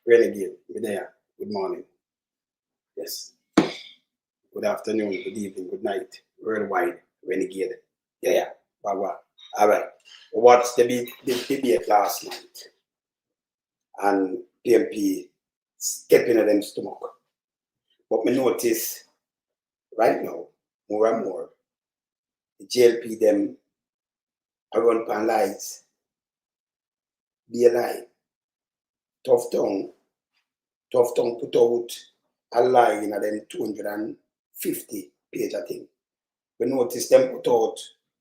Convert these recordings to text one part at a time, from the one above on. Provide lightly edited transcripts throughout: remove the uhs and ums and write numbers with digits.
Renegade, we're there. Good morning. Yes. Good afternoon, good evening, good night. Worldwide, Renegade. Yeah. Bagua. All right. We watched the debate last night. And PMP stepping at them stomach. But we notice right now, more and more, the JLP them are run pan lies. Be a lie. Tough tongue put out a lie in them 250 page, I think. We notice them put out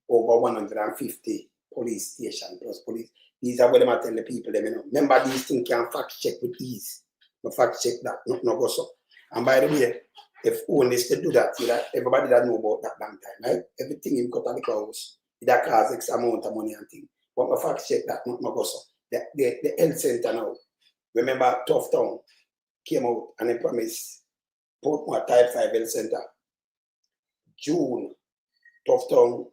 over 150 police station plus police. These are what them are telling the people them, you know. Remember, these things can fact check with ease. No fact check that, no go so. And by the way, if only to do that, everybody that know about that long time, right? Everything in cut on the clouds, that costs X amount of money and thing. But no fact check that, no go so. The health center now, remember Tough Town came out and they promised Portmore Type 5 health center. June, Tough Town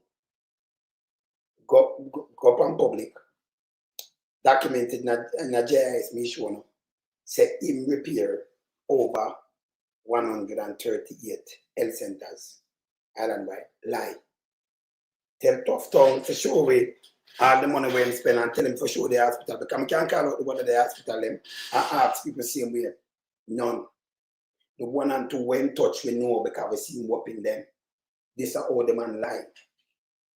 go up on public, documented in a JIS mission, said him repair over 138 health centers island-wide. Lie. Tell Tough Town for sure we all the money we spend and tell them for sure the hospital. Because we can't call out the one of the hospital them and ask people same way. None. The 1 and 2 we in touch we know because we see him whooping them. This is how the man lie.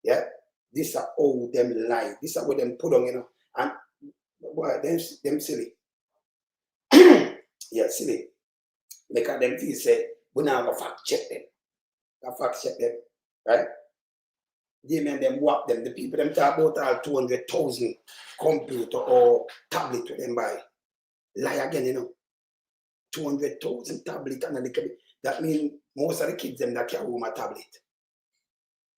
Yeah? This is how them lie. This is what them put on, you know. And boy, them silly. Yeah, silly. Because them feel say, we now have a fact check them. Right? They mean them whap them. The people them talk about all 200,000 computer or tablet to them buy. Lie again, you know. 200,000 tablet and that means most of the kids them that carry home a tablet.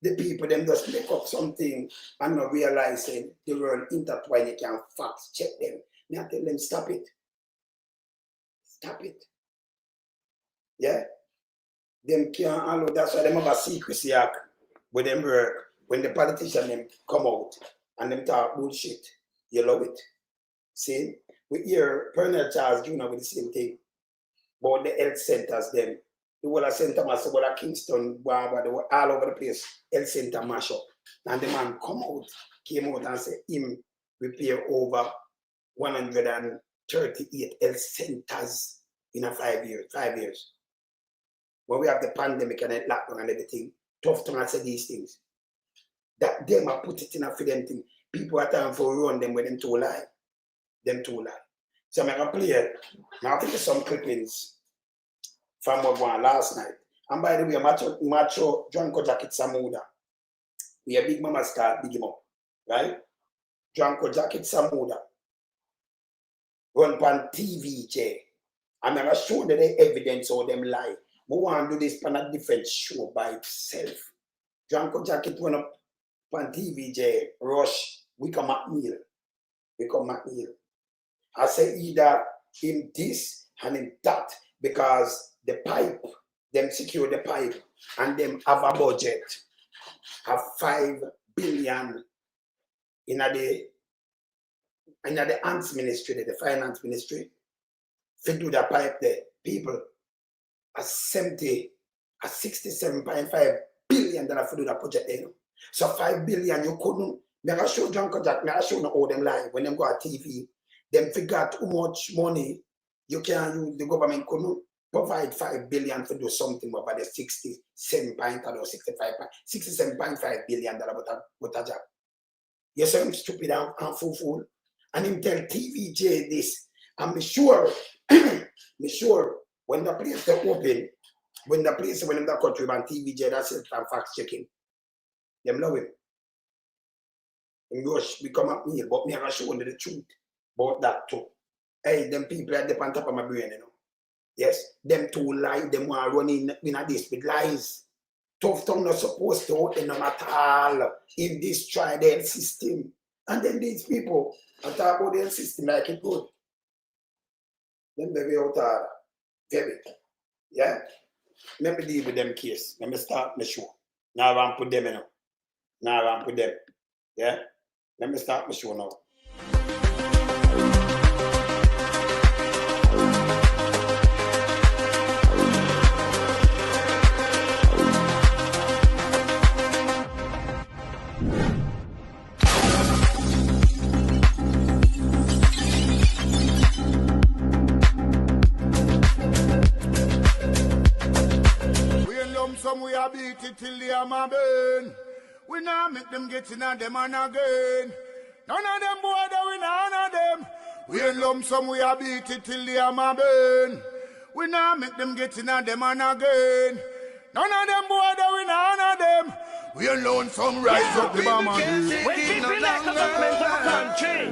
The people them just make up something and not realizing the world intertwined, you can fact check them. Me I tell them stop it. Stop it. Yeah? Them can't allow, that's why them have a secrecy act with them work. When the politicians them come out and them talk bullshit, you love it. See? We hear Colonel Charles Jr. with the same thing. But the health centers them, the whole of St. Thomas, the whole of Kingston, they were all over the place, health center mash up. And the man came out and said him repair over 138 health centers in a 5 years. When we have the pandemic and the lockdown and everything, Tough Tongue said these things. That them are put it in a for them thing. People are trying for run them with them too lie. So I'm going to play it. Now I think there's some clippings from what went last night. And by the way, Macho Dranko Jacket Samuda. We a big mama star, big him up. Right? Dranko Jacket Samuda. Run pan TVJ. I'm going to show them the evidence or them lie. We want to do this on a different show by itself. Dranko Jacket went up on TVJ, Rush, Wickham McNeil. I say either in this and in that because the pipe, them secure the pipe and them have a budget of 5 billion in the Ants Ministry, the Finance Ministry, to do the pipe there. People are 67.5 billion for do that project there. So 5 billion you couldn't. Never show John Kojak, never show no all them live when them go on TV. Them figure out how much money you can use. The government couldn't provide 5 billion to do something about the 67.5 billion about a job. You say I'm stupid and fool. And him tell TVJ this. And be sure when the place they open, when the country and TVJ that's it and fact checking. Them love him. And Rush become up me, but me I show them the truth about that too. Hey, them people are on top of my brain, you know. Yes, them two lie, them want running in this with lies. Tough Tongue not supposed to open them at all in this trial system. And then these people are talk about their system like it good. Them very out of very. Yeah? Let me deal with them case. Let me start my show. Now I put them in. Yeah? Let me start my show now. a beat it till the hammer burn. We now make them get in a them and again. None of them boy that we none of them. We in lump sum we a beat it till the hammer burn. We now make them get in a them and again. None of them boy that we none of them. We alone some rise up the bomb and we keep like the government of a country.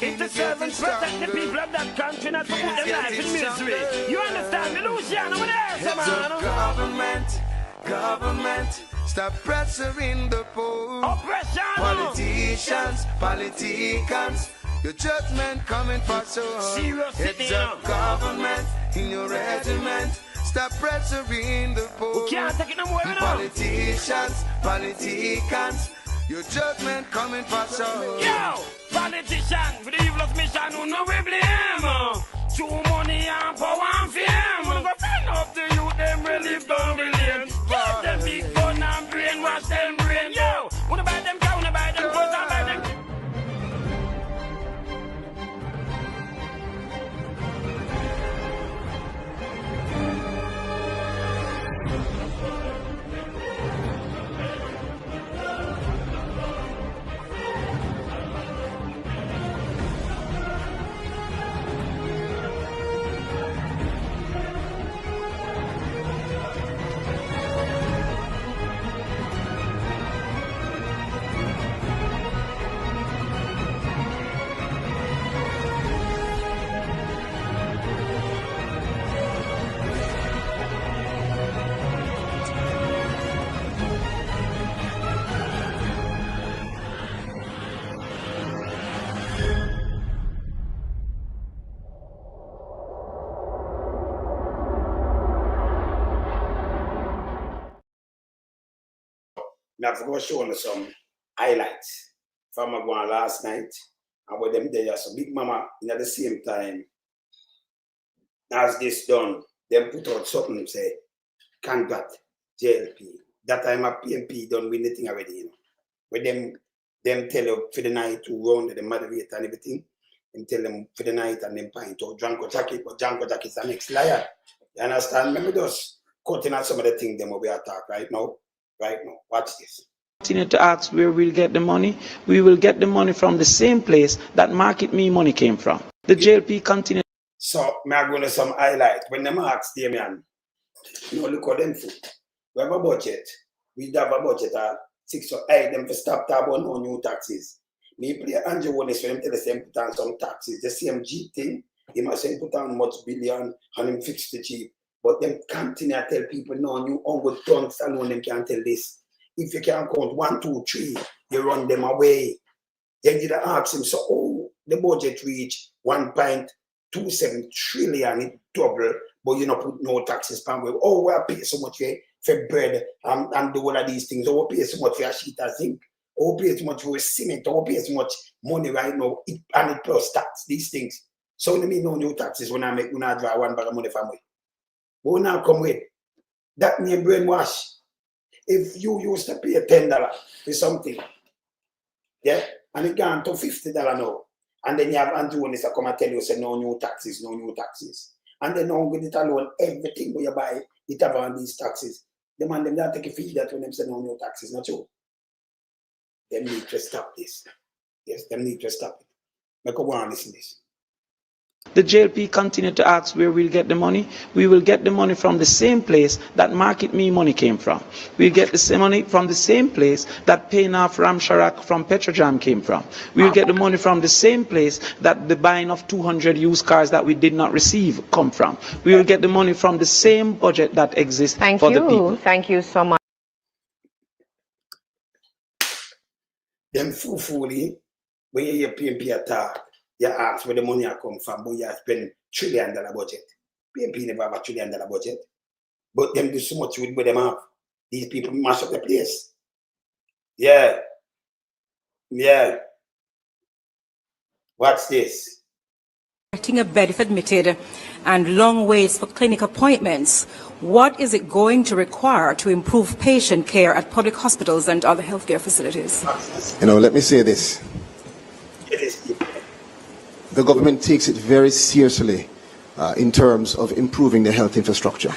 If the servants protect the people of that country, not to put their life in misery. You understand me, Luciano? Over there, man. Government, stop pressuring the poor. Oppression. Politicians, your judgment coming for sure. Serious It's a government in your regiment. Stop pressuring the poor. We can't take it no more, Politicians, your judgment coming for sure. Yo, politicians, for the evilest mission, who know we blame. Too money and power and fame. Wanna go find up the youth, them really down the lane. Give them big gun and brainwash them brain. Yo, wanna buy them cow, wanna buy them clothes, and buy them. Now, I'm going to show you some highlights from my one last night. And with them there, so Big Mama, and at the same time, as this done, them put out something, say, combat JLP. That time a PMP done with the thing already, you know. With them tell you for the night to run the moderate and everything, and tell them for the night and then pint or Janko Jacket, but Janko Jacket is the next liar. You understand? Let me just cutting out some of the things them will be attacked right now. Right now, watch this. Continue to ask where we'll get the money. We will get the money from the same place that Market Me money came from. The JLP continue. So, I'm going to some highlight. When them ask them, man, you know, look at them food. We have a budget. We have a budget of 6 or 8 them for stop tab on no new taxes. Me play Andrew one is for them tell the same put on some taxes. The same G thing. He must say put on much billion and him fix the cheap. But them continue to tell people, no, you only don't alone, them can't tell this. If you can count 1, 2, 3, you run them away. Then you ask him, so, oh, the budget reach 1.27 trillion, it double, but you not put no taxes per way. Oh, we pay so much for bread and do all of these things. Oh, we pay so much for a sheet of zinc. Oh, we pay so much for cement. Oh, we pay so much money right now, and it plus tax, these things. So, when I mean no new taxes, when I draw one bag of money from me. But now come with that name brainwash. If you used to pay $10 for something, yeah, and it gone to $50 now, and then you have Andrew and come and tell you, say, no new taxes, no new taxes. And then now with it alone, everything where you buy, it have on these taxes. The man, them not take a fee that when them say no new taxes, not true. Them need to stop this. Yes, them need to stop it. Make a one listen to this. The JLP continue to ask where we'll get the money. We will get the money from the same place that Market Me money came from. We'll get the same money from the same place that paying off Ramsharak from Petrojam came from. We'll get the money from the same place that the buying of 200 used cars that we did not receive come from. We will get the money from the same budget that exists for the people. Thank you so much. Them fool-fooly, when you hear PMP attack, you ask where the money come from, but you spend $1 trillion budget. PMP never have a $1 trillion budget. But them do so much with what them have. These people mash up the place. Yeah. Yeah. What's this? Getting a bed if admitted and long waits for clinic appointments. What is it going to require to improve patient care at public hospitals and other healthcare facilities? You know, let me say this. The government takes it very seriously in terms of improving the health infrastructure.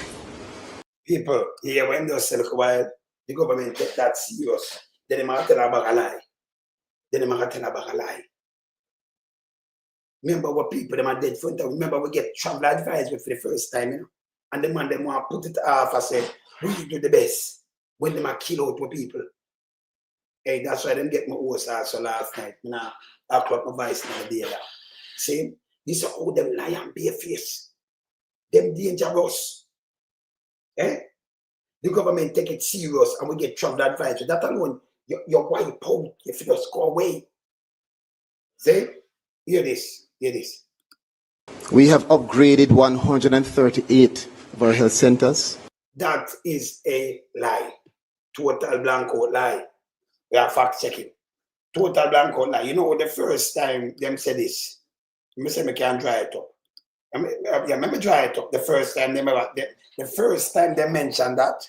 People, here when they sell while the government take that serious. Then they might tell about a lie. Then they might tell about a lie. Remember what people them are dead front of. Remember we get travel advisory for the first time, you know? And the man them want to put it off and say, we do the best when they might kill out with people. Hey, that's why them get my horse also last night. Now I clock my voice in the day. See, this is how them lie and bare face. Them dangerous. Eh? The government take it serious and we get travel advisory. That alone, you're wipe out if you just go away. See? Hear this. Hear this. We have upgraded 138 of our health centers. That is a lie. Total blanco lie. We are fact checking. Total blanco lie. You know the first time them said this, I say I can't dry it up. Let me dry it up. The first time they mentioned that,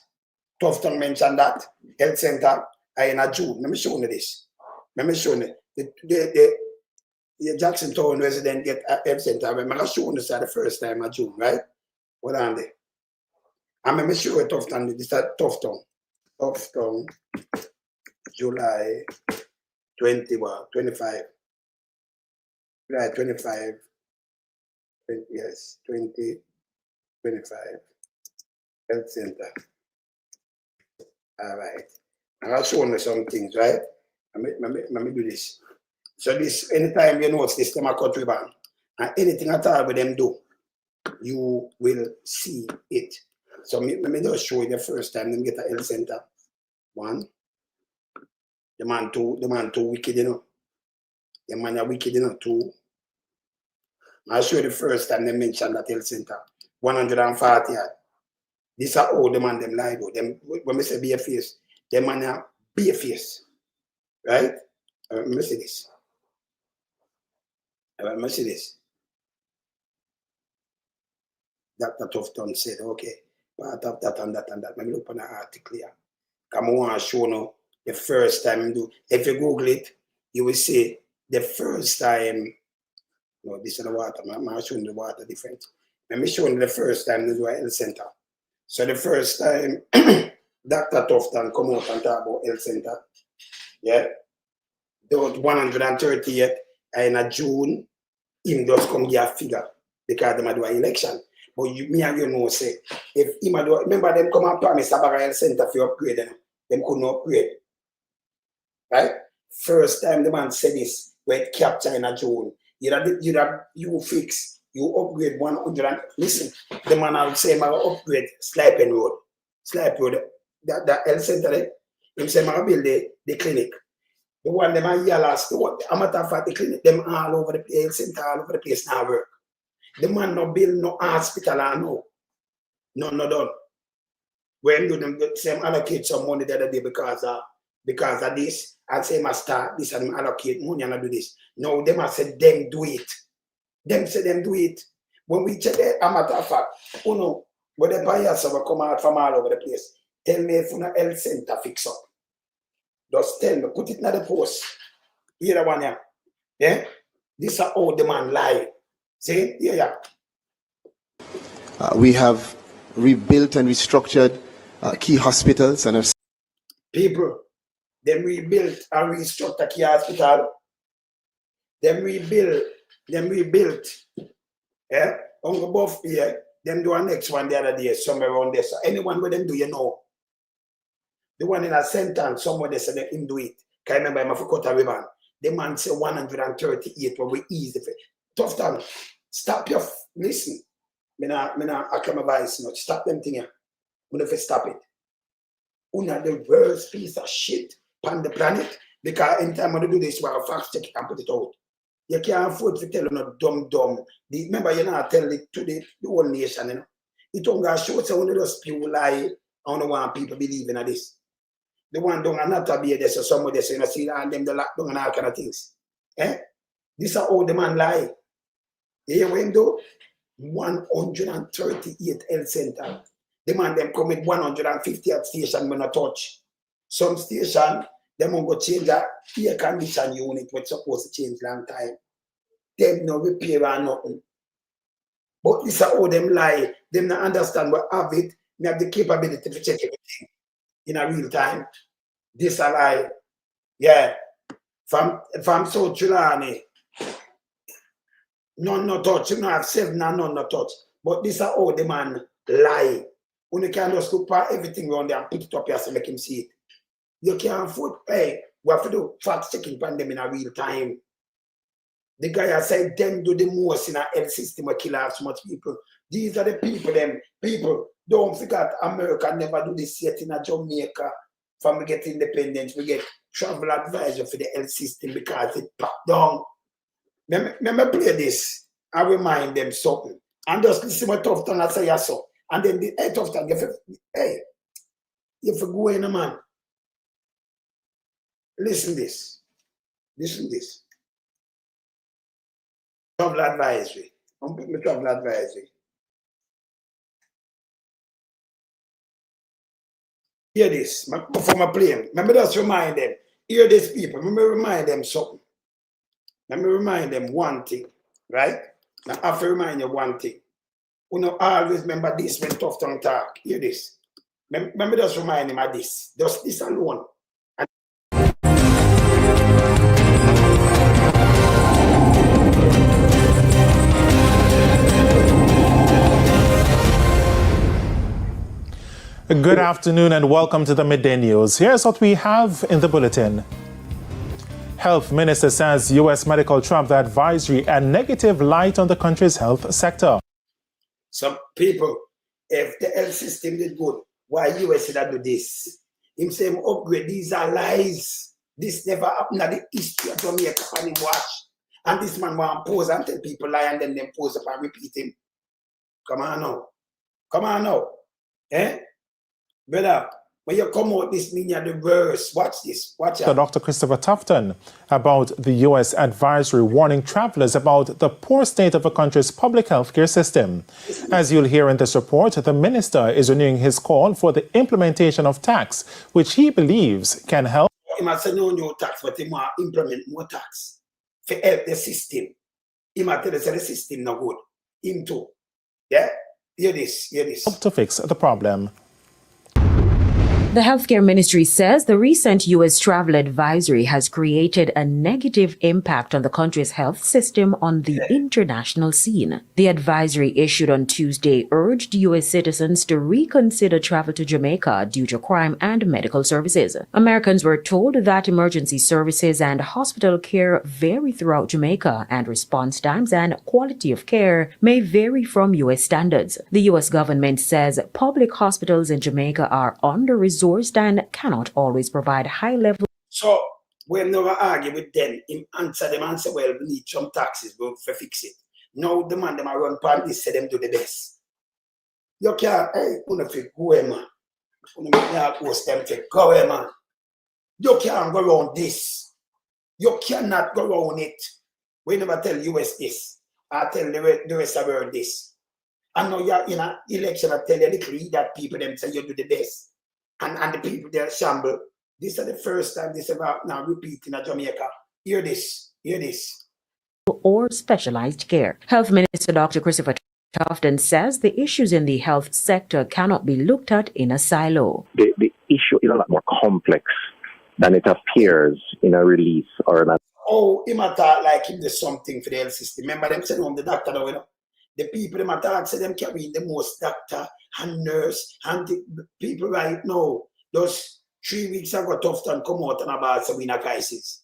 Tufton mentioned that, health center, in June. Let me show you this. Let me show you. The Jacksontown resident get a health center. I'm going to show you this the first time in June, right? What are they? I'm going to show you Tufton. This is Tufton. Tufton, July 25. July 25. Yes, 2025. Health center. All right. I'll show you some things, right? Let me do this. So this, anytime you notice this, them a cut ribbon. And anything at all with them do, you will see it. So let me just show you the first time them get a health center. One. The man too wicked, you know. The man are wicked, you know, two. I'll show you the first time they mentioned that health center. 140 yard. This is how the man them lie though. Them when we say bare face, the man are bare face. Right? Let me see this. Let me see this. Dr. Tufton said, okay, part of that and that and that. Let me look on the article here. Come on, show now the first time you do. If you Google it, you will see the first time. No, this is the water. I'm showing the water different. Let me show you the first time you do a health center. So the first time Dr. Tufton come out and talk about health center, yeah, those 138 in June, him just come give a figure because they do an election. But me and you know say, if him do, remember them come and promise about a health center for upgrade, them couldn't upgrade. Right? First time the man said this, when it capture in June, you fix, you upgrade 100. Listen, the man will say, I upgrade Sliping Road. Slipe Road, that health center, him say, I build the clinic. The one them are yellows, the matter of fact, the clinic, them all over the place, health center all over the place now work. The man no build no hospital and no done. When do them same allocate some money the other day because of this, and say must start this and allocate money and do this. No, them have said them do it. Them say them do it. When we check it, a matter of fact, you know, when the buyers will come out from all over the place, tell me if you know health center fix up. Just tell me, put it in the post. Hear that one, yeah? Yeah? This is how the man lie. See? Yeah. We have rebuilt and restructured key hospitals and have people, them rebuilt and restructured key hospital. Them rebuilt. Yeah? On the above here, them do a next one the other day, somewhere around there. So anyone with them do, you know. The one in a sentence, someone they said they him do it. Can I remember him for cut a ribbon? The man said 138 when we ease the tough time. Stop your listen. I can't advise not stop them thing here. I'm if stop it. Una the worst piece of shit on the planet. Because anytime when you do this, you have a fact check it and put it out. You can't afford to tell you no dumb. Remember, you know, tell it to the whole nation, you know. It don't go show so only those people lie. I don't want people believing in this. The one don't not to be there, so somebody say, you know, see, and them the lock down and all kind of things. Eh? This is how the man lie. You hear him do? 138 health center. The man them come with 150 at station when I touch. Some station, them won't go change that air condition unit which supposed to change long time. Them no repair or nothing. But this is how them lie. Them not understand what have it. They have the capability to check everything. in a real time. This a lie. Yeah. From South Chulani. None no touch. You know, have 7 and none no touch. But this is how the man lie. When you can just look for everything around there and put it up here so make him see it. You can't afford, hey, we have to do fact checking on them in a real time. The guy has said them do the most in a health system where kill so much people. These are the people, them people. Don't forget, America never do this yet in a Jamaica. From we get independence, we get travel advisor for the health system because it packed down. Let me play this and remind them something. And just listen what tough tongue I say yes so. And then the tough tongue, you go in a man. Listen this. Listen this. Travel advisory. I'm putting the travel advisory. Hear this. Before my plane. Let me just remind them. Hear this, people. Let me remind them something. Let me remind them one thing. Right? Now, I have to remind you one thing. You know, always remember this when tough tongue talk. Hear this. Let me just remind him of this. Just this alone. Good afternoon and welcome to the Midday News. Here's what we have in the bulletin. Health Minister says U.S. medical travel advisory and negative light on the country's health sector. Some people, if the health system did good, why U.S. should do this? Him say upgrade, these are lies. This never happened in the history of Jamaica and him watch. And this man want to pose and tell people lie and then them pose up and repeat him. Come on now. Come on now. Eh? Brother, when you come out this mean you're the worst. Watch this. Watch out. Dr. Christopher Tufton about the U.S. advisory warning travelers about the poor state of the country's public health care system. As you'll hear in this report, the minister is renewing his call for the implementation of tax, which he believes can help. He must say no new tax, but he must implement more tax to help the system. He must tell us the system not good. Him too. Yeah? Hear this. Hear this. To fix the problem. The Healthcare Ministry says the recent U.S. travel advisory has created a negative impact on the country's health system on the international scene. The advisory issued on Tuesday urged U.S. citizens to reconsider travel to Jamaica due to crime and medical services. Americans were told that emergency services and hospital care vary throughout Jamaica and response times and quality of care may vary from U.S. standards. The U.S. government says public hospitals in Jamaica are under-resourced and cannot always provide high level. So we never argue with them. Him answer them and say, well, we need some taxes to fix it. Now the man them a run party say them do the best. You can't, hey, you have to go away, man. You can't post them to go away, man. You can't go around this. You cannot go around it. We never tell US this. I tell the rest of the world this. I know you're in an election, I tell you literally that people them say you do the best. And the people there shamble. This is the first time this ever now repeating in Jamaica. Hear this. Hear this. Or specialized care. Health Minister Dr. Christopher Tufton says the issues in the health sector cannot be looked at in a silo. The issue is a lot more complex than it appears in a release or an. Oh, he might talk like him there's something for the health system. Remember them saying the doctor now, you know? The people they might talk say them carrying the most doctor and nurse and the people right now. Those 3 weeks ago, Tufton come out and about Sabina crisis.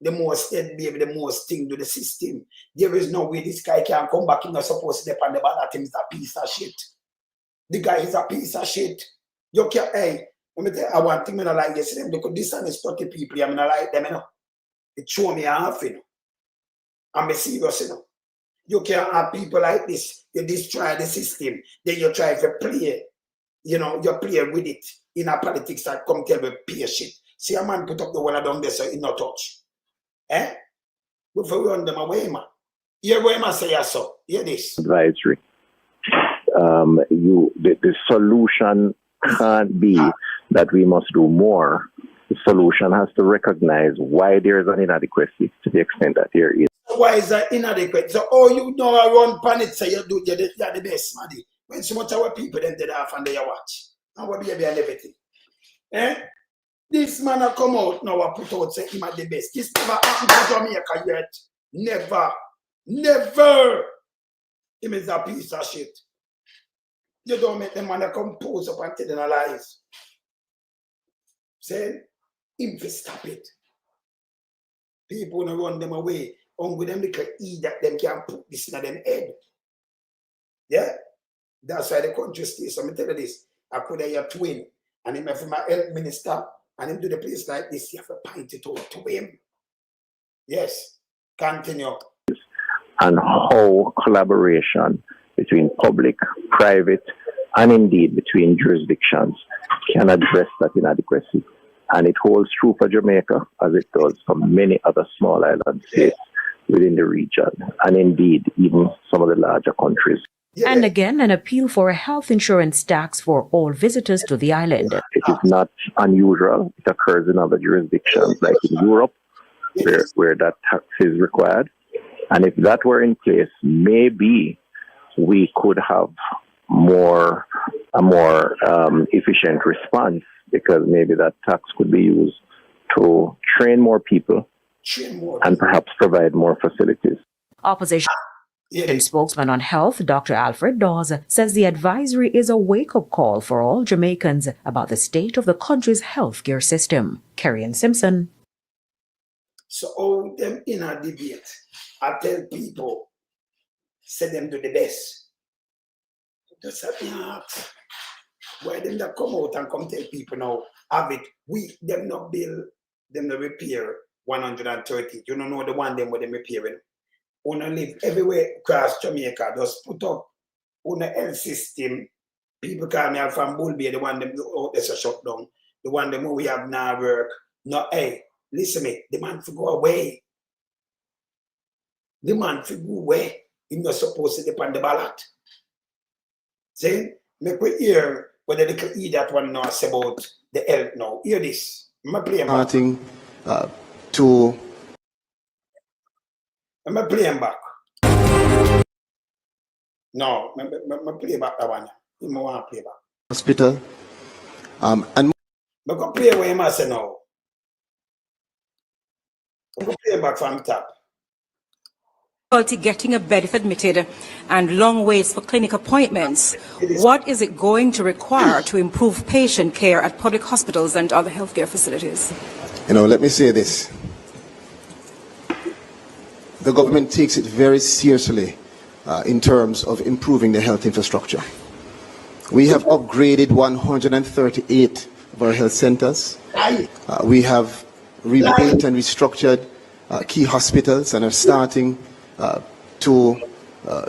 The most dead baby, the most thing to the system. There is no way this guy can come back. He's not supposed to depend about that. He's a piece of shit. The guy is a piece of shit. You can't, hey, let me tell you one thing I don't like yesterday. Because this one is 30 people. I mean, I like them, you know. It show me half, you know. I'm serious, you know. You can't have people like this. You destroy the system. Then you try to play. You know, you play with it. In our politics that come tell me peer shit. See a man put up the wall down there so he not touch. Eh? We for run them away, man. Hear what I say so. Hear this. Advisory. The solution can't be that we must do more. The solution has to recognize why there is an inadequacy to the extent that there is. Why is that inadequate? So, oh, you know, I run panic, so you're the best, man. When so much of our people then did off and they watch. And what baby and everything. This man a come out now and put out say him at the best. This never happened to Jamaica yet. Never. Never. Him is a piece of shit. You don't make the man that come pose up and tell them lies. Say, him to stop it. People wanna run them away. With them little E that them can put this in them head. Yeah? That's why the country stays. So I tell you this. I could have your twin. And him from my health minister. And him do the place like this. You have to point it out to him. Yes. Continue. And how collaboration between public, private, and indeed between jurisdictions can address that inadequacy. And it holds true for Jamaica as it does for many other small island states within the region, and indeed even some of the larger countries. And again, an appeal for a health insurance tax for all visitors to the island. It is not unusual. It occurs in other jurisdictions, like in Europe, where that tax is required. And if that were in place, maybe we could have a more efficient response, because maybe that tax could be used to train more people and perhaps provide more facilities. Opposition spokesman on health, Dr. Alfred Dawes, says the advisory is a wake-up call for all Jamaicans about the state of the country's healthcare system. Kerry-Ann Simpson. So all them in a debate, I tell people, say them do the best. Just ask. Why them that come out and come tell people now, have it, them not build, them not repair 130. You don't know the one them with them repairing. Wanna live everywhere across Jamaica, just put up on the health system. People call me from Bullby, the one them out there's a shut down. The one them we have now work. No, hey, listen me, the man to go away. The man to go away. He's not supposed to depend on the ballot. See? Make we hear what the little idiot one now say about the health now. Hear this. I'm playing back. I'm playing back. No, I'm play back that one. I want to play back. Hospital. And I'm going to play where I say now. I'm going to play back from top. Getting a bed if admitted and long waits for clinic appointments. What is it going to require to improve patient care at public hospitals and other healthcare facilities? Let me say this. The government takes it very seriously in terms of improving the health infrastructure. We have upgraded 138 of our health centers. We have rebuilt and restructured key hospitals and are starting to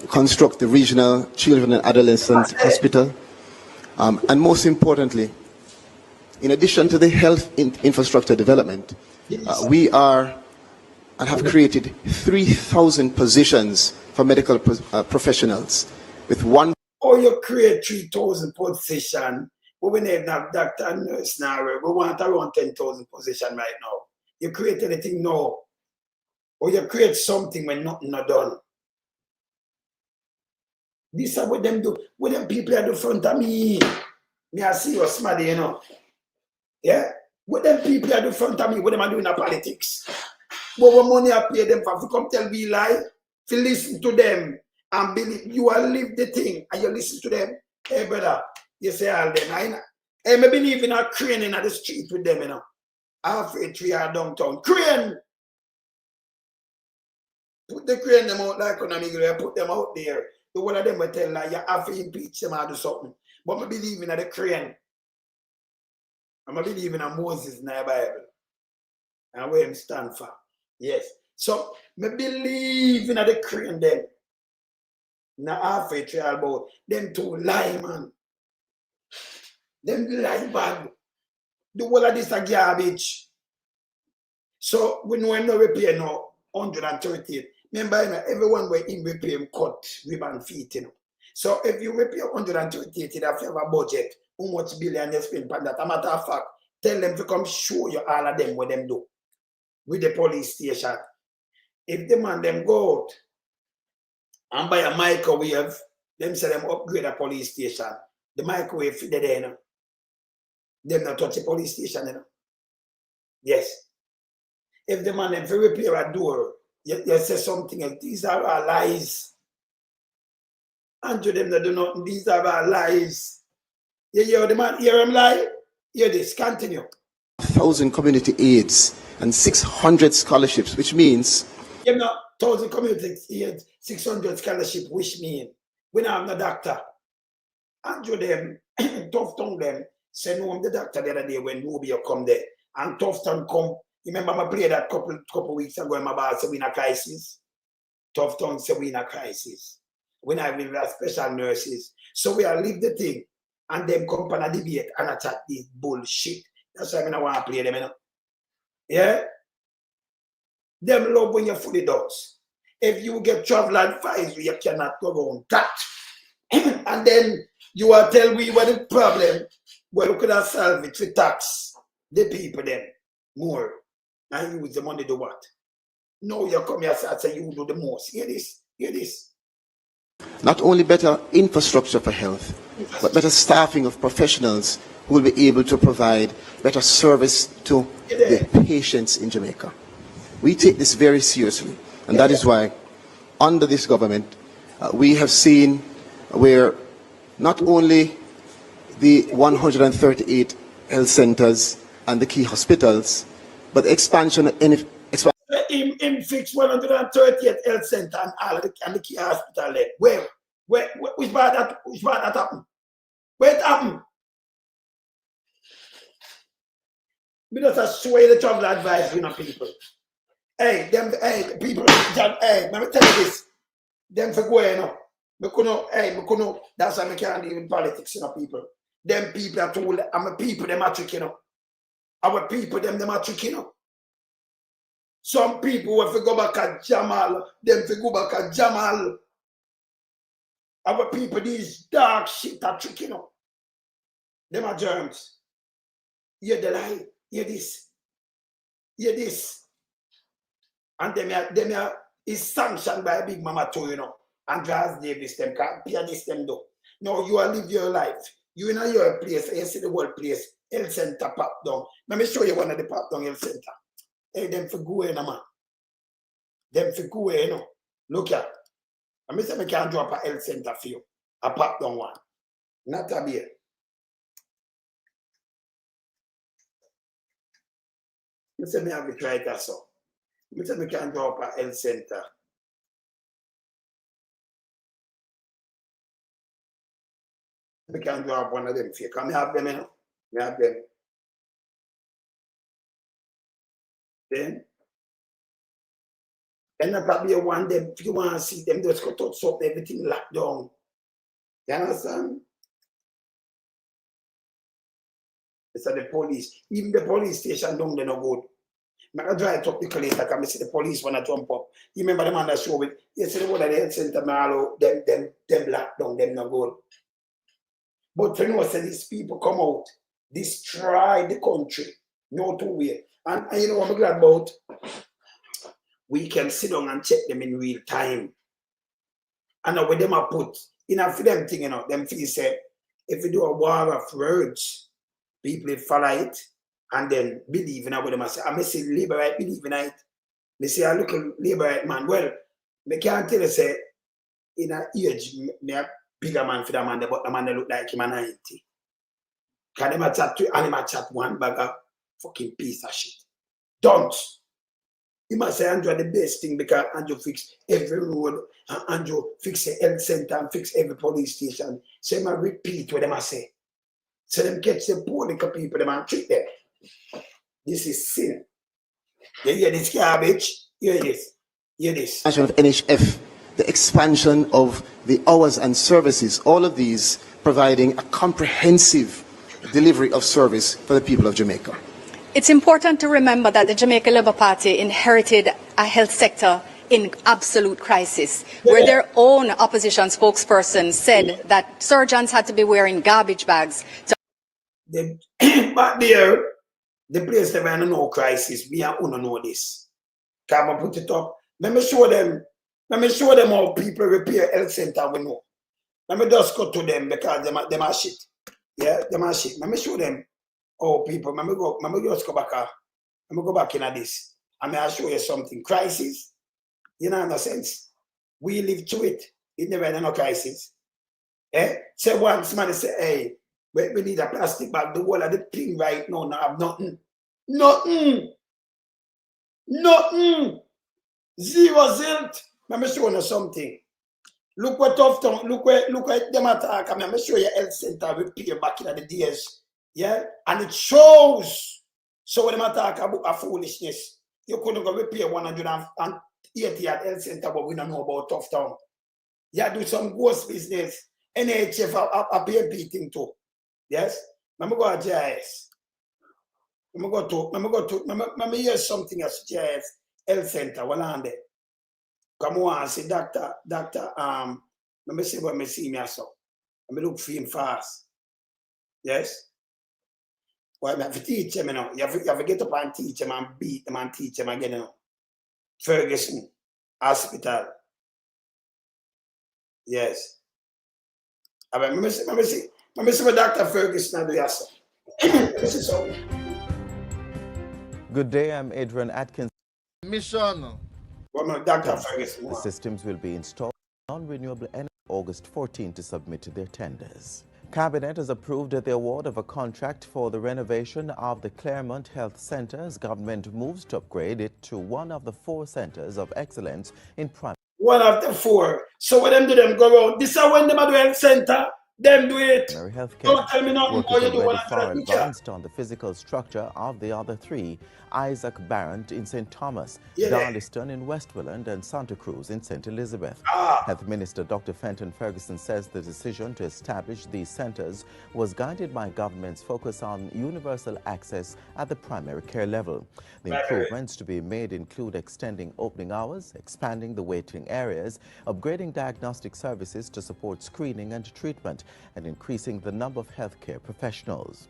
construct the regional children and adolescent hospital. And most importantly, in addition to the health infrastructure development, we are and have created 3,000 positions for medical professionals with one. Oh, you create 3,000 positions. But we need have doctor and nurse now. We want around 10,000 positions right now. You create anything now. Or you create something when nothing not done. This is what them do. What them people at the front of me. Me I see you smart, Yeah? What them people at the front of me, what them are doing in politics. What money I pay them for come tell me lie. If you listen to them and believe you will live the thing and you listen to them. Hey brother, you say all them. Hey, me believe in a crane in the street with them, Half a tree are downtown. Crane! Put the crane them out like on put them out there. The one of them will tell like you have to impeach them or do something. But I believe in the crane. I believe in a Moses in the Bible. And where him stand for. Yes. So I believe in the crane them. Now half a tree about them two lie, man. Them lie bad. The whole of this is garbage. So we know no repair now 138. Remember, everyone were in repair cut ribbon feet, So if you repair 138, you have a budget. How much billion they spend on that? A matter of fact, tell them to come show you all of them what them do with the police station. If the man them go out and buy a microwave, them say them upgrade a police station. The microwave fit there. them not touch the police station, you know. Yes. If the man if you repair a door, you say something else. These are our lies. And to them that do nothing, these are our lies. You hear the man, hear him lie? Hear this, continue. 1,000 community aids and 600 scholarships, which means... You know, 1,000 community aids, 600 scholarship, which mean we don't have no doctor. Andrew them, tough tongue them, send home the doctor the other day when Nubia come there. And tough tongue come. You remember I played that couple weeks ago in my bar, said we in a crisis. Tough tongue said we in a crisis. When I have special nurses. So we are leave the thing and them come on a debate and attack this bullshit. That's why I don't want to play them, you know. Yeah? Them love when you fully does. If you get travel advisory, you cannot go around that. And then you are tell me what the problem. Well, we could have solved it with tax. The people them more. And use the money to what? No, you come here and say you do the most. Hear this. Hear this. Not only better infrastructure for health, but better staffing of professionals who will be able to provide better service to the patients in Jamaica. We take this very seriously, and that is why under this government we have seen where not only the 138 health centers and the key hospitals, but the expansion in fix 138 health center and all and the key hospital there. Where which part that happened? Where it happened? We just sway the travel advice, you know, people. Hey, people, hey, let me tell you this. Them for go, you know. That's why I can't deal with politics, you know, people. Them people are told, I'm a people, them are tricky, you know. Our people, them are tricky, you know. Some people will go back at Jamal, them will go back at Jamal. Our people, these dark shit are tricky, you know. Them are germs. Hear the lie, hear this. Hear this. And them is sanctioned by Big Mama too, you know. Andreas Davis, them can't pianist them though. No, you are live your life. You in your place, you see the whole place, health center pop down. Let me show you one of the pop down health center. Hey, them for go in, man. Them for go in, you know. Look at. I mean, I can't drop a health center for you. A pop down one. Not a beer. I say me have to try that so. I say me can't drop a health center. We can drop one of them for you. Can we have them, you know? We have them. Then I probably want them, if you want to see them, just go touch up everything locked down. You understand? It's the police. Even the police station down there no good. I drive up the later because I see the police when I jump up. You remember the man that show it? You see the one at the health center, them locked down, them no good. But you know, say these people come out, destroy the country, no two way. And you know what I'm glad about? We can sit down and check them in real time. And now with them I put, in a for them thing, you know, them feel say, if we do a war of words, people follow it and then believe in what them I say. I may say labor right, believe in it. They say I look at labor right man. Well, I can't tell you say in a age, me a bigger man for the man, but the man that look like him a 90. Can them a chat to and him a chat one bag of fucking piece of shit. Don't. You must say Andrew the best thing because Andrew fix every road and Andrew fix the health center and fix every police station. So I repeat what them I say. So them catch the poor little people them and treat them. This is sin. You hear this garbage? You hear this? You hear this? Expansion of NHF, the expansion of the hours and services, all of these providing a comprehensive delivery of service for the people of Jamaica. It's important to remember that the Jamaica Labour Party inherited a health sector in absolute crisis, where their own opposition spokesperson said that surgeons had to be wearing garbage bags. But there, the place that we're in no crisis, we are gonna know this. Can I put it up? Let me show them how people repair health center we know. Let me just go to them because them are shit. Yeah, them are shit. Let me show them. Oh, people, let me just go back. Let me go back into this. I may show you something. Crisis, you know, in a sense. We live through it. It never had no crisis. Say once man say, hey, we need a plastic bag. The whole of the thing right now have nothing. Nothing. Nothing. Zero zilt. Let me show you something. Look what tough town, look where them attack. Let me show you health center repair back in the days. Yeah? And it shows. So when them attack about foolishness. You couldn't go repair 180 at health center, but we don't know about tough town. Yeah, do some ghost business. NHF a PMP thing too. Yes? Let me go to GIS. Let me hear something as GIS health center. Well on there. Come on, say doctor, let me see what I see me so. Let me look for him fast. Yes? Well, I have to teach him, you know. You have to get up and teach him and beat him and teach him again, you know. Ferguson Hospital. Yes. Let me see what Dr. Ferguson do yes. Let me see so. Good day, I'm Adrian Atkins. Mission. Well, Dr. Ferguson. The systems will be installed on renewable energy August 14 to submit their tenders. Cabinet has approved the award of a contract for the renovation of the Claremont Health Centre as government moves to upgrade it to one of the 4 centres of excellence in primary. One of the 4. So when them do them go around, this is when them do health centre, them do it. Healthcare. Don't tell me nothing how you do already what far I do. advanced on the physical structure of the other 3, Isaac Barrett in St. Thomas, Yeah. Darliston in West Welland, and Santa Cruz in St. Elizabeth. Health Minister Dr. Fenton Ferguson says the decision to establish these centres was guided by government's focus on universal access at the primary care level. The improvements to be made include extending opening hours, expanding the waiting areas, upgrading diagnostic services to support screening and treatment, and increasing the number of healthcare professionals.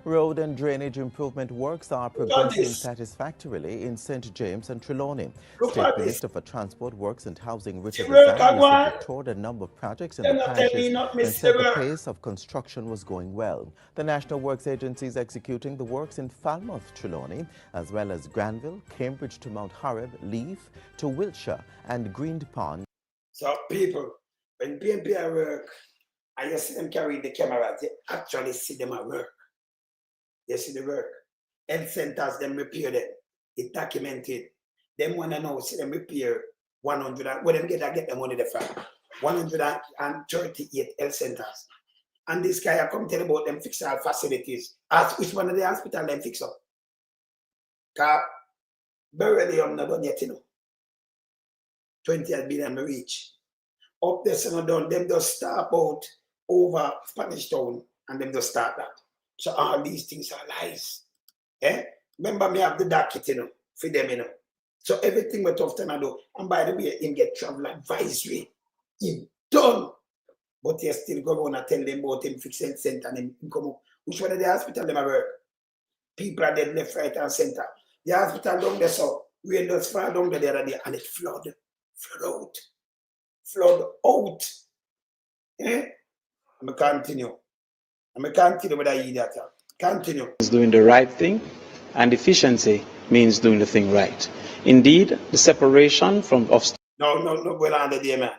Road and drainage improvement works are progressing satisfactorily in St. James and Trelawney. State Minister for Transport, Works and Housing Richard Design recently toured a number of projects in the parishes and said the pace of construction was going well. The National Works Agency is executing the works in Falmouth, Trelawney, as well as Granville, Cambridge to Mount Horeb, Leith to Wiltshire and Green Pond. So people, when PNP at work, and you see them carrying the camera, they actually see them at work. They see the work. Health centers, them repair them. It documented. Them want to know, see them repair 100, where them get the money from. 138 health centers. And this guy come tell about them fix our facilities. Ask which one of the hospital them fix up. Because Beryllium not done yet, you know. 20 billion reach. Up there, so not done. Them just start out over Spanish Town and them just start that. So all these things are lies. Remember me have the docket, you know, for them, you know. So everything we're tough to do. And by the way, him get travel advisory. He done. But he still go on and tell them about him fixing center and him come up. Which one of the hospital them are work? People are dead left, right, and center. The hospital down there, so rain does fall down there the other day and it flood out. I'm continue with that idiot. Continue. Is doing the right thing, and efficiency means doing the thing right. Indeed, the separation from of. No, go on there, man.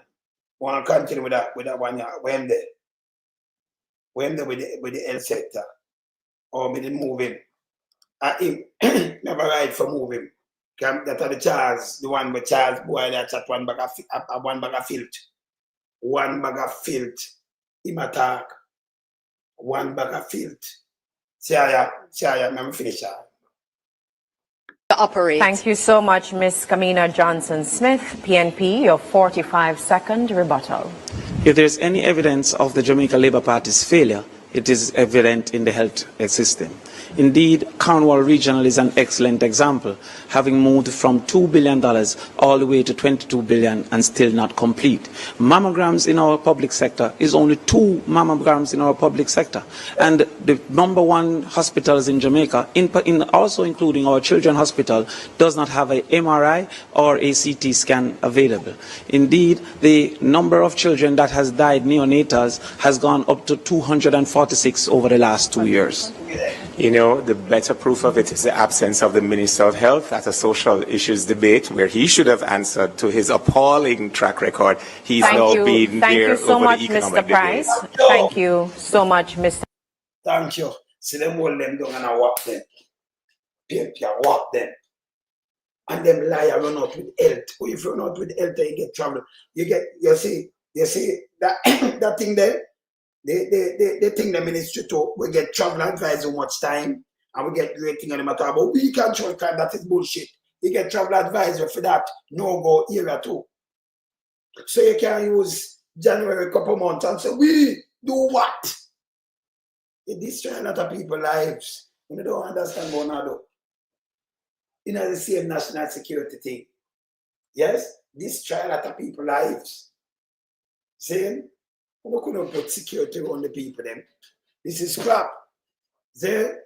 Want to continue with that one? When there with the health sector, or with the moving. Him never right for moving. That are the Charles, the one with Charles boy that's at one bag of filth. One bag of filth. Him attack. One bag of filth. See, I'm finished. Operate. Thank you so much, Ms. Kamina Johnson-Smith, PNP, your 45-second rebuttal. If there's any evidence of the Jamaica Labour Party's failure, it is evident in the health system. Indeed, Cornwall Regional is an excellent example, having moved from $2 billion all the way to $22 billion and still not complete. Mammograms in our public sector is only 2 mammograms in our public sector. And the #1 hospitals in Jamaica, also including our Children's Hospital, does not have an MRI or a CT scan available. Indeed, the number of children that has died neonatals has gone up to 246 over the last 2 years. You know, the better proof of it is the absence of the Minister of Health at a social issues debate where he should have answered to his appalling track record. He's now been there so over much, the economic Mr. Price. debate. Thank you so much, Mr. Thank you. See them hold them down and I walk them. Paper, walk them. And them lie run out with health. Or if you run out with health, you get trouble. You see that that thing there? They think the ministry too, we get travel advice so much time and we get great thing on the matter about we control crime, that is bullshit. You get travel advisor for that no-go area too. So you can use January couple months and say, we do what? It destroys a lot of people's lives. You don't understand what I do. You know the same national security thing. Yes? Destroy a lot of people's lives. Same? We couldn't put security on the people then. This is crap. There,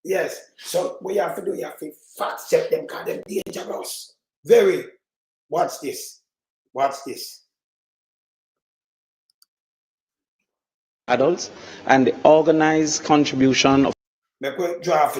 yes. So what you have to do, you have to fact check them because they're dangerous. Very. Watch this. Watch this. Adults and the organized contribution of productivity. Draw for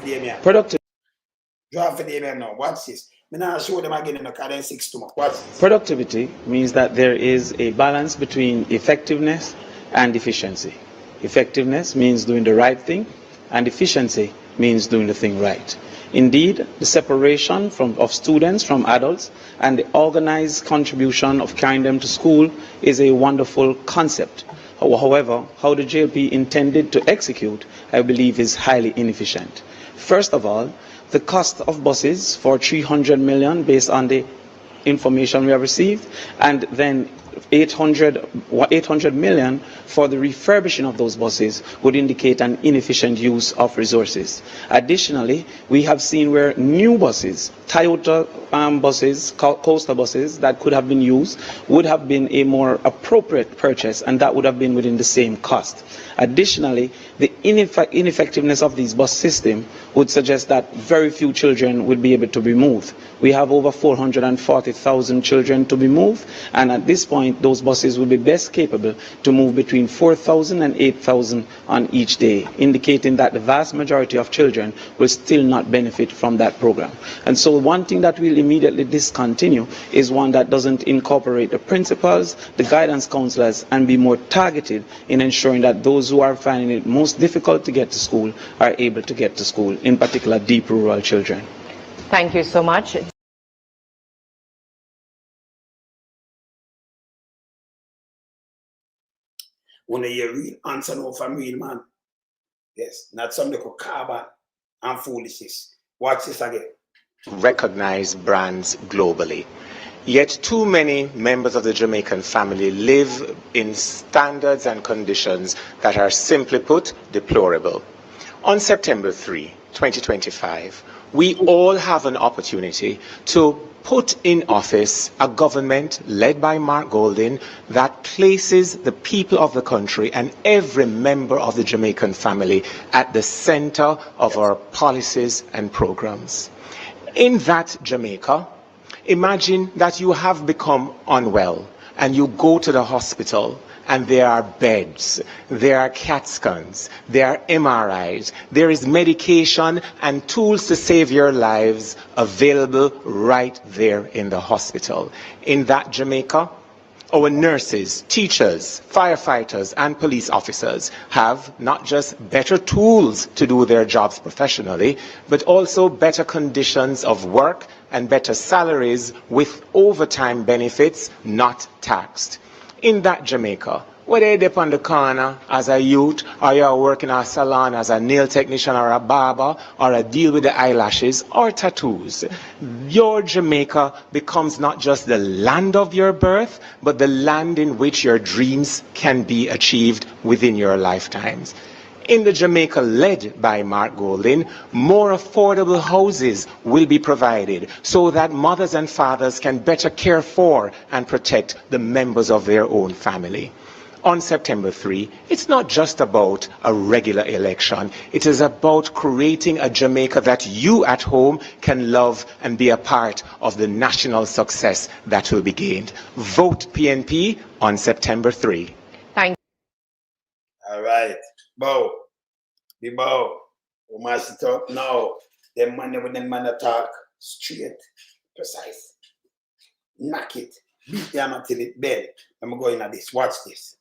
them now. Watch this. I'm not show them again in the current 6 to watch this. Productivity means that there is a balance between effectiveness and efficiency. Effectiveness means doing the right thing, and efficiency means doing the thing right. Indeed, the separation of students from adults and the organized contribution of carrying them to school is a wonderful concept. However, how the JLP intended to execute, I believe, is highly inefficient. First of all, the cost of buses for 300 million based on the information we have received, and then 800 million for the refurbishing of those buses would indicate an inefficient use of resources. Additionally, we have seen where new buses, Toyota buses, coastal buses that could have been used would have been a more appropriate purchase, and that would have been within the same cost. Additionally, the ineffectiveness of these bus system would suggest that very few children would be able to be moved. We have over 440,000 children to be moved, and at this point, those buses will be best capable to move between 4,000 and 8,000 on each day, indicating that the vast majority of children will still not benefit from that program. And so one thing that will immediately discontinue is one that doesn't incorporate the principals, the guidance counselors, and be more targeted in ensuring that those who are finding it most difficult to get to school are able to get to school, in particular deep rural children. Thank you so much. When you hear real answer no from real man. Yes, not some little carbon and foolishness. Watch this again. Recognize brands globally. Yet too many members of the Jamaican family live in standards and conditions that are simply put deplorable. On September 3, 2025, we all have an opportunity to put in office a government led by Mark Golding that places the people of the country and every member of the Jamaican family at the center of our policies and programs. In that Jamaica, imagine that you have become unwell and you go to the hospital and there are beds, there are CAT scans, there are MRIs, there is medication and tools to save your lives available right there in the hospital. In that Jamaica, our nurses, teachers, firefighters, and police officers have not just better tools to do their jobs professionally, but also better conditions of work and better salaries with overtime benefits not taxed. In that Jamaica, whether you're up on the corner as a youth, or you're working in a salon as a nail technician or a barber, or a deal with the eyelashes or tattoos, your Jamaica becomes not just the land of your birth, but the land in which your dreams can be achieved within your lifetimes. In the Jamaica led by Mark Golding, more affordable houses will be provided so that mothers and fathers can better care for and protect the members of their own family. On September 3, it's not just about a regular election. It is about creating a Jamaica that you at home can love and be a part of the national success that will be gained. Vote PNP on September 3. Thank you. All right. Bow. Be bow. We must it up now. Them man when them man talk straight, precise. Knock it. Beat them until it bend. I'm going at this. Watch this.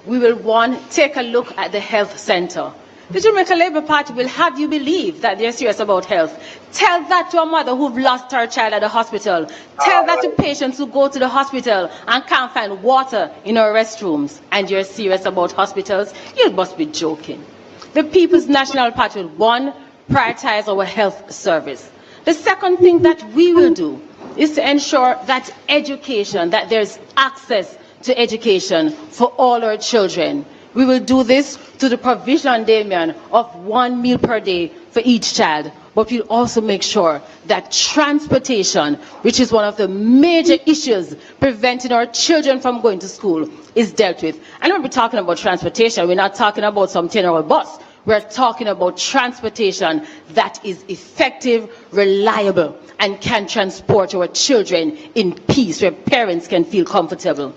We will take a look at the health center. The Jamaica Labour Party will have you believe that they're serious about health. Tell that to a mother who've lost her child at the hospital. Tell that to patients who go to the hospital and can't find water in our restrooms. And you're serious about hospitals? You must be joking. The People's National Party will, one, prioritize our health service. The second thing that we will do is to ensure that education, that there's access to education for all our children. We will do this to the provision, Damien, of 1 meal per day for each child. But we'll also make sure that transportation, which is one of the major issues preventing our children from going to school, is dealt with. And when we're talking about transportation, we're not talking about some 10-hour bus. We're talking about transportation that is effective, reliable, and can transport our children in peace, where parents can feel comfortable.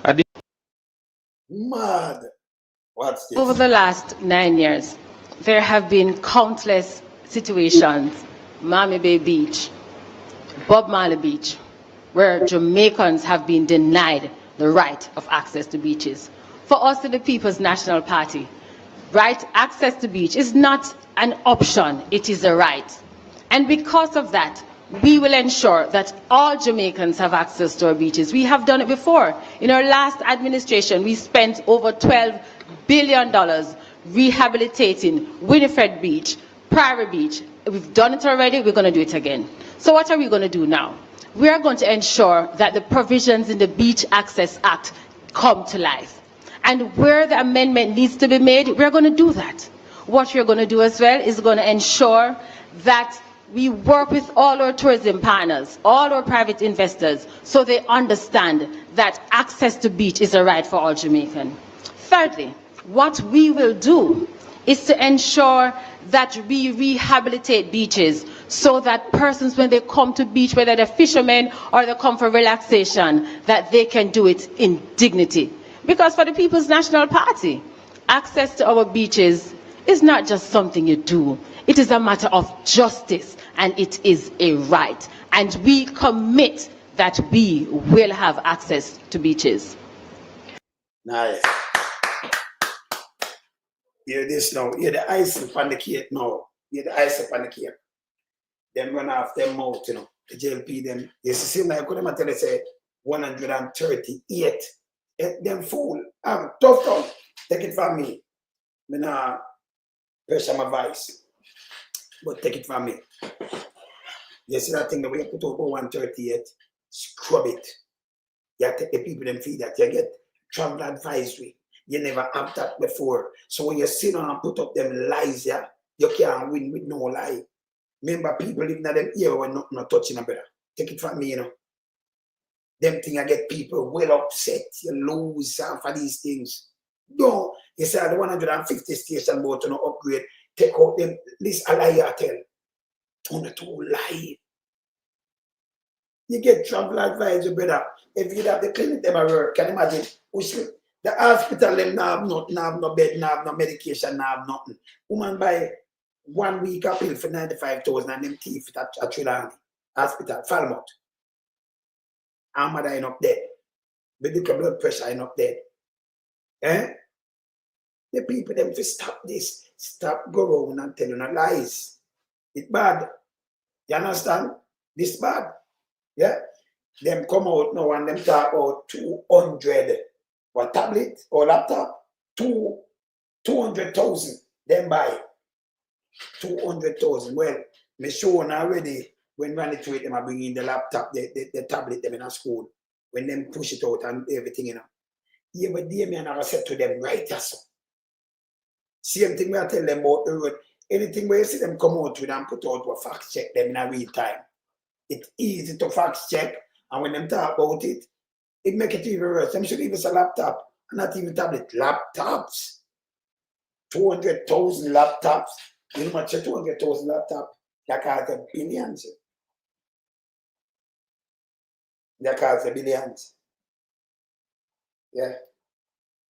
Mad. What's this? Over the last 9 years, there have been countless situations, Miami Bay Beach, Bob Marley Beach, where Jamaicans have been denied the right of access to beaches. For us in the People's National Party, right access to beach is not an option, it is a right. And because of that, we will ensure that all Jamaicans have access to our beaches. We have done it before. In our last administration, we spent over $12 billion rehabilitating Winifred Beach, Prairie Beach. We've done it already, we're going to do it again. So what are we going to do now? We are going to ensure that the provisions in the Beach Access Act come to life. And where the amendment needs to be made, we're going to do that. What we're going to do as well is going to ensure that we work with all our tourism partners, all our private investors, so they understand that access to beach is a right for all Jamaicans. Thirdly, what we will do is to ensure that we rehabilitate beaches so that persons, when they come to beach, whether they're fishermen or they come for relaxation, that they can do it in dignity. Because for the People's National Party, access to our beaches is not just something you do. It is a matter of justice, and it is a right. And we commit that we will have access to beaches. Nice. Hear this now. Hear the ice upon the cake now. Hear the ice upon the cake. Them run off them mouth, you know. The JLP, them. You see, like, what am I telling you? Say 138. Them fool. I'm tough down. Take it from me. Me nah pressure my vice. But take it from me. You see that thing that we put over 138? Scrub it. You take the people them feed that. You get travel advisory. You never have that before. So when you sit down and put up them lies, yeah, you can't win with no lie. Remember, people living in them ear when not touching a brother. Take it from me, you know. Them thing I get people well upset. You lose for these things. No, you say the 150 station boat to no upgrade. Take out them. This a lie you tell. Don't to lie. You get travel advisory, brother. If you have the clinic, them work. Can you imagine? The hospital, them now have nothing, have no bed, now have no medication, now have nothing. Woman buy 1 week a pill for 95,000 and them teeth at Trinidad Hospital, Falmouth. Her mother ain't up dead. Medical blood pressure ain't up dead. Eh? The people them to stop this. Stop go around and telling no lies. It's bad. You understand? This bad. Yeah? Them come out now and them talk about 200 for tablet or laptop. 200,000. Them buy 200,000. Well, me shown already when Randy to it, them are bringing the laptop, the tablet them in a school. When them push it out and everything, you know. Yeah, but they may not said to them right as so. Same thing we are telling them about the road. Anything where you see them come out with and put out to fact check them in a real time. It's easy to fact check, and when them talk about it, it make it even worse. Them should even say laptop, not even tablet. Laptops. 200,000 laptops. You know much 200,000 laptops? That costs billions. That costs billions. Yeah.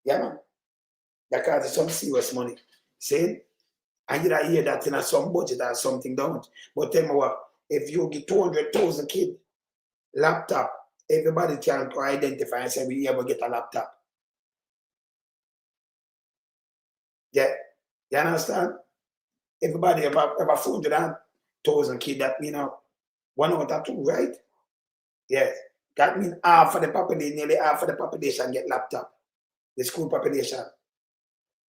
Yeah, man. That costs some serious money. See? And you don't hear that in some budget or something, don't. But tell me what, if you get 200,000 kids laptop, everybody can identify and say, we ever get a laptop. Yeah, you understand? Everybody about 400,000 kids, that means 1 out of 2, right? Yes. That means half of the population, nearly half of the population get laptop. The school population.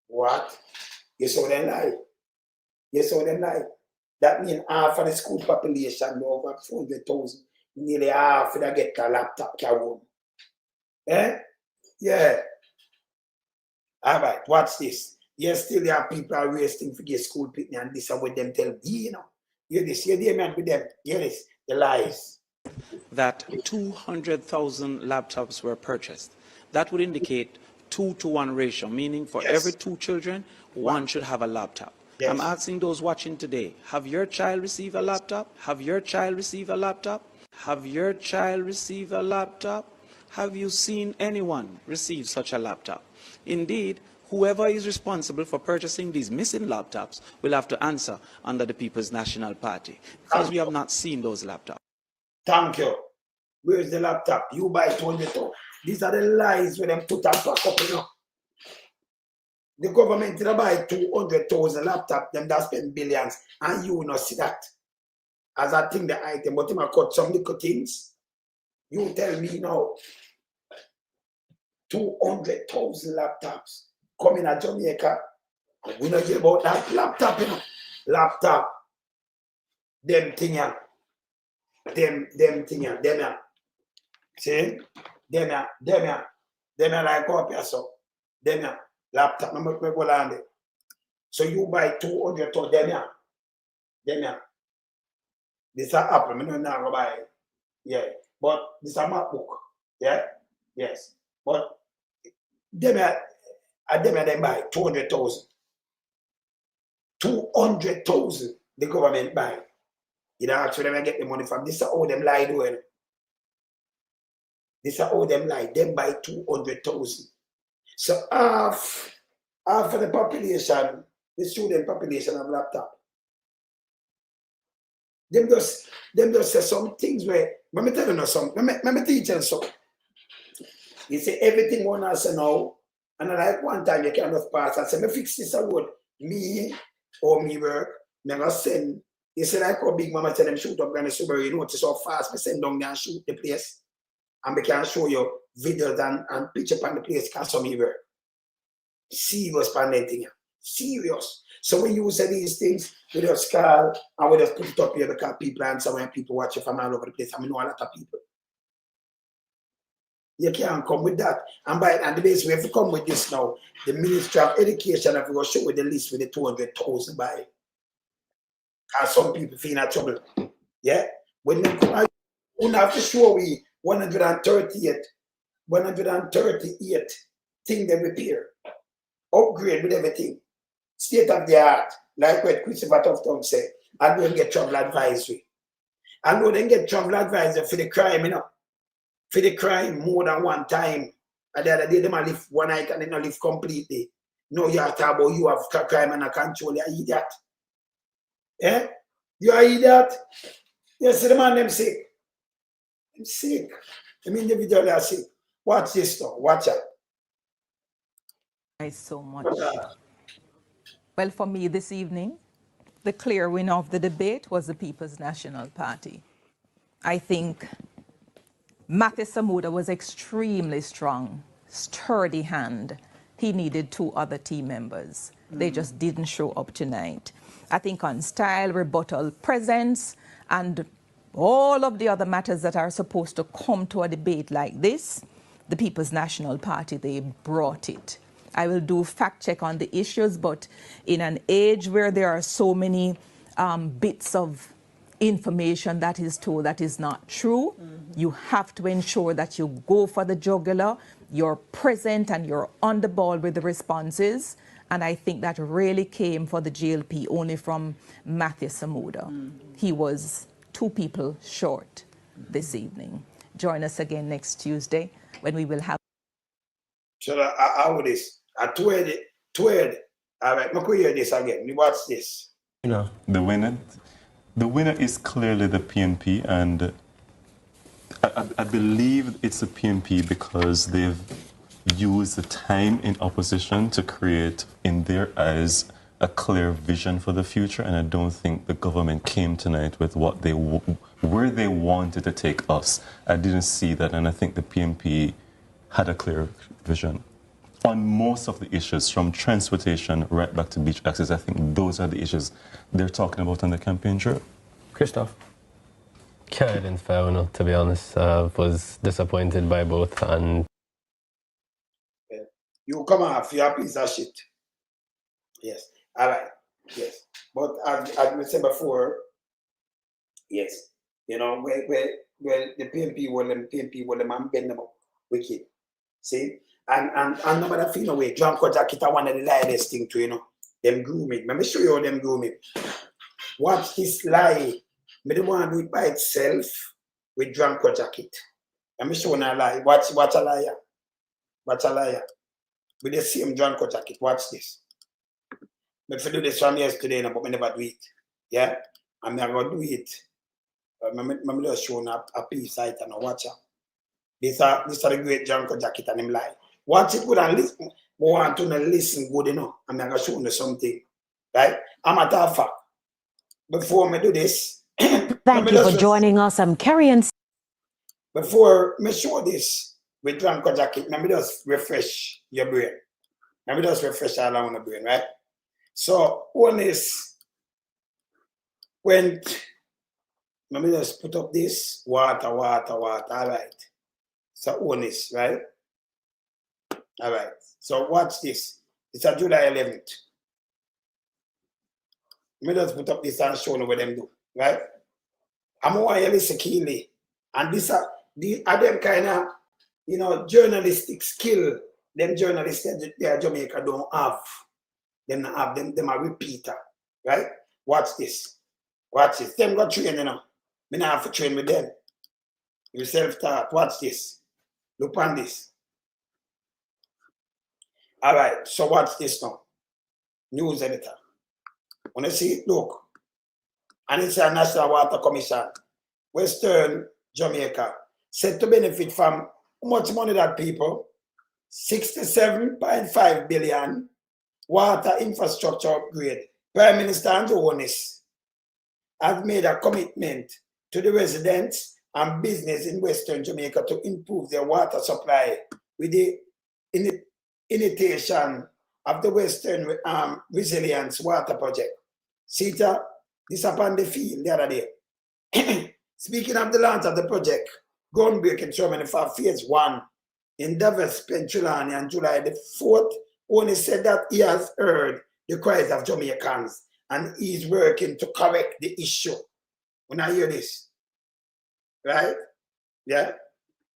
What? You saw them lie. You saw them lie. That means half of the school population, over 400,000, nearly half of them get a laptop carry home. Eh? Yeah. All right, watch this. Yes, still there are people are wasting for get school picnic, and this is what them tell you know. Hear this, hear the man with them. Hear this, the lies. That 200,000 laptops were purchased. That would indicate 2-to-1 ratio, meaning for every 2 children, one should have a laptop. Yes. I'm asking those watching today, have your child received a laptop? Have your child received a laptop? Have your child received a laptop? Have you seen anyone receive such a laptop? Indeed, whoever is responsible for purchasing these missing laptops will have to answer under the People's National Party, because we have not seen those laptops. Thank you. Where's the laptop? You buy 200,000. These are the lies when them put and pack up, you know. The government will buy 200,000 laptop, them that spend billions, and you will not see that as I think the item, but him I cut some little things. You tell me now, 200,000 laptops coming to Jamaica. We don't hear about that laptop, you know. Laptop. Them thing, yeah. Them thing, yeah. Them, yeah. See? Them, yeah. Them, yeah. Them, yeah, like up here, so. Them, yeah. Laptop. I'm going to go down there. So you buy 200,000, them, yeah. Them, yeah. This is an Apple. I don't know buy it. Yeah. But this is a MacBook. Yeah? Yes. But them, them buy 200,000. 200,000 the government buy. You don't actually them get the money from. This is how them lie doing. This is how them lie. Them buy 200,000. So half of the population, the student population have laptop. Them just say some things where, let me tell you something. Let me teach you something. You say everything one has to know, and like one time you can't just pass. I say, me fix this road. Me or me work, never send. You say like how big mama tell them shoot up and Subaru, you notice how fast me send down there and shoot the place. And we can show you videos and picture on the place because some me work. Serious pandemic. Serious. So when you say these things, we just call and we just put it up here because people answer when people watch it from all over the place. I mean, know a lot of people. You can't come with that. And the base way, if you come with this now, the Ministry of Education, if you go show with the list with the 200,000 by. Because some people feel in trouble. Yeah? When they come out, you have to show we 138 thing they repair. Upgrade with everything. State of the art, like what Christopher Tufton said, and don't get travel advisory. And don't get travel advisory for the crime, you know. For the crime more than one time. And the other day, they might live one night and they not live completely. No, you have to talk about you have crime and control. You idiot. Eh? You are idiot. You see the man, them sick. I'm sick. I mean, individually are sick. Watch this though. Watch it. Thanks so much. Well, for me this evening, the clear winner of the debate was the People's National Party. I think Matthew Samuda was extremely strong, sturdy hand. He needed 2 other team members. They just didn't show up tonight. I think on style, rebuttal, presence, and all of the other matters that are supposed to come to a debate like this, the People's National Party, they brought it. I will do fact check on the issues, but in an age where there are so many bits of information that is told that is not true, you have to ensure that you go for the jugular, you're present and you're on the ball with the responses. And I think that really came for the GLP only from Matthew Samuda. He was 2 people short this evening. Join us again next Tuesday when we will have. So I would this. I tweeted All right, I could hear this again. What's this? You know, the winner is clearly the PNP, and I believe it's the PNP because they've used the time in opposition to create, in their eyes, a clear vision for the future, and I don't think the government came tonight with what where they wanted to take us. I didn't see that, and I think the PNP had a clear vision. On most of the issues, from transportation right back to beach access, I think those are the issues they're talking about on the campaign trail. Christoph? Can't identify one, to be honest. Was disappointed by both, and you come off your piece of shit. Yes. All right. Yes. But as we said before, yes. You know, where the PNP will them and bend them up. Wicked. See? And no matter feel no way, John Jacket are one of the lightest thing to, you know, them grooming. Let me show you how them grooming. Watch this lie. Me don't want to do it by itself with John Jacket. Let me show you a lie. Watch a liar. Watch a liar. With the same John Jacket. Watch this. If I do this from yesterday, but I never do it. Yeah? I'm not going to do it. I'm just showing up a piece site and a watcher. This are the great John Jacket and him lie. Watch it good and listen. I want to listen good enough. I'm going to show you something. Right? I'm a tough fact. Before I do this, thank you for joining us. I'm Carrie. Before I show this with John Jacket, let me just refresh your brain. Let me just refresh all around the brain, right? So, one is when, let me just put up this water, all right. So, one is, right? All right. So, watch this. It's a July 11th. Let me just put up this and show you what them do, right? I'm going to listen keenly. And these are them kind of, you know, journalistic skill. Them journalists that Jamaica don't have. Them have them a repeater, right? Watch this. Watch this. Them got train, you know. Me not have to train with them. You self-taught. Watch this. Look on this. All right. So watch this now. News editor. When you see it, look. And it's a National Water Commission. Western Jamaica said to benefit from how much money that people? 67.5 billion. Water infrastructure upgrade. Prime Minister Andrew Holness has made a commitment to the residents and business in Western Jamaica to improve their water supply with the initiation of the Western Resilience Water Project. See that? This upon the field the other day. Speaking of the launch of the project, groundbreaking ceremony for phase 1 in Davos, Pennsylvania on July the 4th, Only said that he has heard the cries of Jamaicans and he's working to correct the issue. When I hear this, right? Yeah?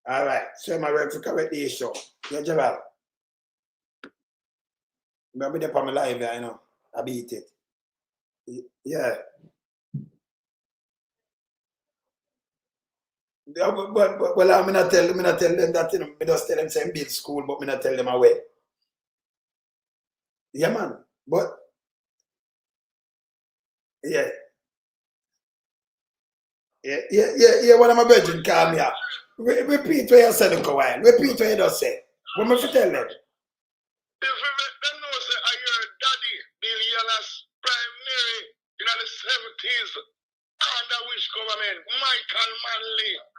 All right. So I'm working to correct the issue. Yeah, Gerald. Remember the on my live there, you know. I beat it. Yeah. Well, I'm not tell them that, you know, I just tell them same build school, but I'm not tell them away. Yeah, man. But yeah. Yeah, one of my brethren call me up. Repeat what you said, Kawhi. Repeat what you just said. What am I tell them?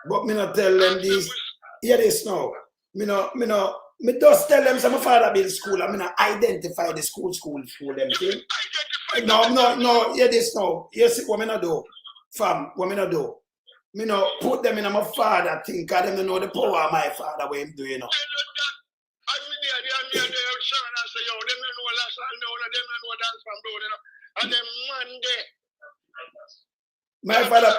But me not tell them this. Hear this now. Me just tell them my father build school and me not identify the school them thing. No, hear this now. You see what me not do? Fam, what me not do? Me no put them in my father thing because them don't know the power of my father what him do, you know. My father.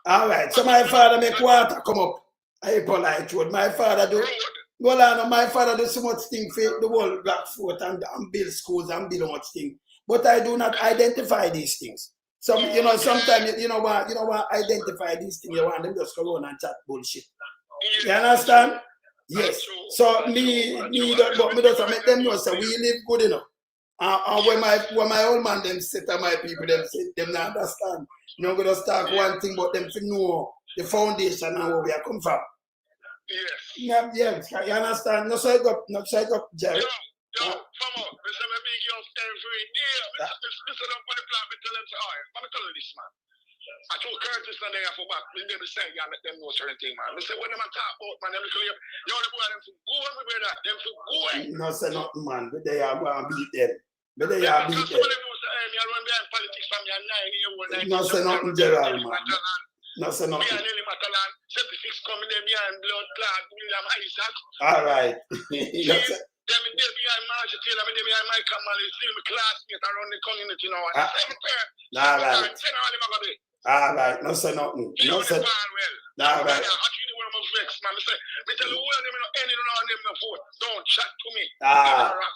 All right, so my father make water come up. I polite road. My father do. Well, I know my father do so much thing for the whole Blackfoot and build schools and build much thing. But I do not identify these things. So you know, sometimes you know what identify these things. You want them just go around and chat bullshit. You understand? Yes. So me just make them know, so we live good enough. And when my old man them say to my people, them say them not understand. You know, gonna start one thing, but them to know the foundation and where we are come from. Yes. Yeah, you understand? No side up, Jerry. Yo, come on, Mr. Big Young every day. Mr. Up on the plant, me tell them, say, alright, let me tell you this, man. I told Curtis and they have for back, they never say, yeah, let them know certain thing, man. They say, when them talk about, man, them clear, yo, the boy, them for go everywhere, them for go. No, say nothing, man, but they are going to beat them. But they are beat them. No, say nothing, Gerald, man. No, say nothing. All right. Them in there behind Marshall Taylor, them behind Michael Malley, still my classmate around the community now. All right. All right. No say nothing. No say. All right. Don't chat to me.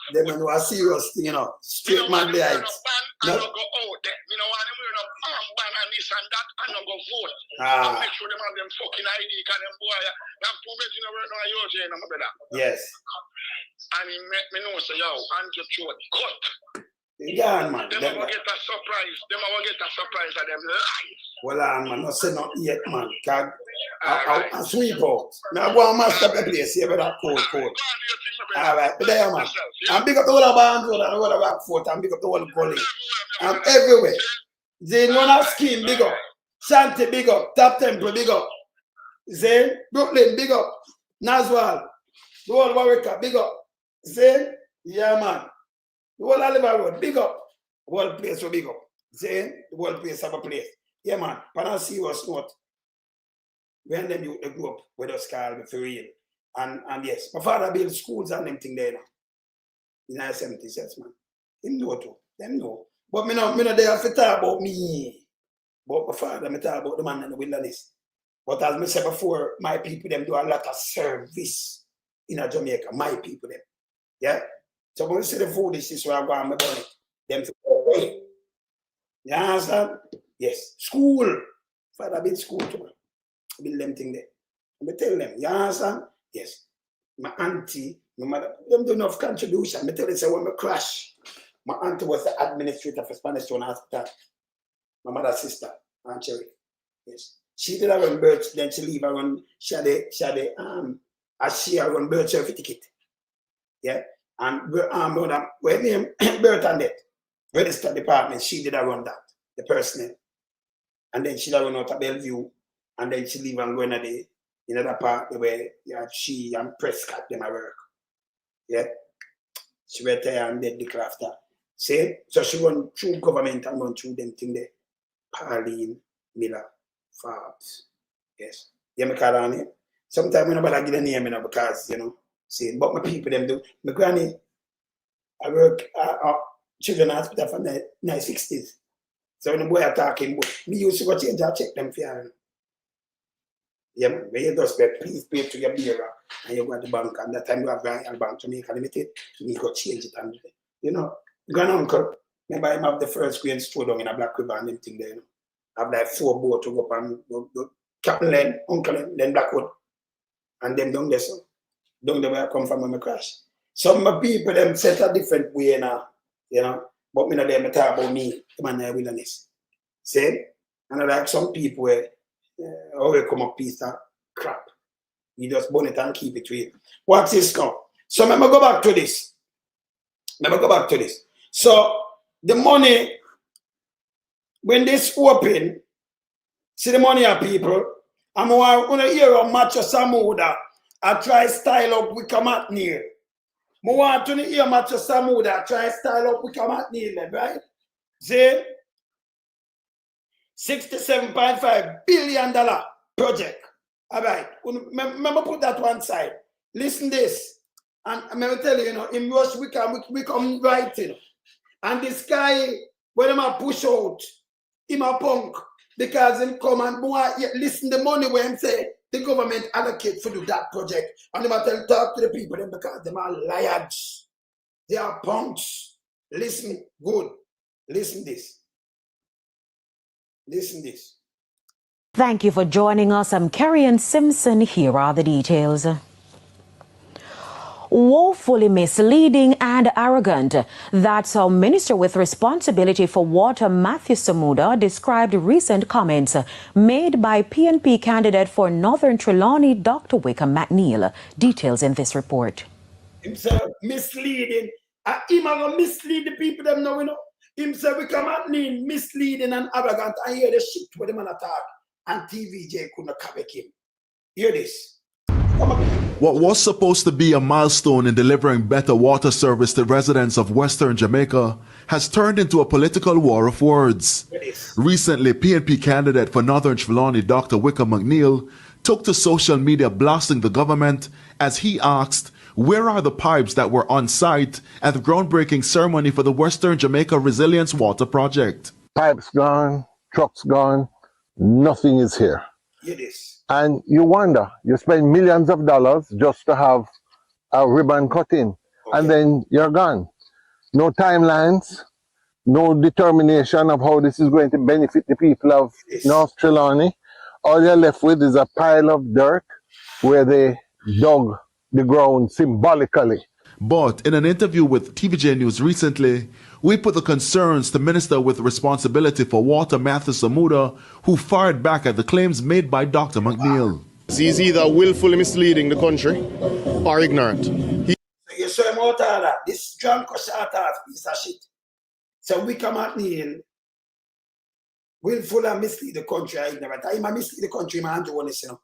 Them know a serious thing, you know. Straight man the heights. I don't go out there. You know, I'm wearing a armband and this and that, I don't go vote. I make sure them have them fucking ID, because them boy, them two beds in the world now, you're saying, I'm a better. Yes. And he make me know, say, yo, Andrew Chua, cut. Yeah, man. Them will get a surprise. Them will get a surprise of them life. Well, man, not say not yet, man. Cause I sweep out. Now go and master the place here with that cold. All right, but there, man. I'm big up the whole band road and the whole back foot. I'm big up the whole gully. I'm everywhere. Zane, one of scheme, big up. Shanty, big up. Top Temple, big up. Zane, Brooklyn, big up. Naswal, the whole Warwick, big up. Zane, yeah, man. The whole Oliver Road, big up. The whole place will big up. Zane, the whole place have a place. Yeah, man. But on a serious note, when them youth they grew up with us, Carl, for real. And yes, my father built schools and them thing there now. In the 70s, yes, man. Him know too. Them know. But me not there to talk about me. But my father, me talk about the man in the wilderness. But as I said before, my people, them do a lot of service in Jamaica. My people, them. Yeah? So when you see the food, this is where I go and my it. Them to you understand? Yes. School. Father built school too. I build them thing there. I tell them, you understand? Yes. My auntie, my mother, them do enough contribution. I tell them, say when I crash, my auntie was the administrator for Spanish Town Hospital. My mother's sister, Aunt Cherry. Yes. She did her own birth, then she leave her own, she had her own birth certificate. Yeah. And when name birth and death, register department, she did her own that, the personnel. And then she run out of Bellevue, and then she leave and go in another part where she and Prescott them at work. Yeah. She retired and did the craft. See? So she run through government and run through them thing there. Pauline, Miller, Forbes. Yes. Yeah, me call her name. Sometimes we nobody give the name, because, see, but my people them do. My granny, I work at children's hospital from the 1960s. So when the boy are talking, me used to go change and check them for you. Yeah, man, when you just please pay to your bearer and you go to the bank, and that time you have a bank Jamaica Limited, you go change it. And, granduncle, remember him have the first grade store down in a Black River and them thing there, have like 4 boats to go up and go Captain Len, Uncle Len, then Blackwood. And them down there, so. Down there where I come from when I crash. Some of people, them set a different way now, but me not there, me talk about me, the man in the wilderness. See? And I like some people where always come up piece of crap. You just burn it and keep it real. What's this now? So let me go back to this. So the money, when this open, see the money of people, I'm going to hear a match of Samuda. I try style up with Kamat near. I want to hear match of Samuda. I try style up with Kamat near, right? See? $67.5 billion project. All right. Remember put that one side. Listen this. And I'm going to tell you, in rush we come right, And this guy, when I'm push out, him a punk. Because him come and listen the money when him say the government allocate for do that project. And him talk to the people then because them are liars. They are punks. Listen good. Listen this. Thank you for joining us. I'm Carrie Simpson. Here are the details. woefully misleading and arrogant. That's how Minister with responsibility for water Matthew Samuda described recent comments made by PNP candidate for Northern Trelawney Dr. Wickham McNeil. Details in this report. Himself misleading. Him gonna mislead the people them now, you know. Himself Wickham McNeil misleading and arrogant. I hear the shit with him on attack. And TVJ couldn't cover him. Hear this. What was supposed to be a milestone in delivering better water service to residents of Western Jamaica has turned into a political war of words. Recently, PNP candidate for Northern Trelawney Dr. Wickham McNeil took to social media blasting the government as he asked, where are the pipes that were on site at the groundbreaking ceremony for the Western Jamaica Resilience Water Project? Pipes gone, trucks gone, nothing is here. It is. And you wonder, you spend millions of dollars just to have a ribbon cut in, and then you're gone. No timelines, no determination of how this is going to benefit the people of North Trelawney. All you're left with is a pile of dirt where they dug the ground symbolically. But in an interview with TVJ News recently, we put the concerns to Minister with responsibility for water Matthew Samuda, who fired back at the claims made by Dr. McNeil. He's either willfully misleading the country or ignorant. So you show him out of that. This drunk short ass piece of shit. So Wickham McNeil willfully mislead the country or ignorant. I might mislead the country, man, to honest, you know.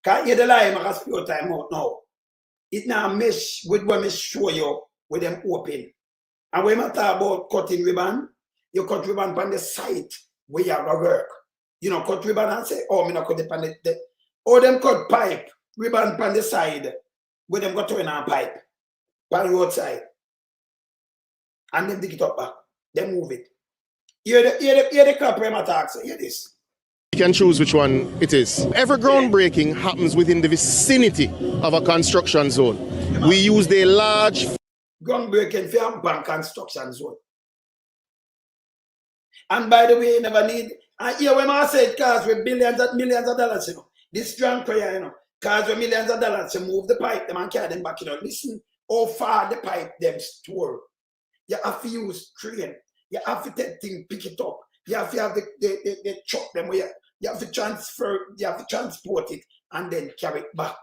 Can't hear the lie, I can speak your time out now. It now mesh with what me show you with them open. And when I talk about cutting ribbon, you cut ribbon on the site where you have a work. You know, cut ribbon and say, oh, me not cut it on the or them cut pipe, ribbon on the side, where them got to in a pipe, on the roadside. And then dig it up back. Then move it. Hear the crap where I talk, so hear this. You can choose which one it is. Every groundbreaking happens within the vicinity of a construction zone. We use a large groundbreaking for bank construction zone. And by the way, you never need, and here when I said cars with millions of dollars, you know, this drunk prayer, you know, cars with millions of dollars to move the pipe, them and carry them back, you know. Listen how far the pipe them store. You have to use crane. You have to take things, pick it up. You have to have the truck them where you have to transport it and then carry it back.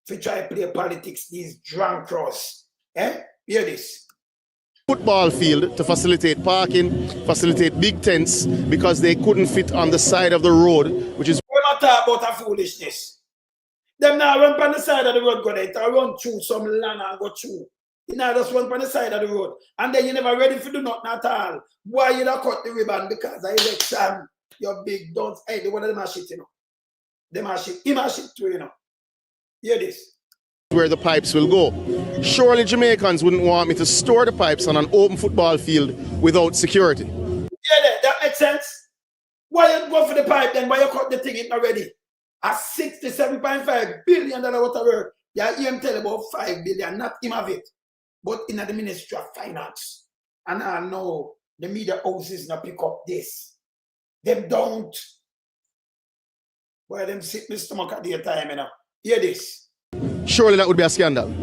If you try to play politics, these drunk cross. Hear this. Football field to facilitate parking, facilitate big tents because they couldn't fit on the side of the road, which is. We're not talking about a foolishness. Them now run on the side of the road, go there, run through some land and go through. You know, just run on the side of the road. And then you're never ready for do nothing at all. Why you not cut the ribbon? Because I election, your big don't. Hey, the one of them are shit, you know. Them are shit. Him are shit too, you know. Hear this. Where the pipes will go. Surely Jamaicans wouldn't want me to store the pipes on an open football field without security. Yeah, that makes sense. Why you go for the pipe then? Why you cut the thing in already? At $67.5 billion worth of work. Yeah, him tell about 5 billion, not him of it. But in the Ministry of Finance. And I know the media houses not pick up this. Them don't. Why them sit in the stomach at their time, you know? Hear this. Surely that would be a scandal.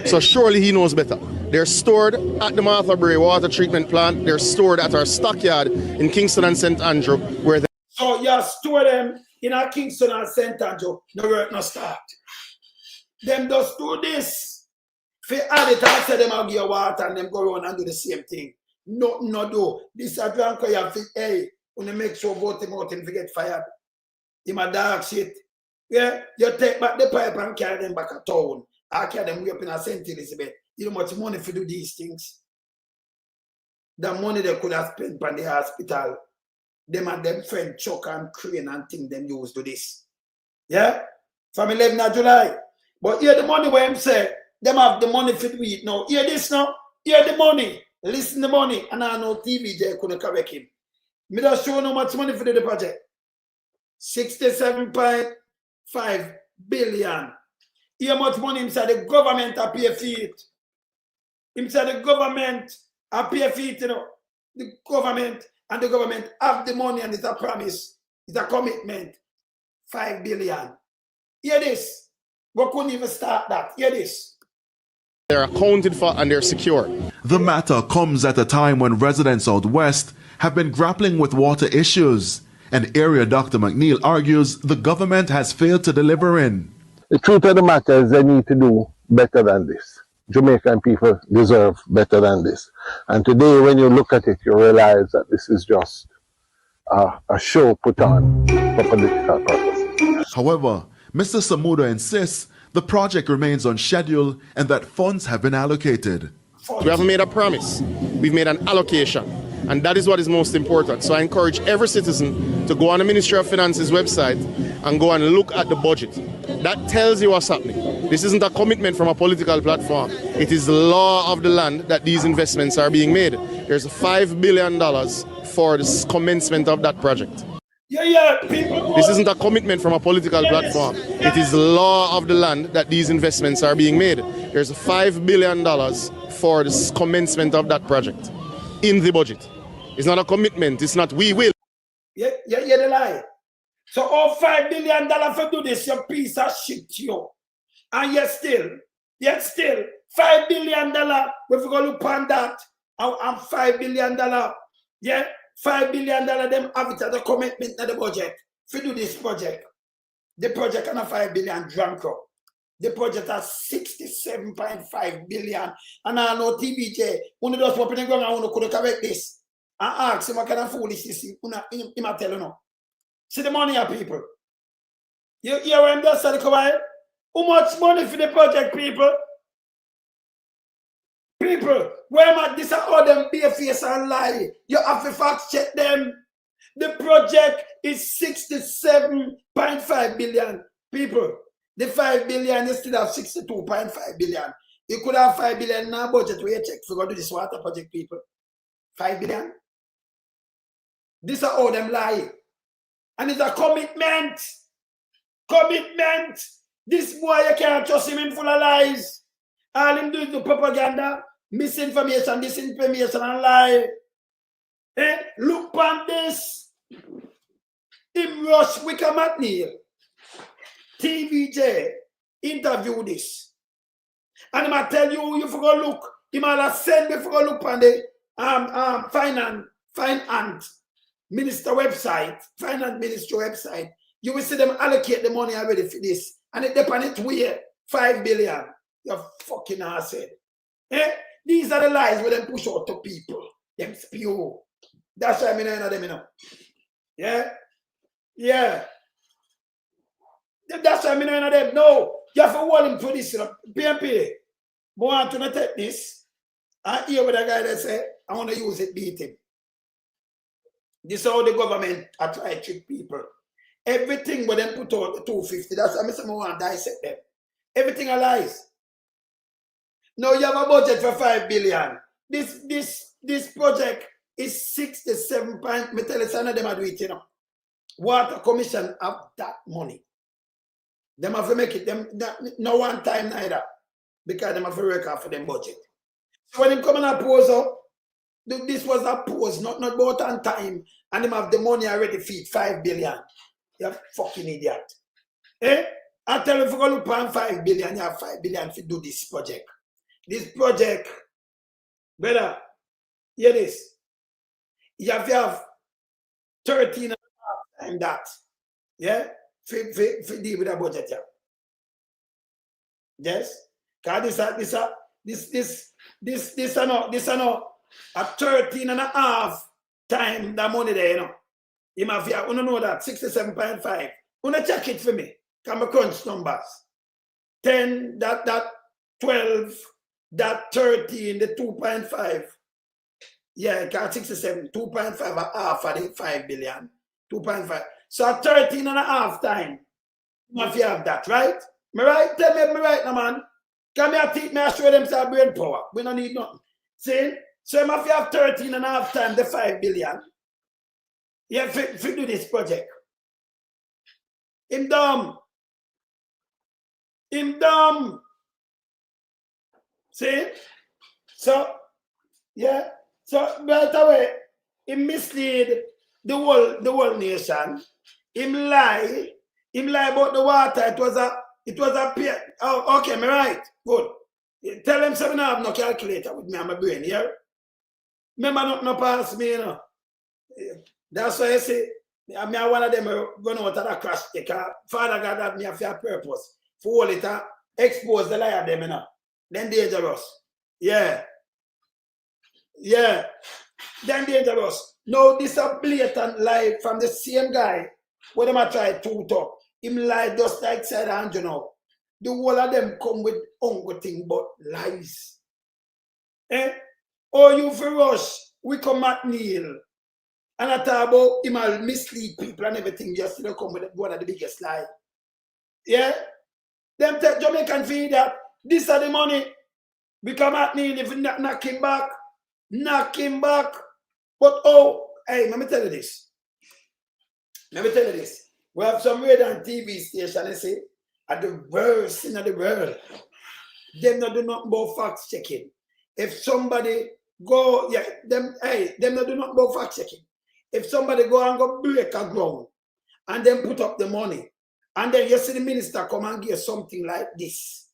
So surely he knows better. They're stored at the Martha Brae water treatment plant. They're stored at our stockyard in Kingston and St. Andrew, where they. So you store them in our Kingston and St. Andrew. No work, no start. Them just do this. If you add it and say them will give you water and them go around and do the same thing. No do. This is a drunk you have to, hey, when you make sure vote him out and forget fired. Him a dark shit. Yeah, you take back the pipe and carry them back to town. I carry them way up in a St. Elizabeth. You know how much money for do these things? The money they could have spent on the hospital. Them and them friend Chuck and Crane and thing them use to this. Yeah? From 11th of July. But here the money where I'm saying, them have the money for do it now. Hear this now? Hear the money. Listen the money. And I know TVJ couldn't correct him. Me just show how much money for the project. 67.5 billion. How much money inside the government are pay for it? Inside the government are pay for it, you know. The government have the money and it's a promise. It's a commitment. 5 billion. Hear this. We couldn't even start that. Hear this. They're accounted for and they're secure. The matter comes at a time when residents out west have been grappling with water issues, an area Dr. McNeil argues the government has failed to deliver in. The truth of the matter is they need to do better than this. Jamaican people deserve better than this. And today, when you look at it, you realize that this is just a show put on for political purposes. However, Mr. Samuda insists the project remains on schedule and that funds have been allocated. We haven't made a promise. We've made an allocation. And that is what is most important. So I encourage every citizen to go on the Ministry of Finance's website and go and look at the budget. That tells you what's happening. This isn't a commitment from a political platform. It is the law of the land that these investments are being made. There's $5 billion for the commencement of that project. People. This isn't a commitment from a political platform. It is the law of the land that these investments are being made. There's $5 billion for the commencement of that project in the budget. It's not a commitment. It's not we will. Yeah, the lie. So all $5 billion for do this, you piece of shit, yo. And yet still, $5 billion, we go look on that, and $5 billion, yeah, $5 billion, them have it as a commitment to the budget. If you do this project, the project on a $5 billion drunk up. The project has 67.5 billion. And I know TBJ, one of those people in going on could correct this. I ask him what kind of foolishness he might tell you no. See the money of people. You hear what I'm just saying? How much money for the project, people? People, where am I? This are all them bare face and lie. You have to fact check them. The project is 67.5 billion. People, the 5 billion, you still have 62.5 billion. You could have 5 billion in our budget where you check for go do this water project, people. 5 billion. This are all them lie. And it's a commitment. Commitment. This boy, you can't trust him in full of lies. All him do is do propaganda, misinformation, disinformation, and lie. Look on this. Him rush Wicca McNeil. TVJ interview this. And he might tell you, you forgot look. He might send me for look on the finance minister website, finance minister website. You will see them allocate the money already for this. And it depends on it where 5 billion. You're fucking asshead. These are the lies where them push out to people. Them spew. That's why I mean them, you know. Yeah? Yeah. That's why I mean them. No. You have to hold him to this, you know. PMP. But I want to take this. I hear what the guy that say, I want to use it, beat him. This is how the government are trying to trick people. Everything when them put out the 250, that's why I want to dissect them. Everything are lies. Now you have a budget for 5 billion. This project is 67 points. Me tell you, some of them are doing it, you know. Water Commission have that money. Them have to make it them no one time neither. Because them have to work out for them budget. So when them come and oppose up, this was a pose, not about on time, and them have the money already feed 5 billion. You fucking idiot. I tell you, if you go look on 5 billion, you have 5 billion to do this project. This project, brother, hear this. You have 13 and a half times that. Yeah? For deal with the budget, yeah. Yes? Because this are not a 13 and a half time the money there, you know. You must have, you know that, 67.5. You check it for me. Come crunch numbers. 10, that 12, that 13, the 2.5. Yeah, got 67, 2.5 half for the 5 billion. 2.5. So 13 and a half time. You must have that, right? Me right? Tell me right now, man. Come here, teach me, I show them some brain power. We don't need nothing. See? So you must have 13 and a half times the 5 billion. Yeah, if you do this project. Him dumb. Him dumb. See? So, yeah. So, right away, he mislead the whole nation. Him lie. Him lie about the water. It was a peer. Oh, okay, me right. Good. Tell them something I have no calculator with me on my brain, yeah? Remember not pass me, you know. That's why I say, I mean, one of them run out of the crash because Father God had me for a purpose. For all it, expose the lie of them, you know. Then dangerous. Yeah. Yeah. Then dangerous. No, this is a blatant lie from the same guy. What them I try to talk. Him lie just like said hand, you know. The whole of them come with uncle thing but lies. Eh? Oh, you for rush, we come at Neil. And I talk about him will mislead people and everything just to come with one of the biggest lie. Yeah? Them take Jamaican feed that. This are the money. We come at Neil if we knock him back. Knock him back. But oh, hey, let me tell you this. Let me tell you this. We have some radio and TV station, they say, at the worst in the world. Them not do nothing about fact checking. If somebody go, yeah, them not do nothing about fact checking. If somebody go and go break a ground and then put up the money, and then you see the minister come and give something like this.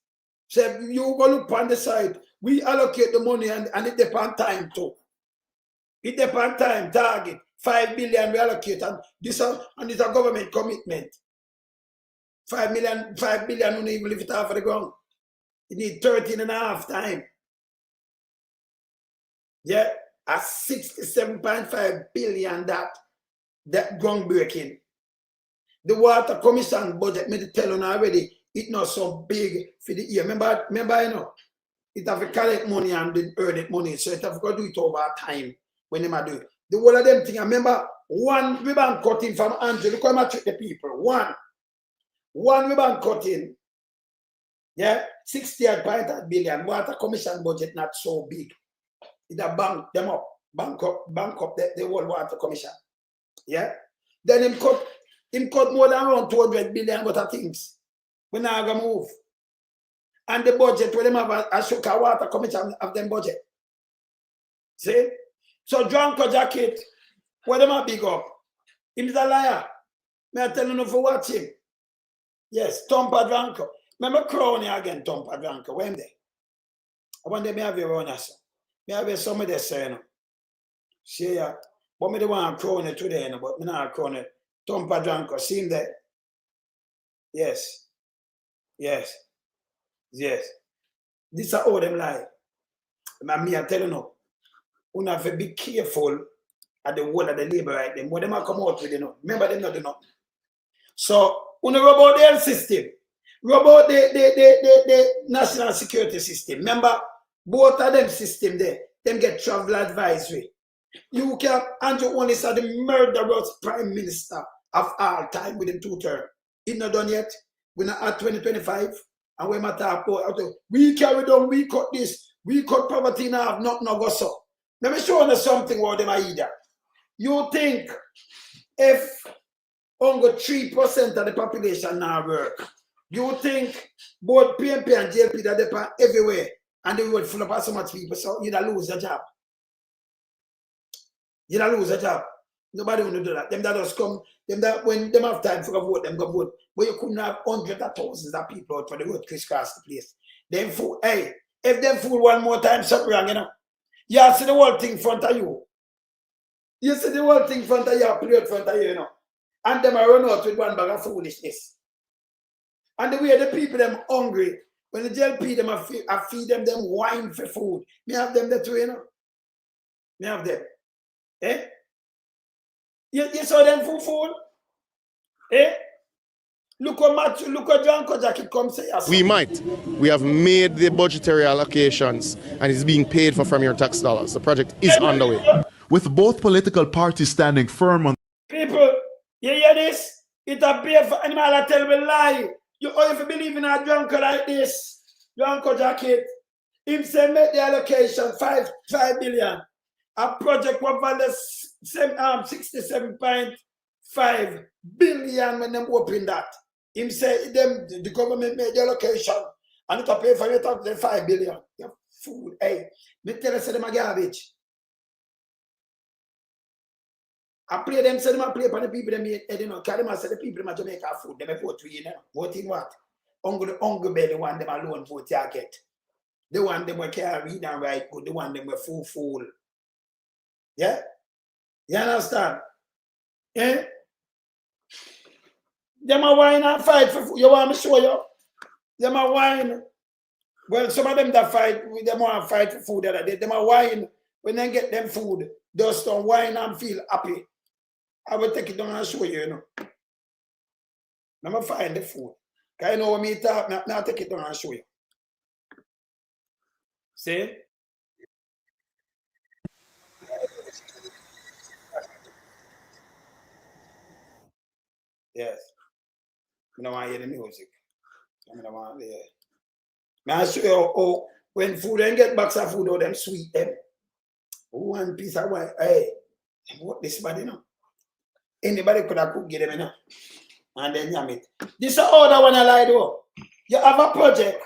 Say, you go look on the side, we allocate the money and it depends time too. It depends time, target, 5 billion we allocate, and this is a government commitment. 5 billion, don't even leave it off of the ground. You need 13.5 time. Yeah, at 67.5 billion that groundbreaking. The Water Commission budget, me tell you already, it's not so big for the year. Remember, you know, it have to collect money and then earn it money, so it have to do it over time when they do it. The whole of them thing, I remember one ribbon cutting from Andrew, look how much the people, one ribbon cutting, yeah, 68.8 billion. Water Commission budget not so big. It a bank them up, bank up the whole Water Commission. Yeah. Then him cut more than around 200 billion worth of things. We now gonna move. And the budget where them have a sugar Water Commission of them budget. See? So Dranko Jacket, where them a big up? Him is a liar. May I tell you for watch him? Yes, Tompa Dranko. Remember Crowley again, Tompa Dranko. When they? I want them to have your own answer. Me have some of this saying, see ya. But me the one Crowley today, but me not Crowley. Tompa Dranko, see him there? Yes. Yes. Yes. This is how them lie. Me I tell you now. You have to be careful at the whole of the labor right them. What them are come out with, you know. Remember them not do nothing. So, you know about the health system. About the national security system. Remember, both of them system there, them get travel advisory. You can, Andrew only said the murderous prime minister of all time within 2 terms. It's not done yet. We're not at 2025. And we matter about, we carry down, we cut this, we cut poverty in half, not no go so. Let me show you something about them either. You think if only 3% of the population now work, you think both PNP and JLP that depend everywhere and they would fill up so much people, so you'd lose a job. You'd lose a job. Nobody will do that. Them that just come, them that when them have time for a vote, them go vote. But you couldn't have hundreds of thousands of people out for the vote crisscross the place. Them fool, hey, if them fool one more time, something wrong, you know. You see the whole thing in front of you. You see the whole thing in front of you, play in front of you, you know. And them are run out with one bag of foolishness. And the way the people them hungry, when the JLP them I feed them wine for food. Me have them that way, you know. Me have them. Eh? You saw them food? Eh? Look what Dranko Jacket come say. We might. We have made the budgetary allocations and it's being paid for from your tax dollars. The project is underway. With both political parties standing firm on... People, you hear this? It appears for animal that tell me lie. You if you believe in a Dranko like this, Dranko Jacket, him say make the allocation 5 billion. A project what value 67.5 billion when them open that. Him say the government made the allocation and it pay for it up to 5 billion. You fool. Hey, me tell you say them a garbage. I play them, say them I play upon the people them you know, carry them say the people them Jamaica food, them vote for you know. Vote in what? Uncle belly one them alone vote you get. The one them we can't read and write good, the one them we fool. Yeah? You understand? Eh? Them a wine and fight for food. You want me to show you? Them a wine. Well, some of them that fight, them want to fight for food the other day. Them a wine. When they get them food, just don't wine and feel happy. I will take it down and show you, you know. I'm going to find the food. Because you know when me talk, I'll take it down and show you. See? Yes. I don't want to hear the music. I don't want to hear. I'll show you how when food and get box of food, how them sweet them. One piece of wine. Hey, what this body, you know? Anybody could have cooked them, you know? And then yam it. This is other one I lie though. You have a project.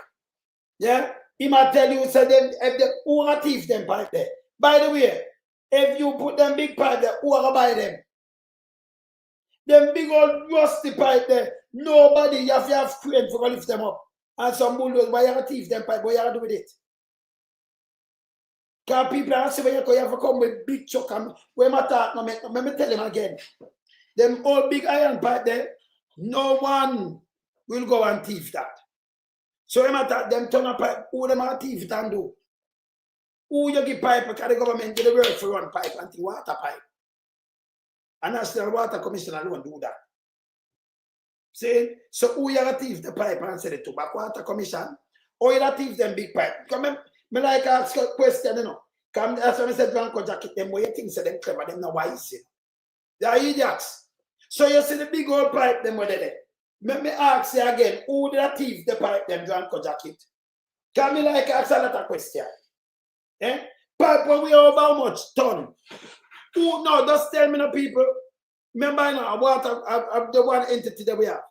Yeah? He might tell you, say them, if they who are thief them pipe there. By the way, if you put them big pipe there, who are buy them? Them big old rusty pipe there, nobody, you have to have crane for lift them up. And some bulldogs, why you have thief them pipe, what you have to do with it? Because people are saying, you have to come with big chuck and when I talk, let me tell them again. Them old big iron pipe there, no one will go and thief that. So them turn a pipe, who them are thief it and do? Who you give pipe because the government get the work for one pipe and the water pipe. And National Water Commission alone do that. See? So who you thief the pipe and say the Tobacco Water Commission? Or you thief them big pipe? Come me like ask a question, you know. Come, that's when I said Blanco jacket, them way you think say them clever, them not wise. They are idiots. So you see the big old pipe, them were there. Let me ask you again, who did I thief the pipe, them Blanco jacket? Can me like ask another question? Eh? Pipe when we over how much ton? Who no, just tell me the people. Remember now, water the one entity that we have.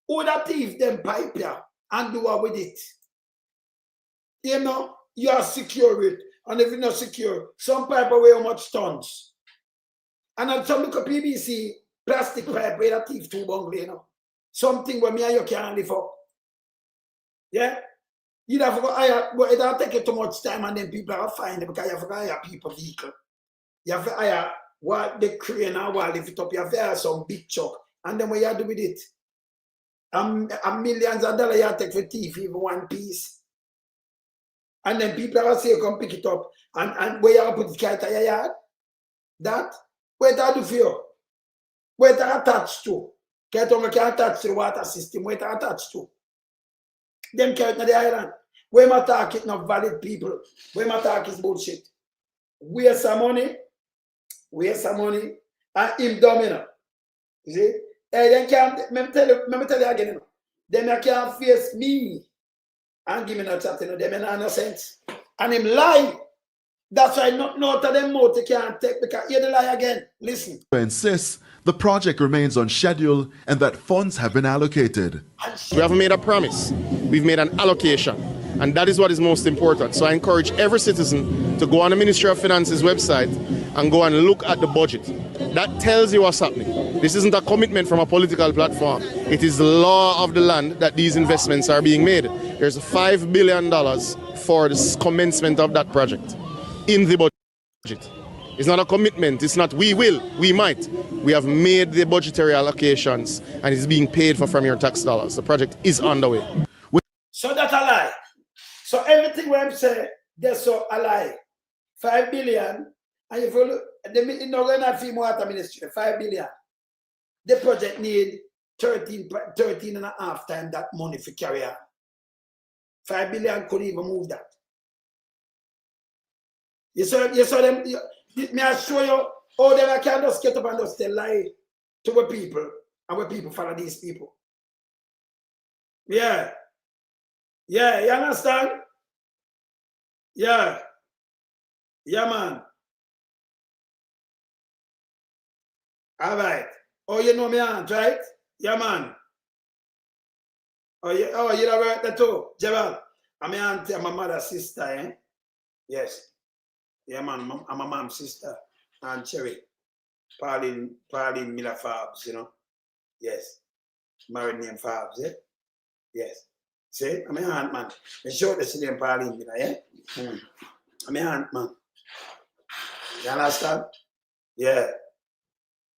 Who that thief them pipe here and do what with it? You know, you are secure it. And if you're not secure, some pipe weigh how much tons. And then some look at PVC plastic pipe where that thief too bungly, you know. Something where me and you can't live up. Yeah? You'd have to go hire, but it'll take you too much time and then people are fine because you have to hire people vehicle. You have to hire what the crane and what lift it up. You have to hire some big truck. And then what you do with it? Millions of dollars you take for thief, even one piece. And then people are say come pick it up. And where you put it kite in your yard? That? Where that do for you? Where that attached to? Kite can attach to the water system. Where that attached to? Them kite in the island. Where my talk is not valid people. Where my talk is bullshit. Waste some money. Waste some money. And him dumb, you know. You see? They can't, let me tell you again, you know. Them can't face me and give me no chat, you know. Them no sense. And him lie. That's why not to them mouth they can't take because hear the lie again. Listen. Insists the project remains on schedule and that funds have been allocated. We have made a promise. We've made an allocation. And that is what is most important. So I encourage every citizen to go on the Ministry of Finance's website and go and look at the budget. That tells you what's happening. This isn't a commitment from a political platform. It is the law of the land that these investments are being made. There's $5 billion for the commencement of that project in the budget. It's not a commitment. It's not we will, we might. We have made the budgetary allocations and it's being paid for from your tax dollars. The project is underway. So that's a lie. So everything what I'm saying, that's so a lie. 5 billion, and if you look, the Northern Water Ministry, 5 billion. The project need 13 and a half times that money for carry on. 5 billion couldn't even move that. You saw them, may I show you how them can just get up and just tell lie to the people, and where people follow these people. Yeah. Yeah, you understand? Yeah. Yeah, man. All right. Oh, you know me, aunt, right? Yeah, man. Oh, you know right there too, Gerald. I'm my auntie, I'm my mother's sister, eh? Yes. Yeah, man. I'm my mom's sister, Aunt Cherry. Pauline Miller Farbs, you know? Yes. Married name Farbs, eh? Yes. See, I'm a hand man. I show the city in Parliament, yeah? I'm a hand man. You understand? Yeah.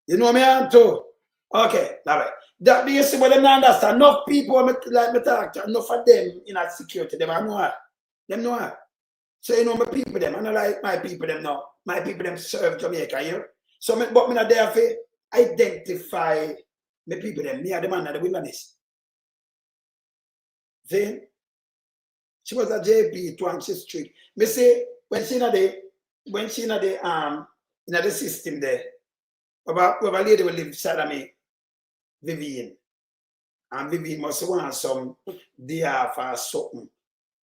You know me hand too? Okay, all right. That do you see what them not understand? Enough people like me talk to, enough of them in a security, them I know her. Them know her. So you know my people them, I don't like my people them now. My people them serve Jamaica here. So but me not there for identify my people them. Me are the man of the wilderness. See? She was a JP to she's strict. Me say when she in the system there, about a lady will live beside of me, Vivian. And Vivian must want some day for something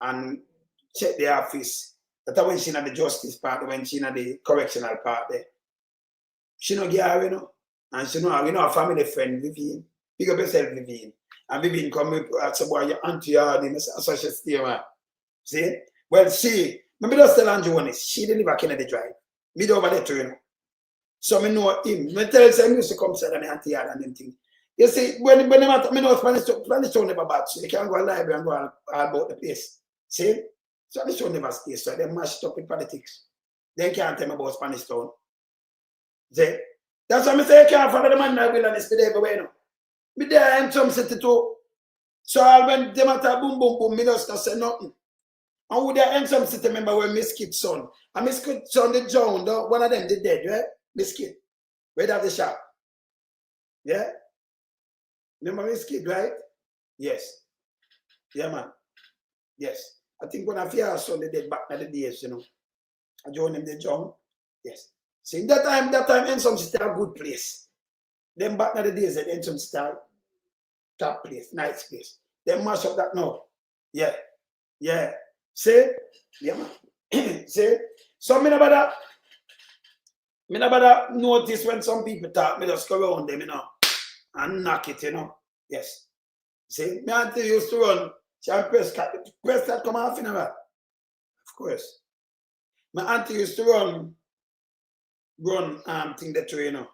and check the office. That's when she in the justice part, when she in the correctional part there. She no get her, you know. And she know a family friend, Vivian. Big up yourself, Vivian. And Vivian come up and say, boy, your auntie are so she stay man. See? Well, she, maybe just tell Andrew honest, she didn't live at Kennedy Drive. Me over there too, you know. So I know him. I tell him, I used to come say that my auntie had and them thing. You see, when they matter, I know Spanish town never bad, so they can't go to the library and go all about the place. See? Spanish town never stays, so they mashed up with politics. They can't tell me about Spanish town. See? That's why I say I can't follow the man in the wilderness everywhere, you know. Me there in some city too. So when they matter boom, boom, boom, me just not say nothing. And who there in some city member where Miss Kid's son. And Miss Kid's son, the John, one of them, they dead, right? Miss Kid. Where that the shop? Yeah? Remember Miss Kid, right? Yes. Yeah, man. Yes. I think when I fear her son, they dead back in the days, you know. I joined him, the John. Yes. See, that time, in some city a good place. Them back in the days, they in some city top place, nice place. They mash up that now. Yeah. Yeah. See? Yeah, man. See? So me never notice when some people talk, me just go around them, you know, and knock it, you know. Yes. See? My auntie used to run, she had press that come off in her. Of course. My auntie used to run thing that you know.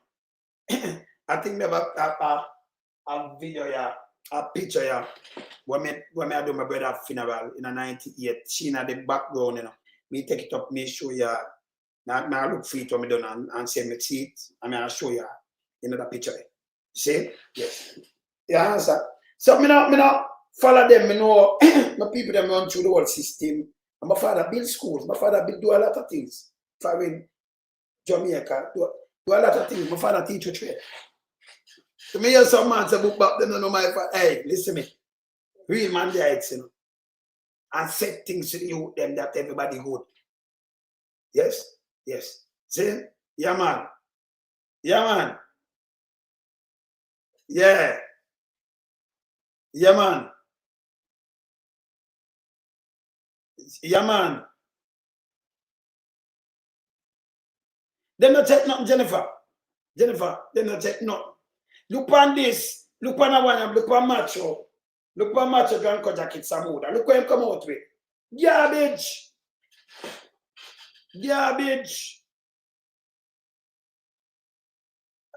I think they have a video, yeah, a picture, yeah, when I do my brother's funeral in a 98. She in the background, you know. Me take it up, me show you. Now I look for it when I done and say me see it. I mean I'll show you another picture. See? Yes. Yeah, answer. So me not follow them, me know my people them run through the whole system. And my father build schools, my father do a lot of things. For in Jamaica, do a lot of things. My father teach you trade. So me hear some man say book back them, know my father. Hey, listen me. Real man the heights, you know. And set things to the youth them that everybody good. Yes? Yes. See? Yeah, man. Yeah, man. Yeah. Yeah, man. Yeah, man. They not take nothing, Jennifer. Jennifer, they not take nothing. Look on this. Look on that one. Look on Macho. Look on Macho Grand Jacket Samuda. Look where him come out with. Garbage. Garbage.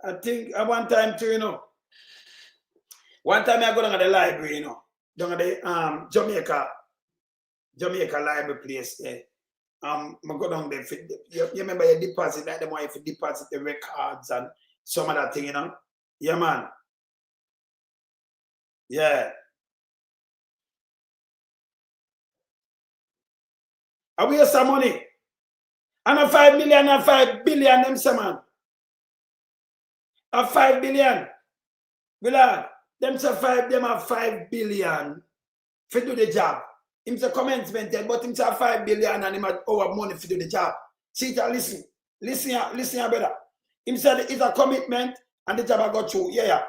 I think at one time too, you know. One time I go down to the library, you know. Down at the Jamaica library place there. I go down there. You remember you deposit like them why if you deposit the records and some of that thing, you know? Yeah, man. Yeah. I waste some money. And a 5 million and 5 billion, them say, man. A 5 billion. Bilal, them say 5, them have 5 billion to do the job. Him say commencement, but him say 5 billion and him had our money to do the job. See it, listen. Listen here, brother. Him said it's a commitment and the job I got through. Yeah.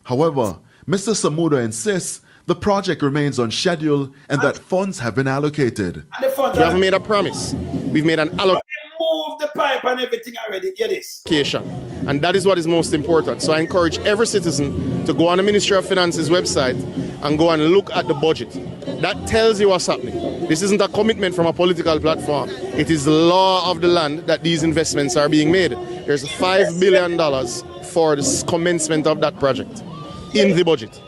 However, Mr. Samuda insists the project remains on schedule and that funds have been allocated. We have made a promise. We've made an allocation. Move the pipe and everything already. Get this. And that is what is most important. So I encourage every citizen to go on the Ministry of Finance's website and go and look at the budget. That tells you what's happening. This isn't a commitment from a political platform. It is the law of the land that these investments are being made. There's $5 billion for the commencement of that project in the budget.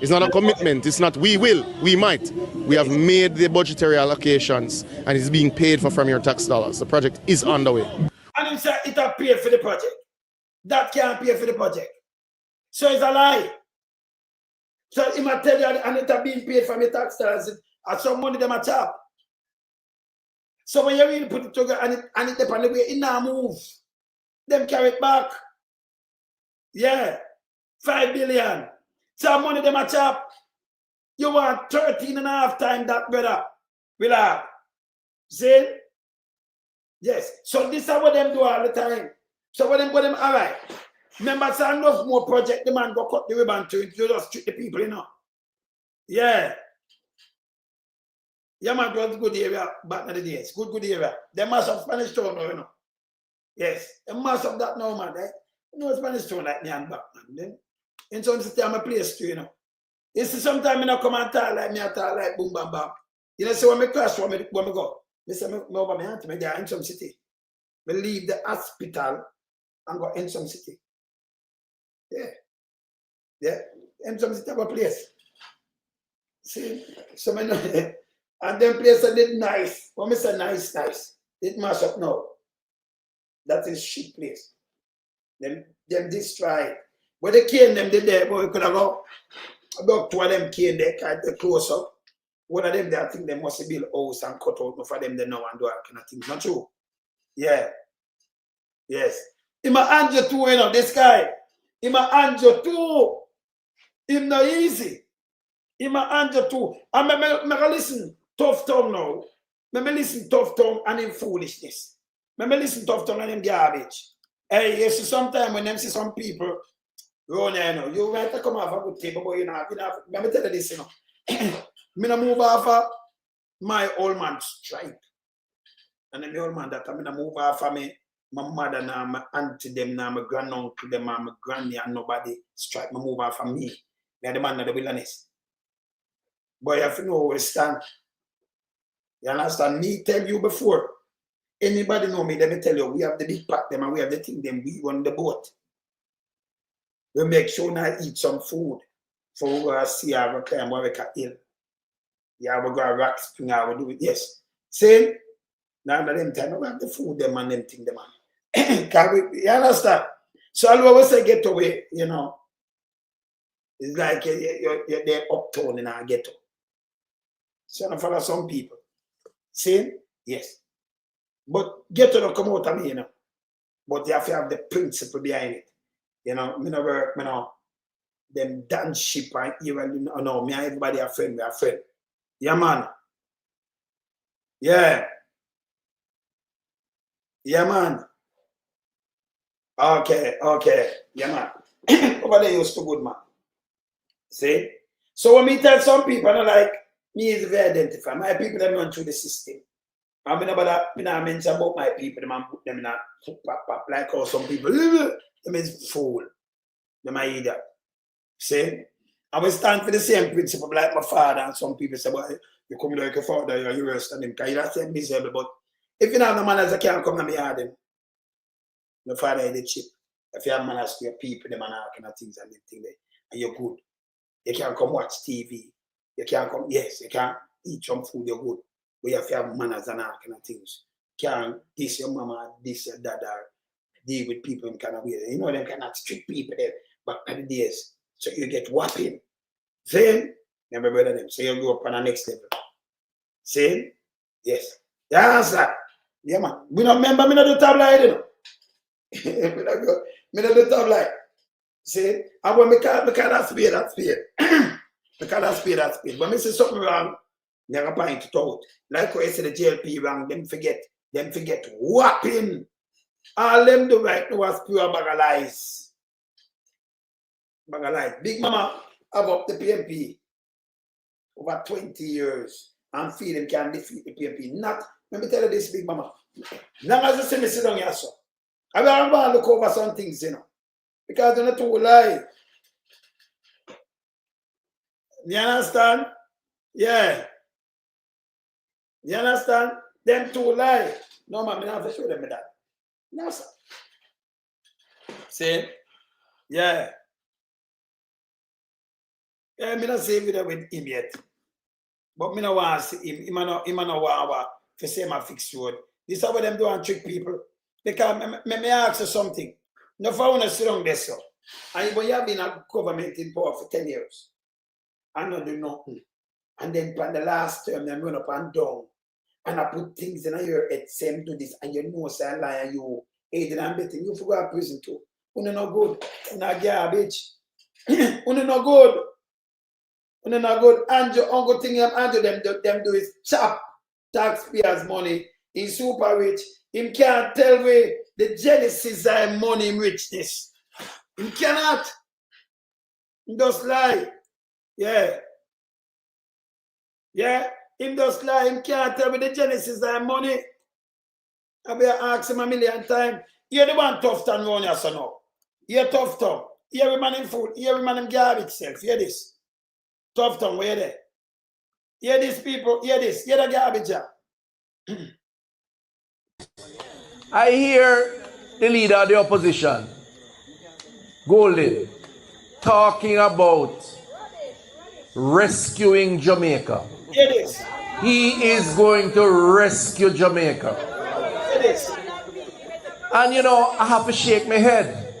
It's not a commitment. It's not we will, we might. We have made the budgetary allocations and it's being paid for from your tax dollars. The project is underway. And he said it have paid for the project. That can't pay for the project. So it's a lie. So he might tell you and it have been paid from your tax dollars and some money them a chop. So when you really put it together and it depends on the way it now move, them carry it back. Yeah. 5 billion. Some money them a chop. You want 13 and a half times that, brother. Relax. See? Yes. So this is what them do all the time. So what them all right. Remember, it's enough more project, the man go cut the ribbon to it, you just treat the people, you know. Yeah. Yeah, man, it was a good area back in the days. Good area. They must have Spanish town now, you know. Yes. They must have that now, man. Eh? You know, Spanish town like me and back, man. Then, in some city, I'm a place too, you know. You see, sometimes I don't come and talk like me, I talk like boom, bam, bam. You know, so when I crash, when I go, I say, I'm over my aunt, they are in some city. I leave the hospital and go in some city. Yeah. Yeah. In some city, have a place. See? So, I know, and them places did nice. When I say nice, it mash up now. That is shit place. Them destroy. But they cane them, they there, but we could have about 2 of them cane there, they close up. One of them, I think they must build a house and cut out for them, they know and do that kind of thing. Not true? Yeah. Yes. Him a Andrew too, you know, this guy. Him a Andrew too. Him not easy. Him a Andrew too. And I listen tough tongue now. I listen tough tongue and him foolishness. I listen tough tongue and him garbage. Hey, you see sometimes when them see some people, run there, you know, you might come off a good table, but you know, let me tell you this, you know. I move off of my old man stripe. And then my old man that I move off of me, my mother now, my auntie them now, my granduncle them, my granny and nobody stripe. I move off of me. They are the man of the wilderness. But you have to know where we stand. You understand? Me tell you before. Anybody know me, let me tell you, we have the big pack them and we have the thing them, we run the boat. We make sure I eat some food for we go see our time where we can ill. Yeah, we go to rock spring, I will do it. Yes. Same. Now them time we have the food them and them thing them on. You understand? So I always say get away, you know. It's like you're there uptown in our ghetto. So I follow some people. Same? Yes. But ghetto don't come out of me, you know. But you have to have the principle behind it. You know, me no work, me no them dance ship and even no, me and everybody are friend, we are friend. Yeah, man. Yeah. Yeah, man. Okay. Yeah, man. Over there used to good, man. See? So when me tell some people, I like, me is very identified. My people, them run through the system. I mean, about that, I mention about my people, them and put them in a pop, like how some people, them is fool. Them are either. See? I will stand for the same principle like my father, and some people say, well, you come like your father, you're worse than him, because you're the same miserable. But if you have no manners, I can't come to me hard, your father is the chip. If you have manners to your people, them and all kind of things and them thing there, and you're good. You can't come watch TV. You can't come, yes, you can't eat some food, you're good. But you have to have manners and all kind of things. You can't diss your mama, diss your dad, or deal with people in kind of way. You know, them cannot strict people there back in the days. So you get whopping. Then, remember brother them. So you go up on the next level. See? Yes. That's that. Yeah, man. We don't remember me not do tabloid, you know. me not do tabloid. See? And when me call that speed, that speed. Me call that speed, that speed. When me see something wrong, me have a point it out. Like when you see the JLP wrong, them forget whopping. All them do right now was pure bag of lies. Bag of lies. Big Mama have up the PMP over 20 years and feel them can defeat the PMP. Not, let me tell you this, Big Mama. Now as you see me sit down here, so I will look over some things, you know. Because they're not too lie. You understand? Yeah. You understand? Them too lie. No, man, I have to show them that. No, sir. See? Yeah. Yeah, me not say video with him yet. But me no want to see him. Him no want to say my fixed road. This is how them do and trick people. Because me ask you something. No for one sit down there, so. And when you have been a government in power for 10 years, I not do nothing. And then for the last term, they run up and down. And I put things in your head, same to this, and you know, say I lie, and you aiding and betting. You forgot prison too. You're not good. You're not garbage. You're not good. You're not good. And your uncle thing them do is chop taxpayers' money. He's super rich. He can't tell me the genesis of money richness. He cannot. He just lie. Yeah. Yeah. He just lie. He can't tell me the genesis of money. I be ask him a million times. You're the one tough tongue around here, so now. You're tough tongue. You're every man in food. You're every man in garbage self. Hear this. Tough tongue, where you there? Hear this, people. Hear this. Hear the garbage. I hear the leader of the opposition, Golden, talking about rescuing Jamaica. Hear this. He is going to rescue Jamaica. Hear this. And you know, I have to shake my head.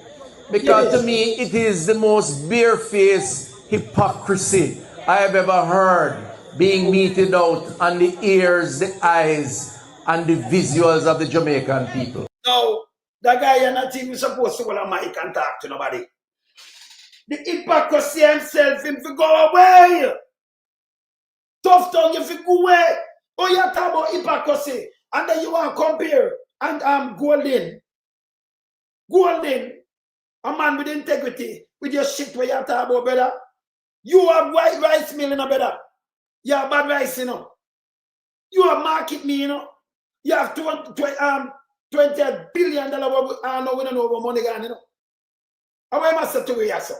Because to me, it is the most barefaced hypocrisy I have ever heard being meted out on the ears, the eyes, and the visuals of the Jamaican people. No, that guy you're not even supposed to hold a mic and talk to nobody. The hypocrisy himself, him to go away. Tough tongue, if you go away. Oh, you talk about hypocrisy. And then you want to compare. And I'm Golden. Golden. A man with integrity. With your shit where you talk about, brother. You have white rice mill, you know, brother. You have bad rice, you know. You have market me, you know. You have $20 billion. I know we don't know about money, you know. And what must say to you, so?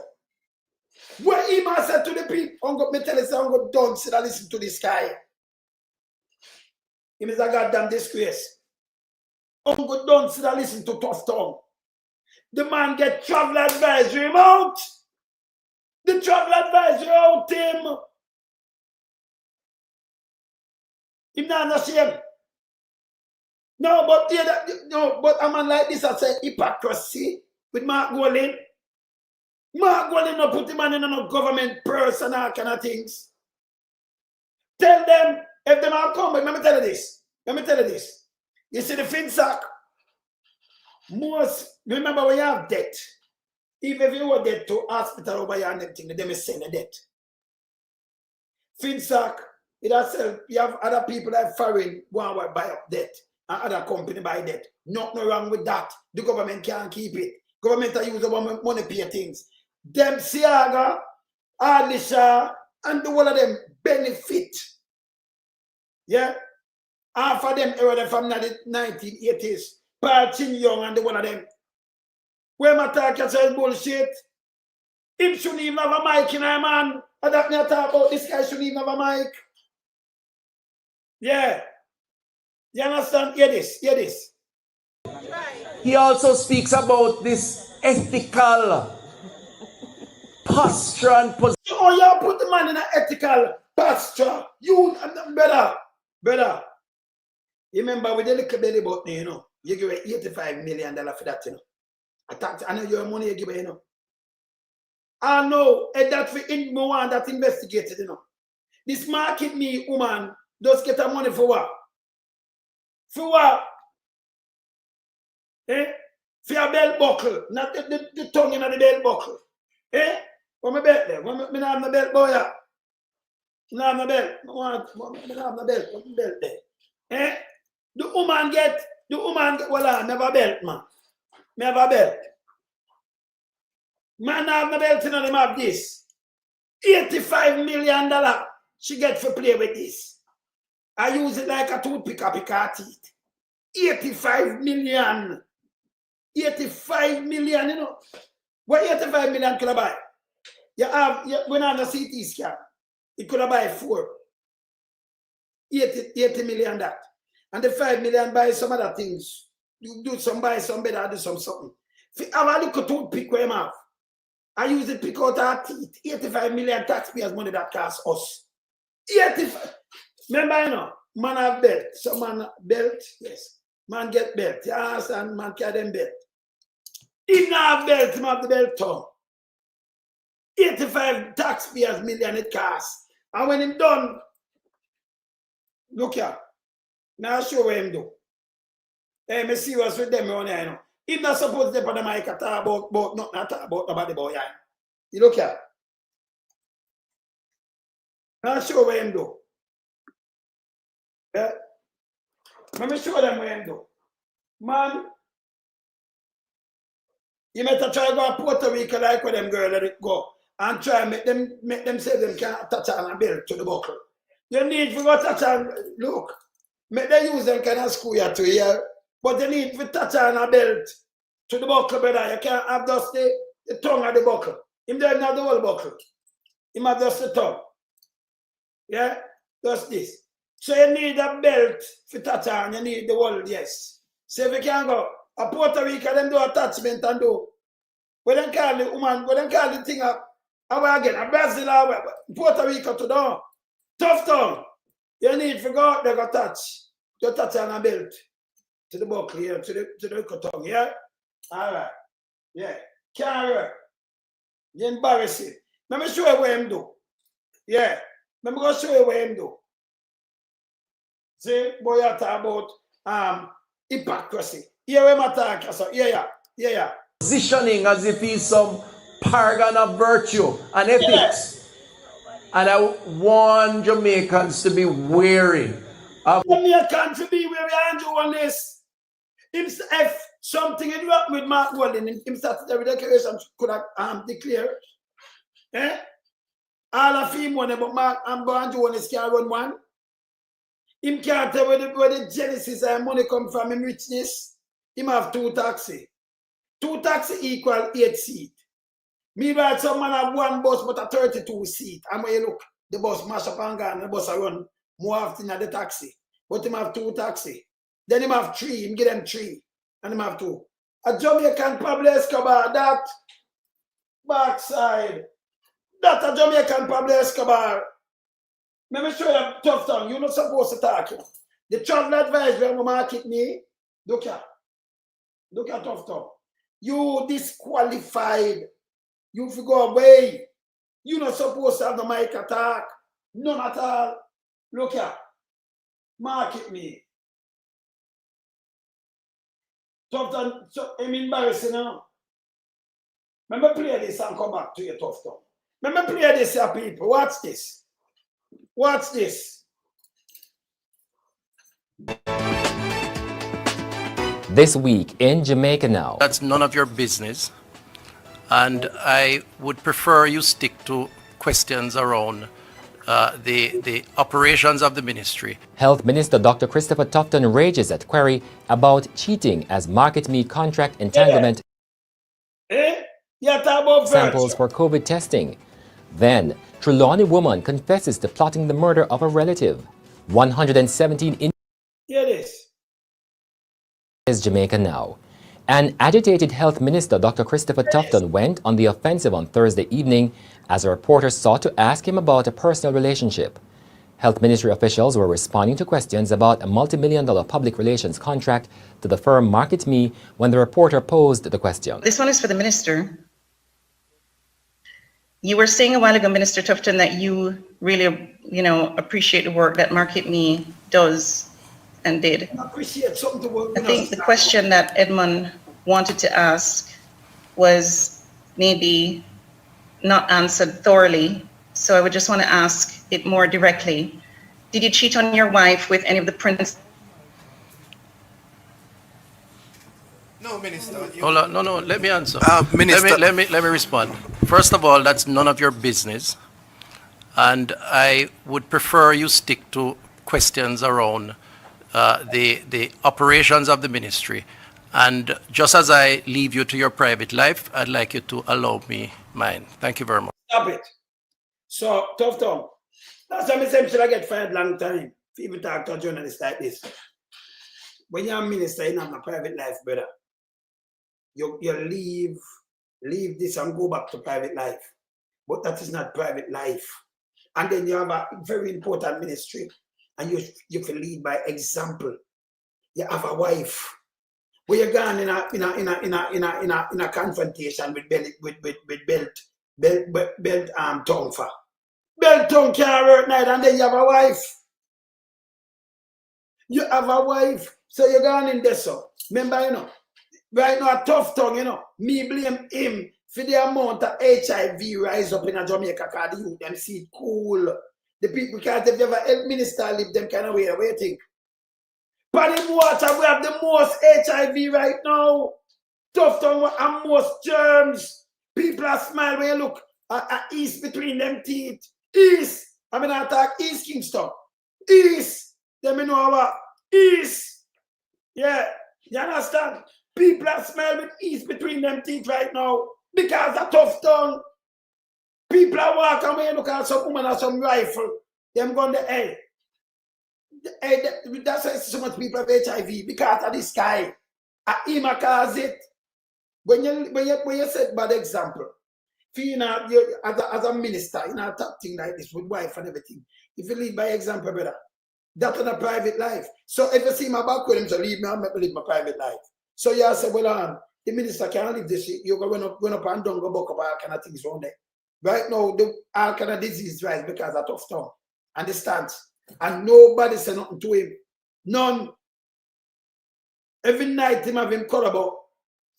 What he must say to the people? I'm going to tell you, I'm going to don't sit and listen to this guy. He is a goddamn disgrace. I'm going to don't sit and listen to Tough Tongue. The man get travel advisory out. The travel advisory out him. He's not ashamed. No, but a man like this, I say hypocrisy with Mark Golden. Mark Golden not put him in a government purse and all kind of things. Tell them, if they all come, let me tell you this. Let me tell you this. You see the FinSac, remember when you have debt, even if you were debt to hospital over here and everything, they may sell the debt. FinSac, it has you have other people that foreign want to buy up debt. And other company buy debt. Nothing wrong with that. The government can't keep it. Government are using money pay things. Them Siaga, Alisha, and the whole of them benefit. Yeah? Half of them era from the 1980s. Paul Chin Young and the one of them. Where my talk is bullshit. Him shouldn't even have a mic in a man. And that me talk about this guy shouldn't even have a mic. Yeah. You understand? Hear this. Hear this. He also speaks about this ethical posture and position. Oh, you put the man in an ethical posture. You, brother. You remember with the little belly button, you know, you give $85 million for that, you know. I know your money you give it, you know. I know, and that's for one that investigated, you know. This market me woman does get her money for what? For what? Eh? For your belt buckle, not the tongue in the belt buckle. Eh? What my belt there? What me have my belt, boy? I have my belt. I have my belt. What my belt there? Eh? The woman get, well, I never belt, man. Never belt. Man, I have my belt, you know, them have this. $85 million she get for play with this. I use it like a toothpick, I pick her teeth. 85 million. 85 million, you know. What 85 million could I buy? You have, when I have a CT scan, it could have buy 80 million that. And the 5 million buy some other things. You do some buy some better, do some something. Have a little toothpick where you have. I use it pick out our teeth. 85 million taxpayers money that costs us. 85. Remember, you know, man have belt. Some man belt, yes. Man get belt. You understand? Man carry them belt. He not have belt, he have the belt tongue. 85 taxpayers million it costs. And when him done, look here. Now show what him do. Hey, me serious with them on here, you know. He's not supposed to put the mic at talk about nothing at talk about nobody boy. You look here. Now show what him do. Yeah. Let me show them what him do. Man, you better try to go to Puerto Rico like where them girl let it go. And try and make them say them can't touch on a belt to the buckle. You need to go touch on, look, make them use them kind of screw you to here, but you need to touch on a belt to the buckle, brother. You can't have just the tongue of the buckle. Him doesn't have the whole buckle. Him have just the tongue. Yeah? Just this. So you need a belt to touch on, you need the whole, yes. So if you can go, a Puerto Rico, them do attachment and do. What them call the woman, what them call the thing up. Again, a Brazil, Puerto Rico to down. Tough tongue. You need to go out there, go touch. You touch on a belt. To the buckle here, to the tongue, yeah? All right. Yeah. Can't work. You embarrassing. Let me show you what him do. Yeah. Let me go show you what him do. See, boy, you talk about hypocrisy. Here we talk, so yeah. Positioning as if he's some paragon of virtue and ethics. And I want Jamaicans to be wary of Jamaicans to be wary Andrew on this. If something had happened with Mark Walden, him started every declaration could have declared. Eh? All of him money, but Mark and Andrew Walden can't run one. Him can't tell where the genesis and money come from, him richness. Him have 2 taxi. 2 taxi equal 8 seat. Meanwhile, some man have 1 bus but a 32 seat. And when you look, the bus mash up and gone, the bus run more often than the taxi. But him have 2 taxi. Then him have 3, him give them 3. And him have 2. A Jamaican Pablo Escobar, that backside. That a Jamaican Pablo Escobar. Let me show you tough tongue. You're not supposed to talk. You know. The travel advisory will market me. Look here. Look at tough tongue. You disqualified. You have to go away. You're not supposed to have the mic attack. None at all. Look here. Market me. Tough tongue. So, I'm embarrassing now. Remember play this and come back to your tough tongue. Remember play this here, people. Watch this. Watch this. This week in Jamaica Now. That's none of your business. And I would prefer you stick to questions around the operations of the ministry. Health Minister Dr. Christopher Tufton rages at query about cheating as market meat contract entanglement samples for COVID testing. Then, Trelawney woman confesses to plotting the murder of a relative. 117 is Jamaica Now. An agitated Health Minister, Dr. Christopher Tufton, went on the offensive on Thursday evening as a reporter sought to ask him about a personal relationship. Health Ministry officials were responding to questions about a multi-million-dollar public relations contract to the firm Market Me when the reporter posed the question. This one is for the minister. You were saying a while ago, Minister Tufton, that you really, appreciate the work that Market Me does and did. I appreciate something to work. I think the question that Edmund wanted to ask was maybe not answered thoroughly. So I would just want to ask it more directly. Did you cheat on your wife with any of the prints? No, Minister. Hold on. No, let me answer. Minister. Let me respond. First of all, that's none of your business. And I would prefer you stick to questions around the operations of the ministry. And just as I leave you to your private life, I'd like you to allow me mine. Thank you very much. Stop it. So, tough tongue. That's why I say should I get fired long time. People talk to a journalist like this. When you're a minister, you have a private life, brother. You leave leave this and go back to private life. But that is not private life. And then you have a very important ministry, and you can lead by example. You have a wife. Where you're gone in a confrontation with belt tongue for. Belt tongue can't work night, and then you have a wife. You have a wife, so you're gone in there. So remember, you know, right now a tough tongue, you know. Me blame him for the amount of HIV rise up in a Jamaica, because the youth them see it cool. The people can't have ever help minister live them kind of way. What do you think? Panning water, we have the most HIV right now. Tough tongue and most germs. People are smile when you look at East between them teeth. East. I mean, I talk East Kingston. East. Let me know about East. Yeah. You understand? People are smile with East between them teeth right now because of tough tongue. People are walking when you look at some woman or some rifle. Them going to hell. That's why so much people have HIV, because of this guy. Him cause it. When you set bad example, you know, as a minister, you know, top thing like this with wife and everything. If you lead by example, brother, that's in a private life. So if you see my back with him, so leave me, I'm going to live my private life. So you say, well, the minister can't live this shit. You're going to run up and down, go back up all kind of things around there. Right now, all kind of disease rise because of tough tongue. Understand? And nobody said nothing to him. None. Every night him have him call about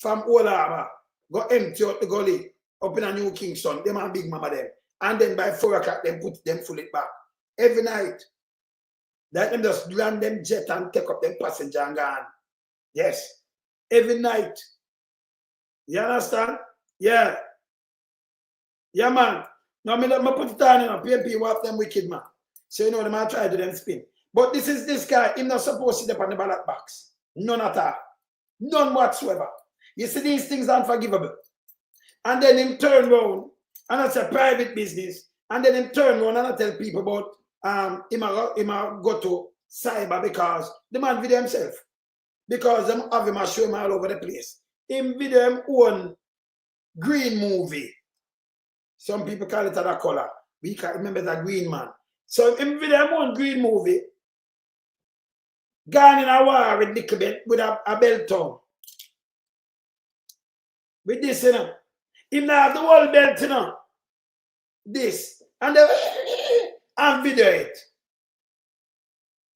from Old Harbor, go empty out the gully up in a New Kingston. Them and Big Mama them. And then by 4 o'clock, them put them full it back. Every night. That them just land them jet and take up them passenger and gone. Yes. Every night. You understand? Yeah. Yeah, man. Now me put it on, you know, PMP wipe them wicked, man. So you know them I try to them spin. But this guy, he's not supposed to sit up on the ballot box. None at all. None whatsoever. You see, these things are unforgivable. And then him turn around, and that's a private business. And then him turn around and I tell people about him go to cyber because the man video himself. Because them have him show him all over the place. Him video him own green movie. Some people call it a color. We can't remember the green man. So him video him own green movie. Gone in a war with Nickelback with a belt tongue. With this, you know. Him now have the whole belt, you know. This. And and video it.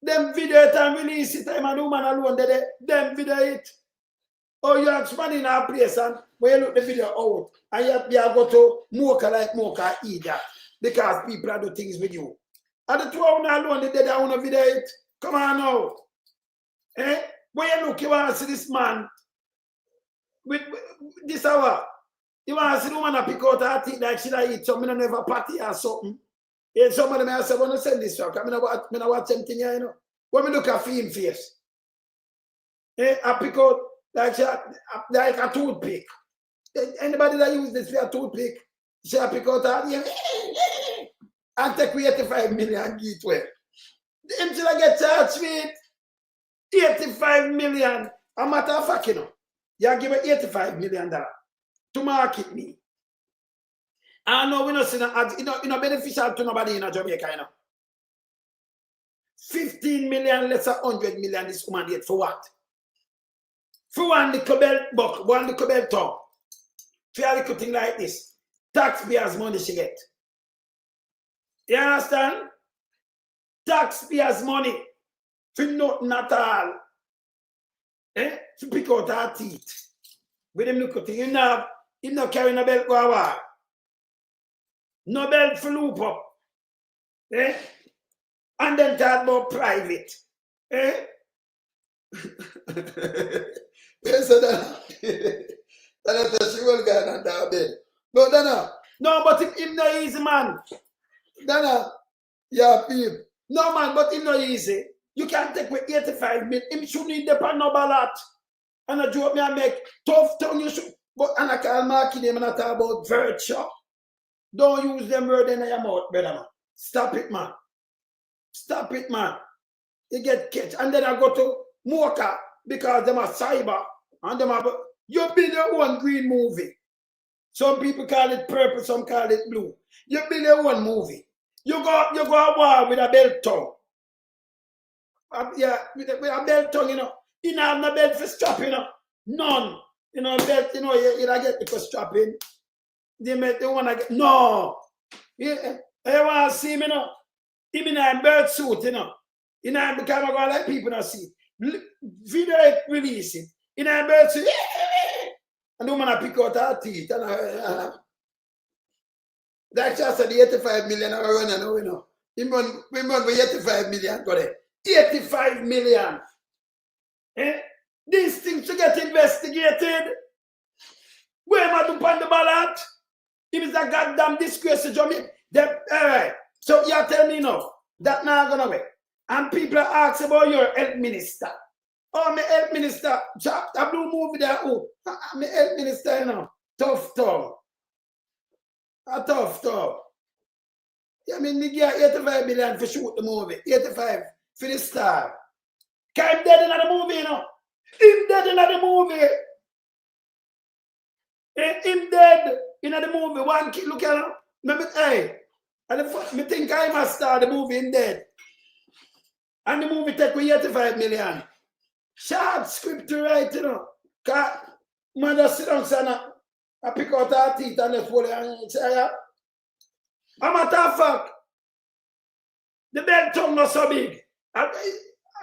Them video it and release it. I'm a woman alone. Them video it. Oh, you have money in our place and when you look the video out and you have go to Mocha like Mocha eat that. Because people are doing things with you. And the two of them alone, they don't want to video it. Come on now. Eh? When you look, you want to see this man with this hour. You want to see the woman that pick out her teeth like she don't eat something, don't have a party or something. Yeah, somebody may say, I want to send this truck. I mean, I watch something here, you know. When we look at film face, eh, I pick out like a toothpick. Anybody that use this for a toothpick, she pick out her yeah, and take 85 million get well. Him should get charged with 85 million. A matter of fact, you know, you give me $85 million to market me. I know we not see that, you know, beneficial to nobody in Jamaica, you know. 15 million less than 100 million this woman did for what? For one little belt buck, one little belt tongue. For a little thing like this. Taxpayers' money she get. You understand? Taxpayers' money. For nothing at all. Eh? To pick out her teeth. With them little thing. You know, him not carrying a belt go away. No belt for loop up. Eh? And then talk about private. Eh? Yes, that's she will go on that bed. No, no, but him no easy, man. Yeah, people. No, man, but him no easy. You can't take with 85 million. Him should need the pan no ballot. And I joke me and make tough tongue. You should, but and I can't mark him and I talk about virtue. Don't use them word in your mouth, brother, man. Stop it, man. Stop it, man. You get catch. And then I go to Mocha because them are cyber. And them have, you build your own green movie. Some people call it purple, some call it blue. You build your own movie. You go a war with a belt tongue. Yeah, with a belt tongue, you know. You don't have no belt for strap, you know. None. You know, belt, you know, you don't get it for strapping. They want to get, no. Yeah, you want to see me, you know. Even in a bird suit, you know. You know, because I go like people don't see it. Video it, release it. In a bird suit, and the woman pick out her teeth. And that's just the 85 million I run, you know. We run with 85 million, go there. 85 million. Eh? These things to get investigated. Where am I to pan the ballot? It is a goddamn disgrace to Jamaica. Alright. So you tell me now, that now gonna wait. And people are asking about your health minister. Oh, my health minister, a blue movie there. Oh, my health minister, you know. Tough tongue. A tough tongue. Yeah, I mean, they get 85 million for shoot the movie. 85 for the star. Because I'm dead in the movie, you know. Him dead in the movie. Him dead in the movie. One kid, look at him. Maybe, hey, I think I must start the movie in dead. And the movie take with 85 million. Short script to write, you know. Because mother sit down, son, I pick out her teeth and just pull it and say, yeah. A matter of fact, the belt tongue not so big. I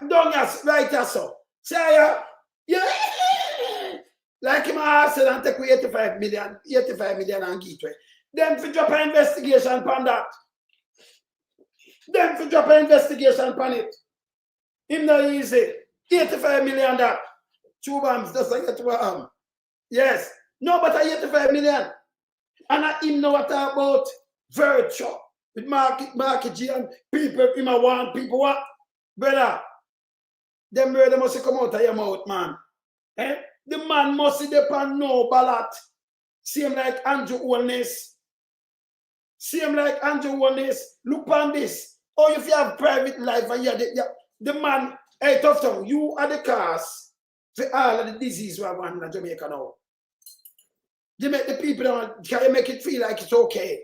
don't just right as so. Say, yeah. Like him asked and take with 85 million and give it. Then for drop an investigation upon that. Then for drop an investigation upon it. Him not easy. 85 million that. 2 bombs just like get 1 Yes. No, but 85 million. And him know what about virtue. With market and people, him want people what? Brother, them brother must come out of your mouth, man. Eh? The man must depend no ballot. Same like Andrew Holness. Same like Andrew Holness. Look on this. Oh, if you have private life and the man, hey, tough tongue, you are the cause for all of the disease we have in Jamaica now. You make the people, can you make it feel like it's okay?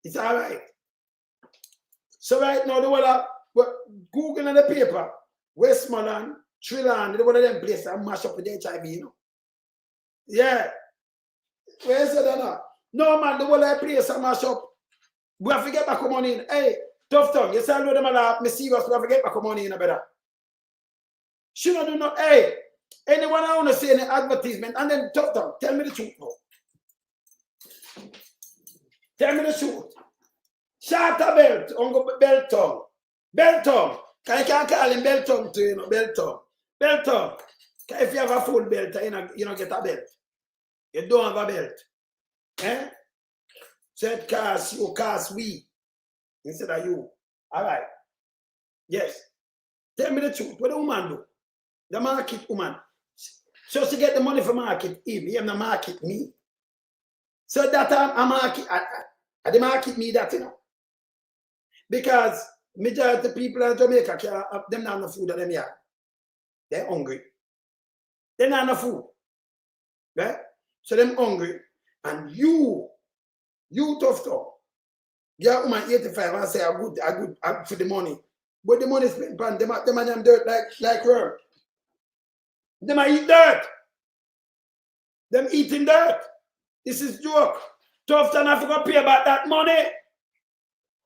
It's all right. So right now, the whole Google in the paper, Westmoreland, Trilland, the one of them places are mashed up with HIV, you know. Yeah. Where's it now? No, man, the whole of the place are mashed up. We have to get back money in. Hey, tough tongue, you say I know them a lot, me serious, we have to get back money in, brother. She don't do not, hey, anyone I want to say any advertisement, and then tough tongue, tell me the truth now. Tell me the truth. Shatter belt, uncle belt tongue. Belt tongue. You can't call him belt tongue too, you know, belt tongue. Belt tongue. If you have a full belt, you don't get a belt. You don't have a belt. Eh? So it costs you, costs we. Instead of you. Alright. Yes. Tell me the truth. What the woman do? The market woman. So she get the money for market him. He not market me. So that I market, I market me that, you know. Because majority of people in Jamaica, them not enough food in them yard. They're hungry. They're not enough food. Right? So them hungry. And you tough talk. Yeah, woman 85 and say I good for the money. But the money spent on them and them dirt like worm. Them a eat dirt. Them eating dirt. This is joke. Tough and I forgot to pay about that money.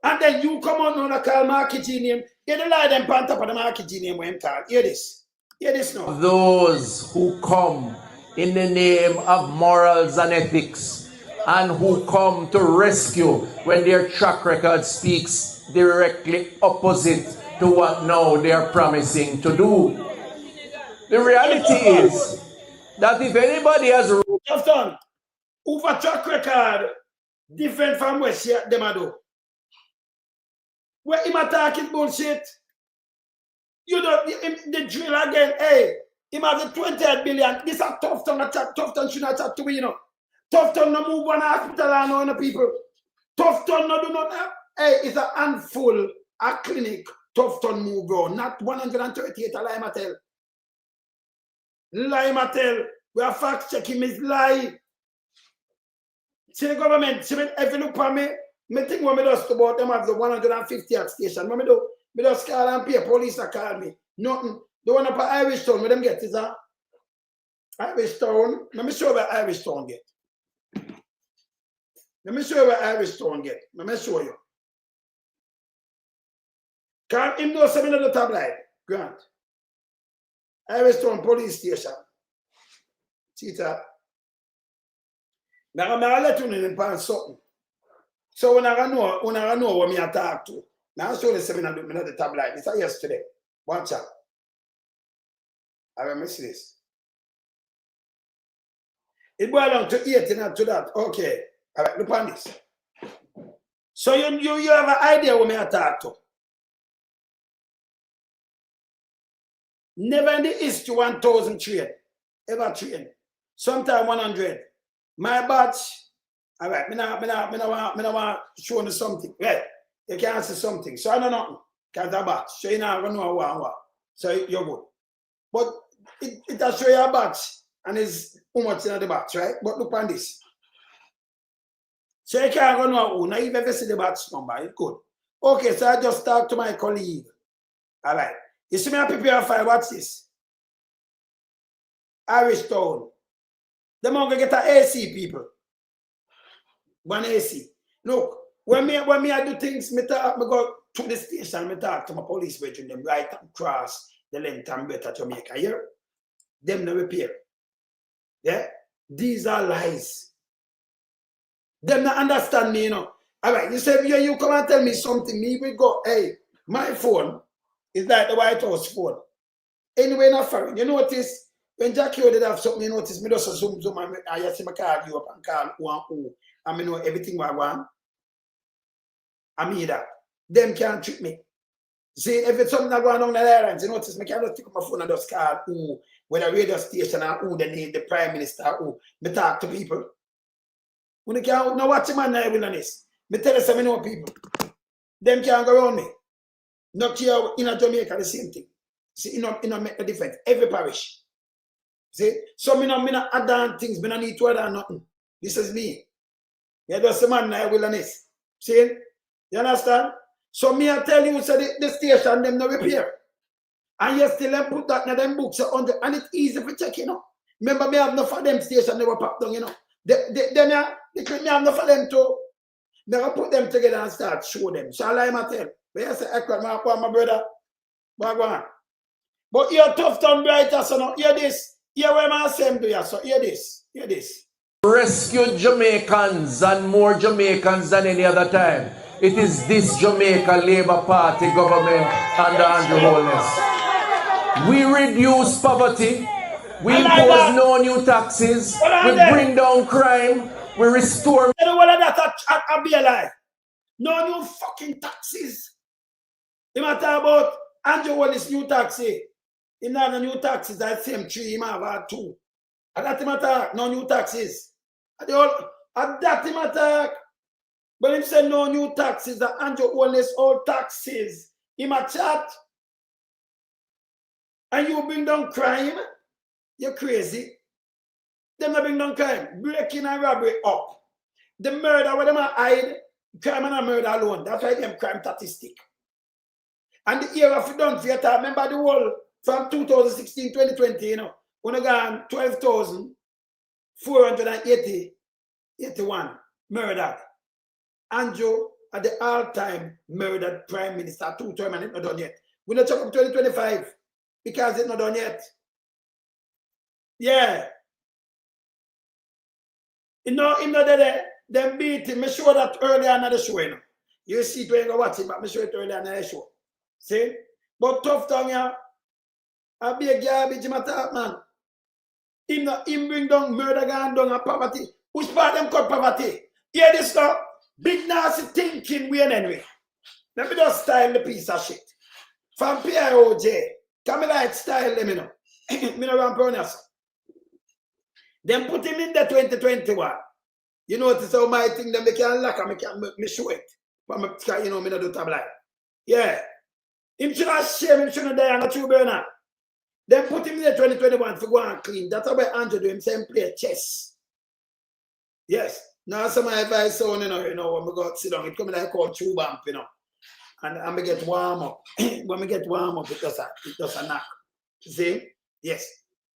And then you come on and call marketing name. You don't lie them pant up on the marketing name when call. Hear this. Hear this now. Those who come in the name of morals and ethics and who come to rescue when their track record speaks directly opposite to what now they are promising to do. The reality is that if anybody has just done, over track record different from what them a do. Where him attacking bullshit. You know, the drill again, hey, him have the 28 billion. This a tough tongue attack. Tough tongue should not chat to me, you know. Tough tongue no move one hospital and no people. Tough tongue no do not have. Hey, it's a handful, a clinic. Tough tongue move on. Not 138 a lie matel. Lie matel. We are fact checking his lie. See the government, see me, if you look for me think what me just about them have the 150 at station. What me do? Me just call and pay, police that call me. Nothing. The one up at Irish Town, where them get is a Irish Town. Let me show you where Irish Town get. Let me show you where Irish Town get. Let me show you. Can't him know something on the tabloid, Grant. Irish Town police station. See that? Now I'm gonna let you know in something. So when I know what me I talk to. Now show the seminar on the tabloid. It's yesterday. Watch out. I will miss this. It boils down to 18 and to that. Okay. All right, look on this. So you have an idea what me I talk to. Never in the history 1,000 train. Ever train. Sometimes 100. My batch. All right, me now want to show you something. Right. You can't see something. So I know nothing. Because I batch. So you know what. So you're good. But it will show you a batch. And it's how much in the batch, right? But look on this. So you can't run out. Now you never see the batch number. It's good. Okay, so I just talked to my colleague. All right. You see me prepare a file. What's this? Irish Town. Them are going to get an AC, people. One AC. Look, when me I do things, me go to the station, me talk to my police brethren, them right across the length and breadth of Jamaica here. Them no repair. Yeah? These are lies. Them not understand me, you know. All right, you say, yeah, you come and tell me something, me will go, hey, my phone is like the White House phone. Anyway, not foreign. You notice, when Jackie did have something, you notice, me just zoom, and I see my card you up and call one, and me know everything I want. I mean that. Them can't trick me. See, if it's something that going on the airlines, you notice, me can't just pick up my phone and just call who, whether radio station or who they need, the Prime Minister, who, me talk to people. When you can't now watch him and I will on this. Me tell you some know people. Them can't go around me. Not here in Jamaica, the same thing. See, you know make a difference. Every parish. See? So me not add on things, me not need to add on nothing. This is me. Yeah, just a man I will on this. See? You understand? So me I tell you, so the station them no repair. And you still put that in them books on and it's easy for check, you know. Remember me have enough of them station never pop down, you know. Them me have enough of them too. Never put them together and start show them. Shall I tell? But you say, my brother, go on. But you're tough down brighter, so now hear this. Hear where I'm saying to you, so hear this. Hear this. Rescued Jamaicans and more Jamaicans than any other time. It is this Jamaica Labour Party government under Andrew Holness. We reduce poverty. We impose no new taxes. We bring down crime. We restore. You know what that be alive? No new fucking taxes. You matter about Andrew Holness new taxi. He not the new taxes. That same 3, he might have 2. And that matter, no new taxes. And that matter. But him say no new taxes, the Andrew Holness all taxes. Him a chat. And you bring down crime. You're crazy. Them not bring down crime. Breaking and robbery up. The murder, where them hide, crime and murder alone. That's why them crime statistic. And the year of done theater, remember the whole from 2016, 2020, you know, when I got 12,481 murdered. Andrew at the all-time murdered Prime Minister 2 term and it's not done yet. We're not talking 2025 because it's not done yet. Yeah. You know that them beat him. I show that earlier in the show. You know. You see it when you go watch it, but I show it earlier in the show. See? But tough tongue, yeah. I be a garbage matter, man. Him bring down murder gone down and poverty. Which part them cut poverty? Hear this now? Big nasty thinking we anyway. Let me just style the piece of shit. From PIOJ. Come like style them, you know. Me no run pronouns. Them put him in the 2021. You notice how my thing them they can lock and me show it. But you know me not do tabloid. Yeah. Him should not shame, him should not die on a true burner. Then put him in the 2021 for go and clean. That's how Andrew do him. Same play chess. Yes. Now some advice sound, you know, when we go sit down, it come like called chew bump, you know. And we get warm up. When we get warm up, it does a knock. See? Yes.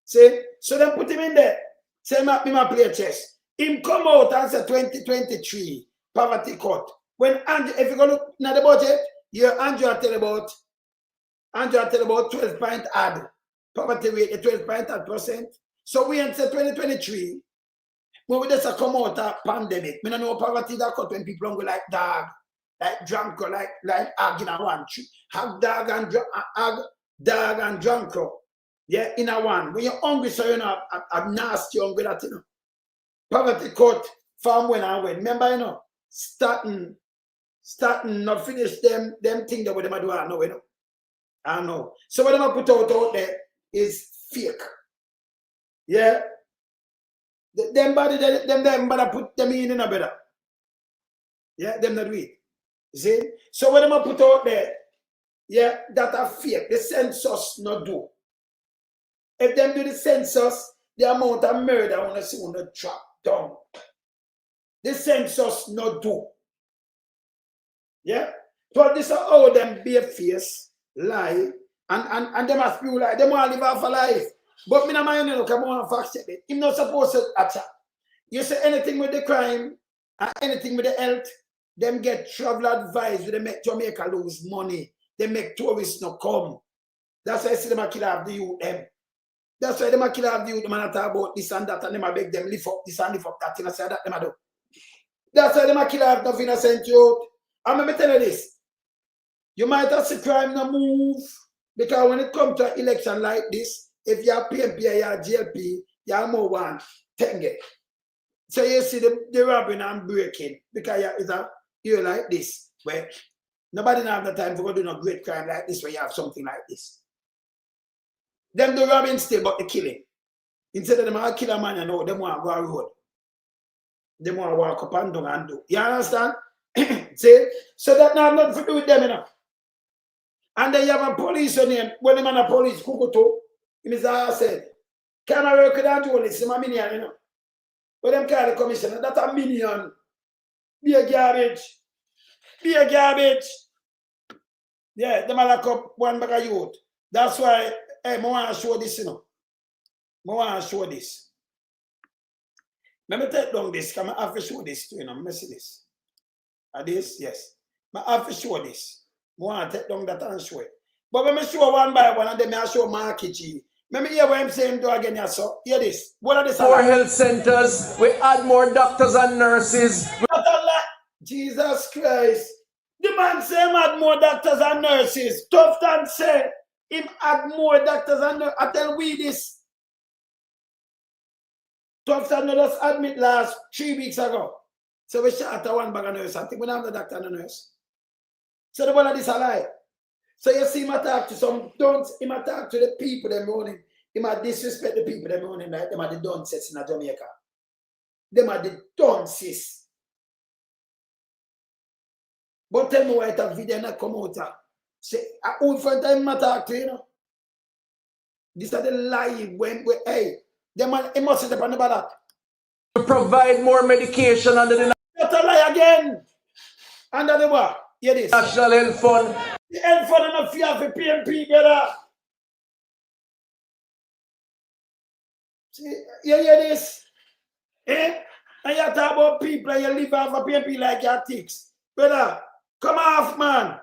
See? So then put him in there. Say me play chess. Him come out and say 2023 poverty cut. When Andrew, if you go look at the budget, Andrew tell about 12 point add poverty rate 12.8%. So we enter 2023. When we just come out of pandemic, we don't know poverty that cut when people go like dog, like drunk, like hag in a one. Hag dog and drunk. Yeah, in a one. When you're hungry, so you're not a nasty hungry that, you know. Poverty cut from when I went. Remember, you know, starting not finish them thing that what them do, I know, you know. I know. So what them put out there is fake. Yeah. Them body put them in a better. Yeah, them not do it. See? So what them put out there, yeah, that are fake. The census not do. If them do the census, the amount of murder I want to see on the drop down. The census not do. Yeah? But this is how them be a face, lie, and them must be like, them want to live off a life. But me no mind, you know, come on and fact check it. Him not supposed to attack. You say anything with the crime and anything with the health, them get travel advice, they make Jamaica lose money. They make tourists not come. That's why I see them a kill off the youth them. That's why them a kill off the youth, them and talk about this and that, and them a beg them lift up this and lift up that, and I say that them a do. That's why them a kill off the innocent youth. And let me tell you this. You might have see crime no move. Because when it comes to an election like this, if you're PNP or you're GLP, you're more one tenge. So you see the robbing and breaking because you're like this. Where nobody have the time to go do no great crime like this where you have something like this. Them do robbing still, but the killing. Instead of them all kill a man, you know, them want to go on road. They want to walk up and down and do. You understand? See? So that now nothing to do with them, you know. And then you have a police name. When the man a police, Kukuto, Mr. said, can I work with that police? I'm a million, you know. But them call the commissioner, that's a million. Be a garbage. Be a garbage. Yeah, them a lock up one bag of youth. That's why, hey, I want to show this, you know. I want to show this. Let me take down this, because I have to show this to you, know. Let me see this. This, yes. I have to show this. I want to take down that and show it. But when I show one by one, and then I show Marky G. Let me hear what I'm saying do again, yes, sir. Hear this. What are these? More health centers, we add more doctors and nurses. Jesus Christ. The man say him add more doctors and nurses. Tufton say him add more doctors and nurses. I tell we this. Tufton just admit last 3 weeks ago. So we shot at one bag of nurse. I think we don't have the doctor and the nurse. So the one of this a lie. So you see him talk to some dunce, him talk to the people them running. Him disrespect the people them running like them are the dunces in Jamaica. Them are the dunces. But tell me why that video not come out. Say, who front time I talk to, you know? These are the lie when we, hey, them man, it must sit up on the ballot. To provide more medication under the That's a lie again. Under the what? Hear this. National Health Fund. The health fund is not fear for PNP, brother. See, you hear this? Eh? And you talk about people and you live off of PNP like your ticks. Brother, come off, man.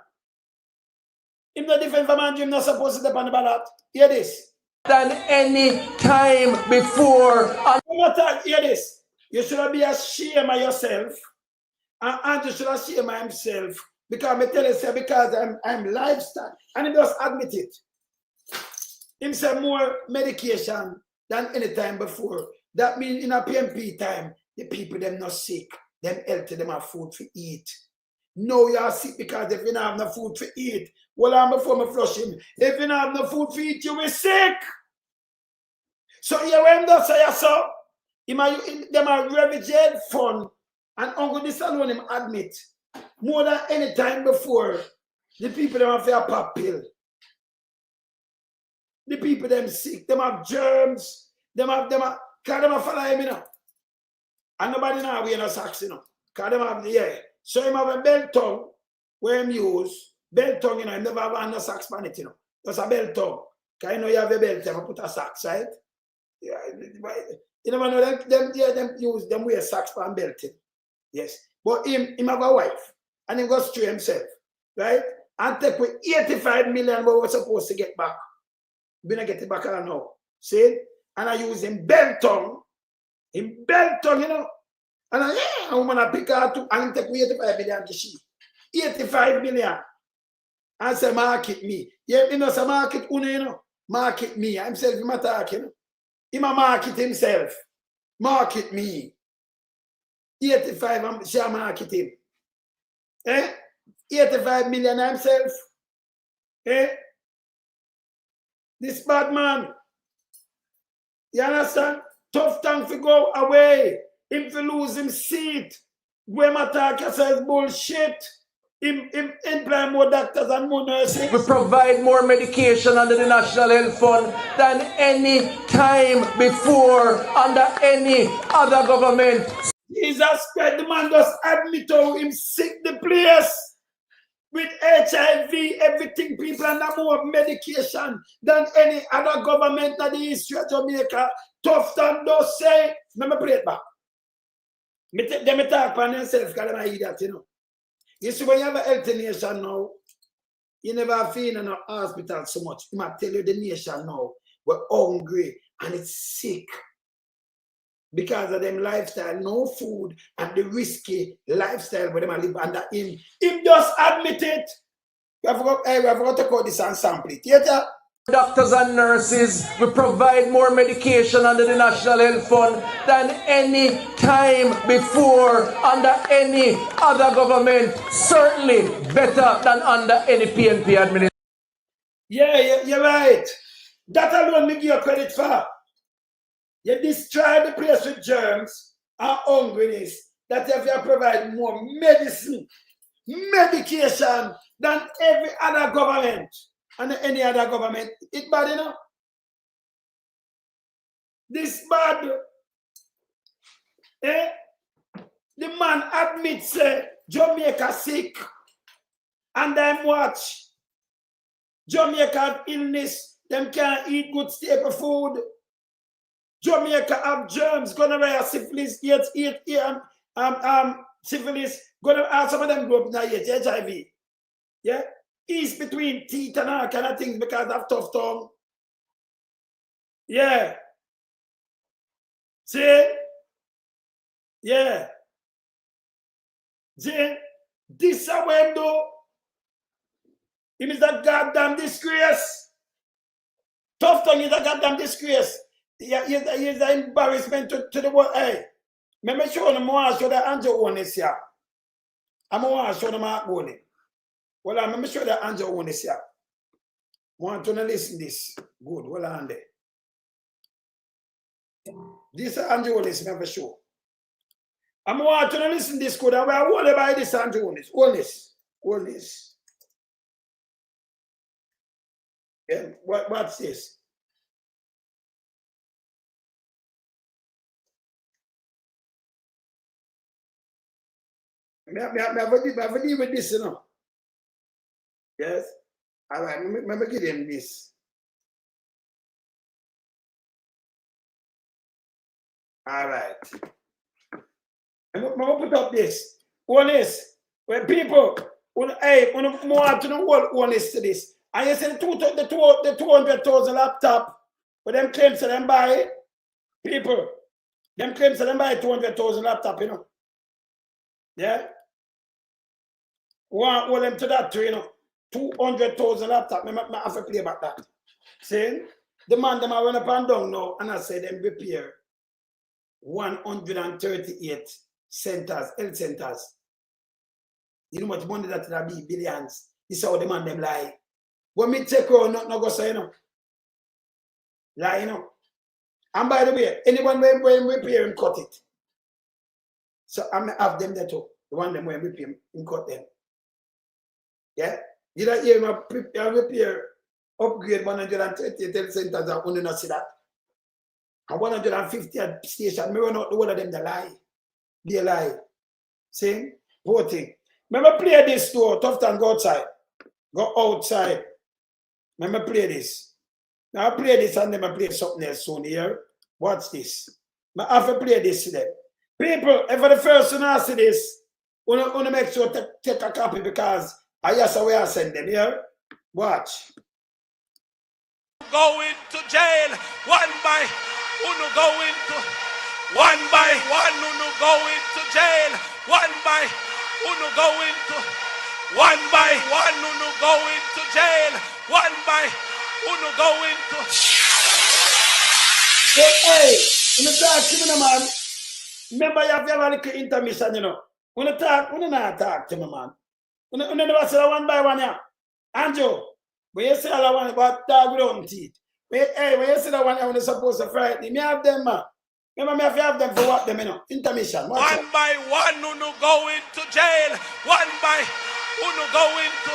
If no different from man, you're not supposed to step on the ballot. Hear this. Than any time before. Hear this. You should be ashamed of yourself. And you should ashamed of himself. Because I tell you, because I'm lifestyle. And he just admit it. Him say more medication than any time before. That means in a PNP time, the people them not sick. Them healthy, them have food to eat. No, you are sick because if you don't have no food to eat, well, I'm before me flush him. If you don't have no food to eat, you will sick. So here when them say so, them are refugees fund, and Uncle this alone him admit more than any time before, the people them have a pop pill. The people them sick, them have germs, them have follow him, you know. And nobody now wear no socks, you know. Because them have the hair. So him have a belt tongue where him use. Belt tongue, you know, him never have no socks on it, you know. Just a belt tongue. Because you know you have a belt, you have to put a socks, right? Yeah, you never know them wear socks on belt. Yes. But him have a wife. And he goes through himself. Right? And take with 85 million what we're supposed to get back. We're gonna get it back now. See? And I use him belt tongue. Him belt tongue, you know. And I woman I pick her too and take with 85 million to she. 85 million. And say market me. Yeah, you know, say market you know. Market me. Himself him attack, you know. He market himself. Market me. 85 and she market him. 85 million himself. This bad man. You understand? Tough time to go away. Him to lose him seat. When my talk says bullshit. Him employ more doctors and more nurses. We provide more medication under the National Health Fund than any time before under any other government. Jesus Christ, the man just admit how him sick the place. With HIV, everything, people are more medication than any other government in the history of Jamaica. Tough time does say, let me play it back. They talk about themselves because they hear that, you know. You see, when you have a healthy nation now, you never feel in a hospital so much. I might tell you the nation now, we're hungry and it's sick. Because of them lifestyle, no food, and the risky lifestyle where them live under him. Him just admit it. We have got to call this and sample it. Yeah? Doctors and nurses, we provide more medication under the National Health Fund than any time before under any other government. Certainly better than under any PNP administration. Yeah, you're right. That alone me give you credit for. You destroy the place with germs and hungriness. That if you provide more medicine, medication than every other government and any other government, it bad enough. This bad. The man admits Jamaica sick and them watch. Jamaica have illness, them can't eat good staple food. Jamaica have germs, gonorrhea, syphilis, syphilis, gonorrhea, some of them grow up in HIV. Yeah? East between teeth and all kind of things because of tough tongue. Yeah. See? Yeah. See? This is when though. It is a goddamn disgrace. Tough tongue is a goddamn disgrace. Yeah, here's an embarrassment to the world. Hey, let me show them more. Show the Angel one is here. I'm going to show them how to go. Well, let me show the Angel one is here. Want to listen this. Good. Well, on there. This Angel one is never show. I'm going to listen this good. I'm going to buy this Angel one is. Hold this. Yeah, what's this? I have a deal with this, you know. Yes? All right, let me give him this. All right. I'm going to put up this. Honest. When people, when want to know what honest to this. And you say the 200,000 laptop, but them claims to them buy people. Them claims to them buy 200,000 laptop, you know. Yeah? Want hold them to that too, you know. 200,000 laptop. I have to play about that. See? The man them I run up and down now, and I say them repair 138 centers, health centers. You know much money that be billions. This is how the man them lie. When me take out, not go say, you know. Lie, you know. And by the way, anyone when repair him, cut it. So I have them there too. The one them when repair him, cut them. Yeah? Did I hear him repair, upgrade 138 health centers and only not see that? And 150 station, me run out the whole of them the lie. Be alive. See? Voting. Remember play this too. Tough time, go outside. Go outside. Remember play this. Now I play this and then I play something else soon here. Watch this. I have to play this today. People, if for the first one I see this, wanna make sure to take a copy because I just way I send them here. Watch. Going to jail one by uno going to one by one uno going to jail one by uno going to one by one uno going to jail one by uno going to. Hey, when you talk to me, man, remember you have to have a little intermission, you know. When you not talk to me, man. When you never say one by one, yeah. Andrew, when you say all one about dog without teeth, when you say that one, you're supposed to frighten me, have them, man. Remember, me have to have them for what them, you know. Intermission. One by one, uno going to jail. One by uno going to.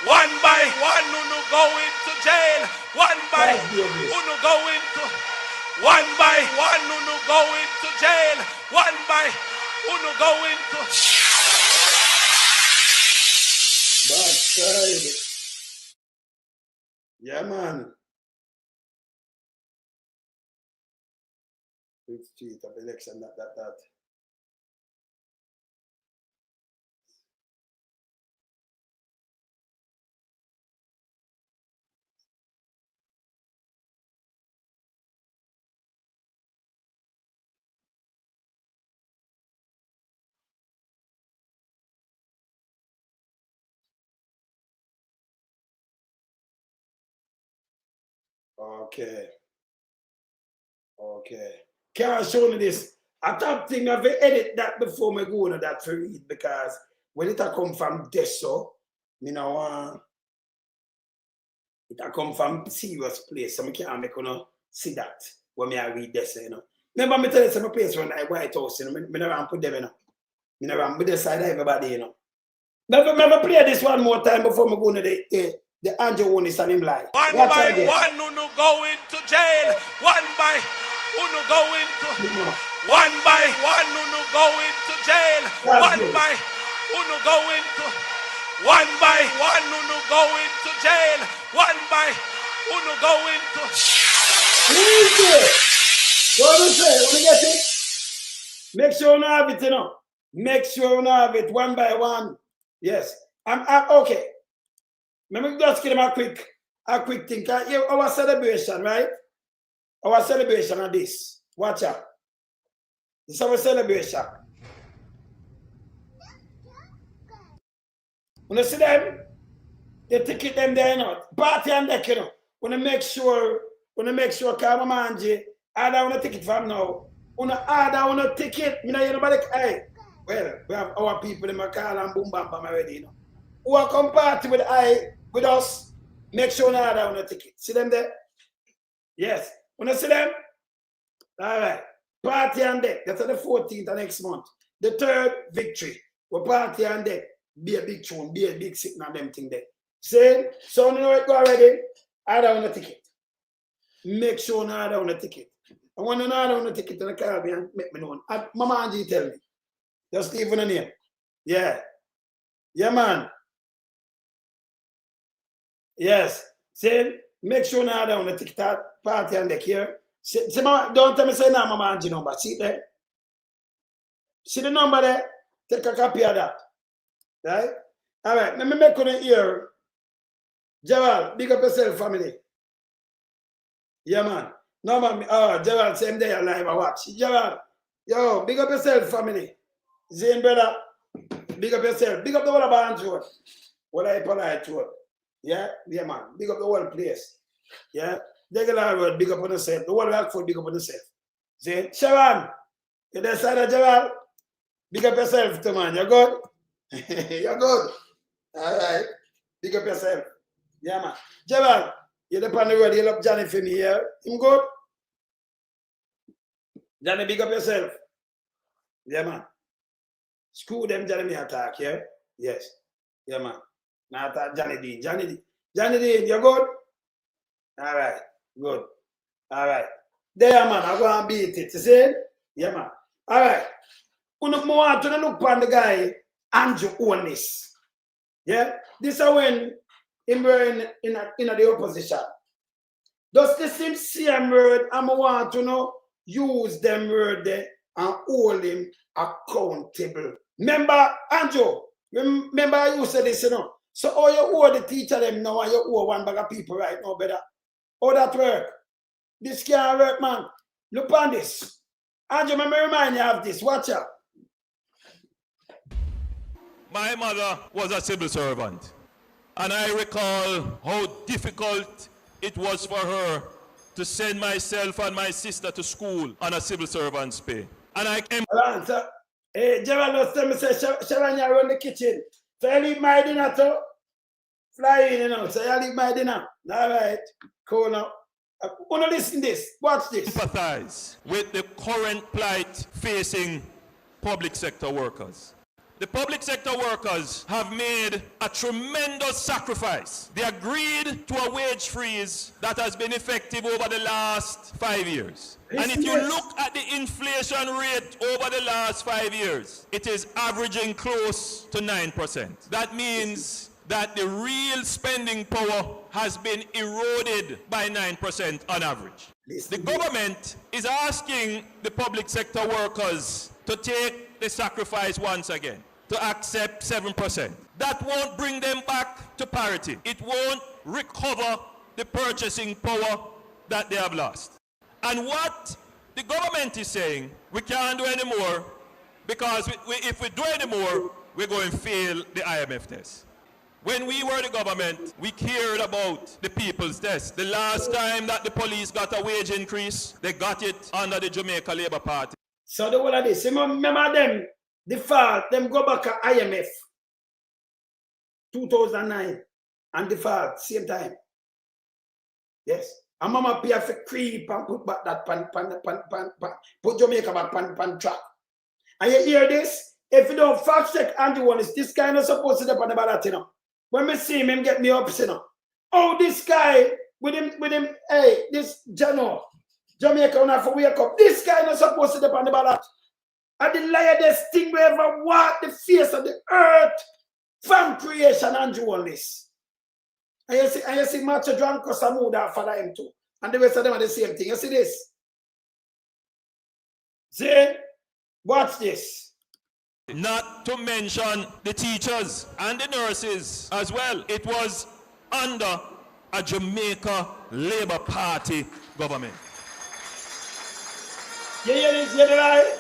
One by one, uno going to jail. One by uno going to. One by one, uno going to jail. One by uno going to. Backside. Yeah, man. 5th Street of election, that. Okay. Can't show me this. I top thing I've edit that before me go on that for read because when it a come from Deso, me no want it a come from serious place, so I can't make you see that when me I read this, you know. Remember me tell you some place when I White House, you know, me never put them, you know. Me never put the side of everybody, you know. Never play this one more time before me go on the Andrew one is on him lie. One by one, uno going to jail. One by uno going to. One by one, uno going to jail. One by uno going to. One by one, uno going to jail. One by uno going to. What do you say? Want to get it? Make sure you have it, you know. Make sure you have it one by one. Yes. I'm okay. Let me just give them a quick thing. Our celebration, right? Our celebration of this. Watch out. This is our celebration. When you see them, they ticket them there, you know. Party and deck, you know. When you make sure, Kama Manji, add on a ticket from now. When you add on a ticket, you know, nobody, hey, well, we have our people in Makala and Boom Bam Bam already, you know. Who are come party with us, make sure you add on a ticket. See them there? Yes. When you see them, all right. Party on deck. That's on the 14th of next month. The 3rd victory. We party on deck. Be a big tune, be a big signal, them thing there. See? So you know it go already. Add on a ticket. Make sure you add on a ticket. And when you add on a ticket to the Caribbean, make me know. Mama Angie tell me. Just leave a name. Yeah. Yeah, man. Yes. See? Make sure you add on a ticket. Party on deck here. See, mama, don't tell me say now, Mama Angie number. See there? See the number there? Take a copy of that. Right? All right. Let me make you hear. Gerald, big up yourself, family. Yeah, man. No, man. Oh, Gerald, same day alive. I watch. Gerald, yo, big up yourself, family. Zane, brother, big up yourself. Big up the whole of Barnes Road. What I polite road. Yeah? Yeah, man. Big up the whole place. Yeah? Regular road, big up on yourself. The whole Rockford, big up on yourself. Zane, Sharon, you there side of Gerald? Big up yourself, too, man. You good? You're good. All right. Big up yourself. Yeah, man. Gerald, you're up on the road. You love Johnny for me here. Him good? Johnny, big up yourself. Yeah, man. Screw them, Johnny, me attack, yeah? Yes. Yeah, man. Now attack Johnny Dean. Johnny Dean, you good? All right. Good. All right. There, man. I'm going to beat it. You see? Yeah, man. All right. want to look upon the guy, Andrew own this. Yeah? This is when him were in the opposition. Does the same word, I want to know, use them word there and hold him accountable. Remember, Andrew, remember you said this, you know. So how you owe the teacher them now and you owe one bag of people right now, brother? How that work? This can't work, man. Look on this. Andrew, let me remind you of this. Watch out. My mother was a civil servant, and I recall how difficult it was for her to send myself and my sister to school on a civil servant's pay. And I came. Hey, Gerald was telling me, say, Sharon, you run the kitchen. So you leave my dinner too? Fly in, you know. So you leave my dinner. All right. Cool now. Wanna listen to this? Watch this. Sympathize with the current plight facing public sector workers. The public sector workers have made a tremendous sacrifice. They agreed to a wage freeze that has been effective over the last 5 years. And if you look at the inflation rate over the last 5 years, it is averaging close to 9%. That means that the real spending power has been eroded by 9% on average. The government is asking the public sector workers to take the sacrifice once again, to accept 7%. That won't bring them back to parity. It won't recover the purchasing power that they have lost. And what the government is saying, we can't do anymore because if we do anymore, we're going to fail the IMF test. When we were the government, we cared about the people's test. The last time that the police got a wage increase, they got it under the Jamaica Labour Party. So the whole of this, remember them, the fall, them go back to IMF 2009 and the fall, same time. Yes. And Mama pay for creep and put back that put Jamaica back pan track. And you hear this? If you don't fact check Andrew Wallace, this guy not supposed to be on the ballot, you know. When me see him get me up, you know. Oh, this guy with him, hey, this Jano, Jamaica will have to wake up. This guy not supposed to be on the ballot. And the liardest thing we ever walk the face of the earth from creation, Andrew Wallace. And you see Macho Dranko Samuda follow him too. And the rest of them are the same thing. You see this? See? Watch this. Not to mention the teachers and the nurses as well. It was under a Jamaica Labour Party government. You hear this? You hear right?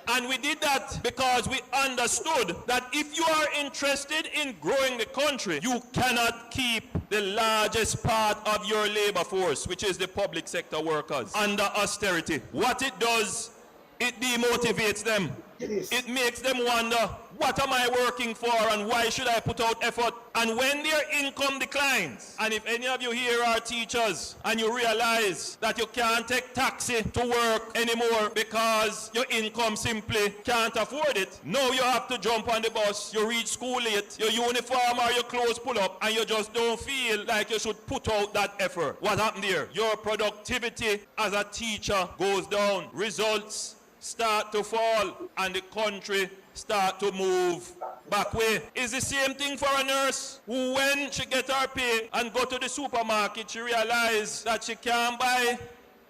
And we did that because we understood that if you are interested in growing the country, you cannot keep the largest part of your labor force, which is the public sector workers, under austerity. What it does, it demotivates them. It makes them wonder, what am I working for and why should I put out effort? And when their income declines, and if any of you here are teachers and you realize that you can't take taxi to work anymore because your income simply can't afford it, now you have to jump on the bus, you reach school late, your uniform or your clothes pull up, and you just don't feel like you should put out that effort. What happened there? Your productivity as a teacher goes down. Results start to fall and the country start to move back way. It's the same thing for a nurse who, when she get her pay and go to the supermarket, she realize that she can't buy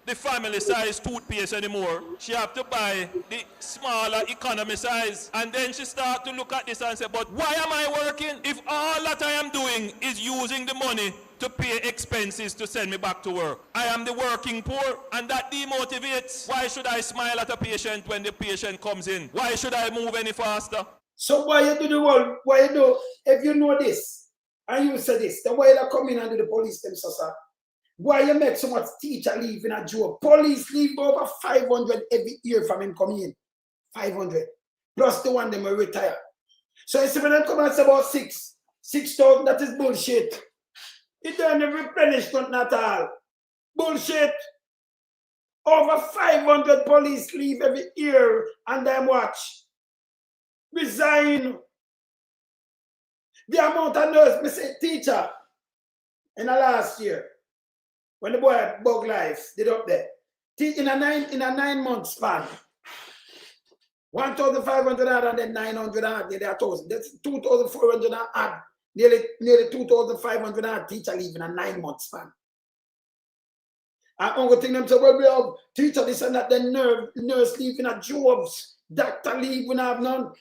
the family size toothpaste anymore. She have to buy the smaller economy size. And then she start to look at this and say, but why am I working if all that I am doing is using the money to pay expenses to send me back to work? I am the working poor, and that demotivates. Why should I smile at a patient when the patient comes in? Why should I move any faster? So why you do the world? Why you do? If you know this, and you say this, then why you come in and do the police them, sir? Why you make so much teacher leave in a job? Police leave over 500 every year from him coming in. 500. Plus the one them will retire. So you see when them come and say about 6,000, that is bullshit. It don't replenish nothing at all. Bullshit. Over 500 police leave every year and them watch. Resign. The amount of nurse, me say teacher, in the last year, when the boy had bug life, did up there. In a 9 month span, 1,500 odd and then 900 odd, nearly 1,000. That's 2,400 odd. Nearly 2,500 odd teacher leaving a 9 month span. And only thing them say, well, we have teacher this and that, then nurse leaving at jobs, doctor leave, we have none.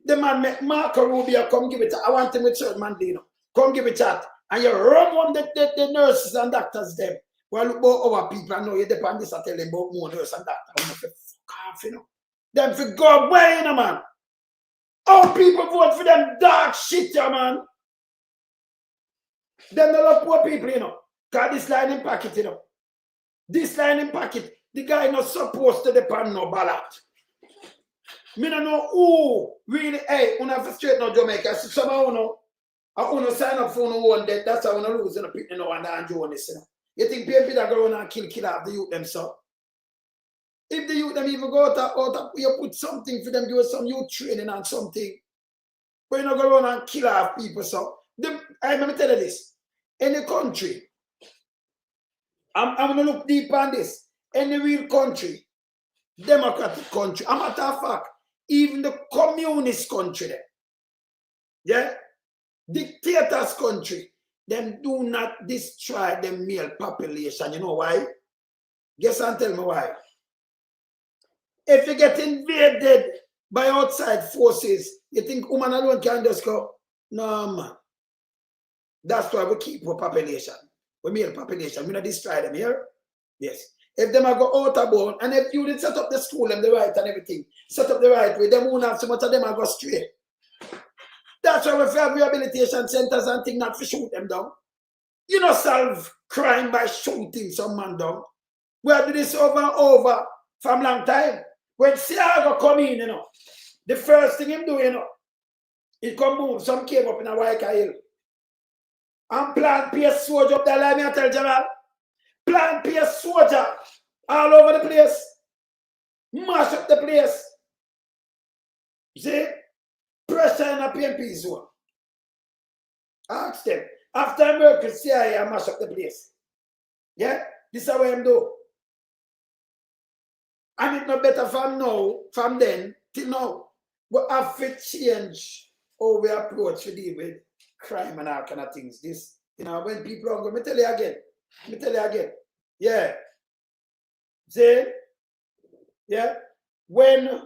The man make Marco Rubio come give it. I want him with Church Mandino. Come give it chat. And you run on the nurses and doctors them. Well, look about our people, I know you depend this, I tell them about more nurses and doctors. I'm like, fuck off, you know. Them for go away, you know, man. All people vote for them dark shit, yeah, man. Them not love poor people, you know. Because this line in pocket, you know. This line in pocket, the guy not supposed to depend no ballot. Me don't know who really, hey, when I straight now Jamaica, so some of you know, I want to sign up for one debt, that's how I want to lose in the people now and I enjoy this, you know. You think PNP that go around and kill off the youth them, so? If the youth them even go out, you put something for them, do some youth training and something. But you not go around and kill off people, so. Let me tell you this. Any country, I'm going to look deep on this. Any real country, democratic country, a matter of fact, even the communist country there, yeah, dictators country, them do not destroy the male population. You know why? Guess and tell me why. If you get invaded by outside forces, you think woman alone can just go? No, man. That's why we keep our population. We male population. We not destroy them here. Yes. If them are go out of bound, and if you did set up the school them the right and everything, set up the right way, them won't have so much of them are go straight. That's why we have rehabilitation centers and things not to shoot them down. You know, solve crime by shooting some man down. We have done this over and over from long time. When Siago come in, you know, the first thing him do, you know, he come move some cave up in a Waika Hill. And plant PS soldier up there, let me tell General. Plant PS soldier all over the place. Mash up the place. See? Pressure in a PNP zone. Ask them. After I work with CIA, I mash up the place. Yeah? This is how I do. And it's not better from now, from then till now. We have to change how we approach to deal with crime and all kind of things. This, you know, when people are going, let me tell you again. Yeah. See? Yeah? When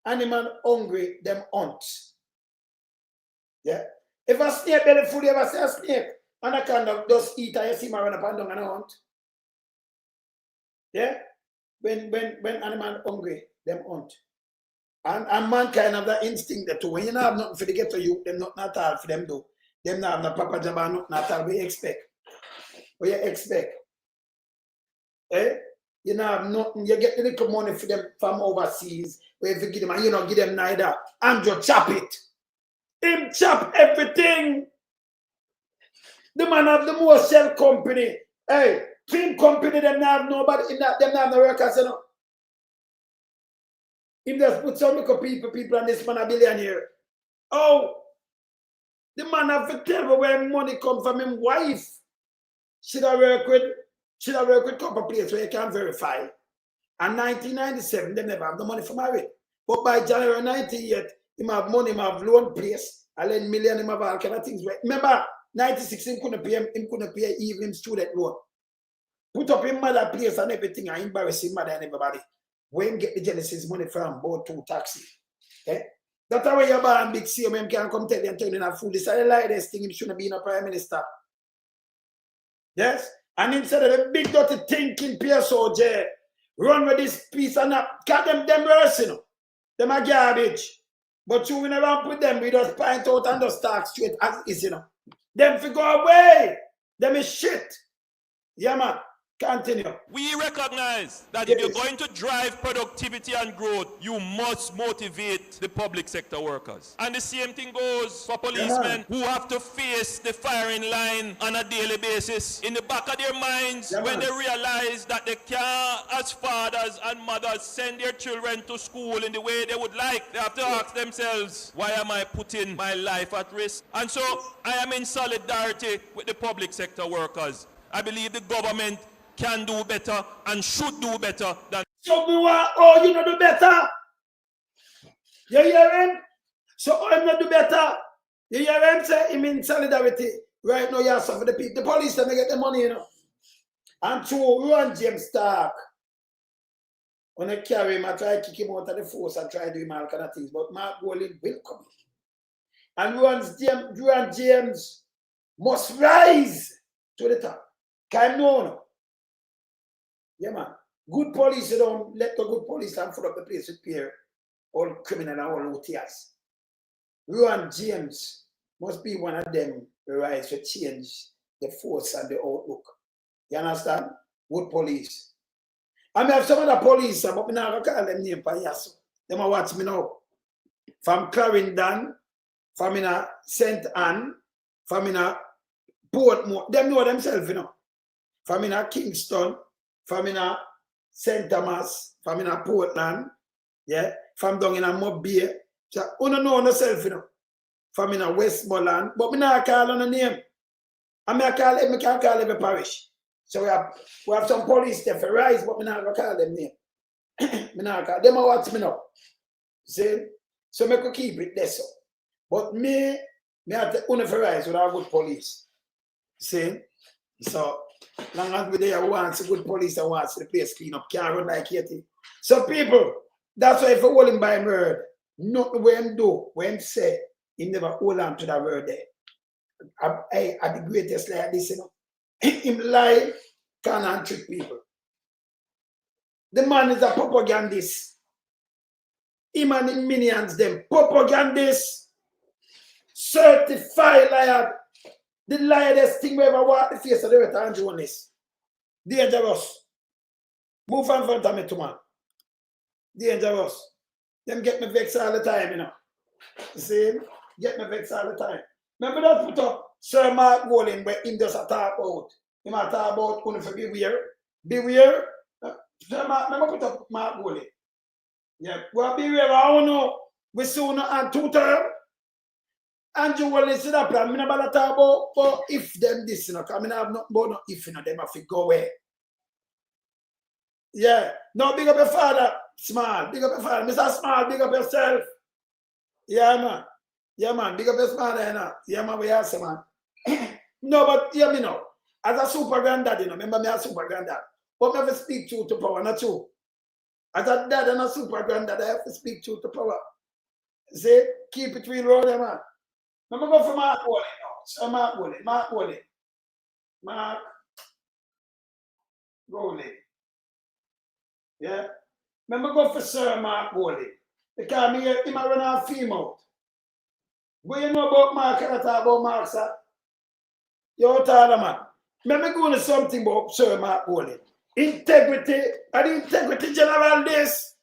animal hungry, them hunt. Yeah? If a snake belly food, you ever see a snake, and I kind of just eat and you see me run up and down and hunt. Yeah? When animal hungry, them hunt. And mankind have that instinct that too. When you don't have nothing for the get to you, them not at all for them do. Them not have no papa job and nothing at all. What you expect? What you expect? Eh? You don't have nothing. You get the little money for them from overseas. Where if you give them and you don't give them neither. Andrew chop it. Him chop everything. The man have the most shell company. Hey, film company, them not have nobody in that, them not have no workers, you know. Him just put some little people and this man a billionaire. Oh, the man have to tell me where money come from him wife. Should I work with couple places where you can verify. And 1997, they never have the money for marriage. But by January 98, him have money, him have loan place, I lend million, him have all kind of things. Remember, 96, him couldn't pay even student loan. Put up him mother place and everything and embarrass him mother and everybody. When get the Genesis money from both 2 taxi. Okay? That's how you're born big see him can come tell you and turn in a fool. This is like this thing, him shouldn't be in a prime minister. Yes? And instead of the big dirty thinking PSOJ, run with this piece and that, cut them worse, you know. Them are garbage. But you never put them, we just point out and just talk straight as is, you know. Them fi go away. Them is shit. Yeah, man. Continue. We recognize that Yes. if you're going to drive productivity and growth, you must motivate the public sector workers. And the same thing goes for policemen who have to face the firing line on a daily basis. In the back of their minds, when they realize that they can't, as fathers and mothers, send their children to school in the way they would like, they have to ask themselves, why am I putting my life at risk? And so I am in solidarity with the public sector workers. I believe the government can do better and should do better than. So we want, oh, you know do better. You hear him? So I'm not do better. You hear him say him in solidarity. Right now you have some for the people. The police them get the money, you know. And through Ron James Stark. When I carry him, I try to kick him out of the force and try to do him all kind of things. But Mark Golding will come in. And Ron James must rise to the top. Can no. Yeah, man. Good police, you don't let the good police and fill up the place with peer, all criminal and all OTS. Ron James must be one of them who rise to change the force and the outlook. You understand? Good police. I mean, have some other police, but I'm not going to call them name for Yasu. They might watch me now. From Clarendon, from St. Anne, from Portmore. Them know themselves, you know. From Kingston, from St. Thomas, from Portland, yeah, from down in Mobile. So, you don't know yourself, you know. From Westmoreland, but I not call on the name. I can't call every parish. So we have some police there for rise, but I not going to call them name. I not call them. Watch me now. See? So I could keep it there. So. But me have to rise with our good police. See? So, long as we there wants a good police and wants the place clean up, can't run like Katie. So people, that's why if you hold him by him word, nothing when him do, when him say, he never hold on to that word there. I the greatest like this, you know. Him lie, can't trick people. The man is a propagandist. Him and the minions, them propagandist, certified liar. The liarest thing we ever walk the face of the earth and journalists. Dangerous. Move in front of me, too, man. Dangerous. Them get me vexed all the time, you know. You see? Get me vexed all the time. Remember that put up Sir Mark Golding where him just talk about. He might talk about only for beware. Beware. Sir Mark, remember put up Mark Golding. Yeah. Well, beware. I don't know. We soon and 2 term. Andrew will listen up. I'm not talk about if them this, you know, because I have not about no if, you know, them have to go away. Yeah. No, big up your father, Small. Big up your father. Mr. Small, big up yourself. Yeah, man. Yeah, man. Big up your father, you know. Yeah, man, we have some, man. No, but hear me now. As a super granddad, you know, remember me as super granddad. But I have to speak truth to power, not true. As a dad and a super granddad, I have to speak truth to power. See? Keep it real, road, man. I'm going to go for Mark Golding now. So Mark Golding. Mark Golding. Yeah? I'm going to go for Sir Mark Golding. Because he might run a film out. What you know about Mark and I talk about Mark, sir? You're tired, man. I'm going to something about Sir Mark Golding. Integrity. And the integrity general this.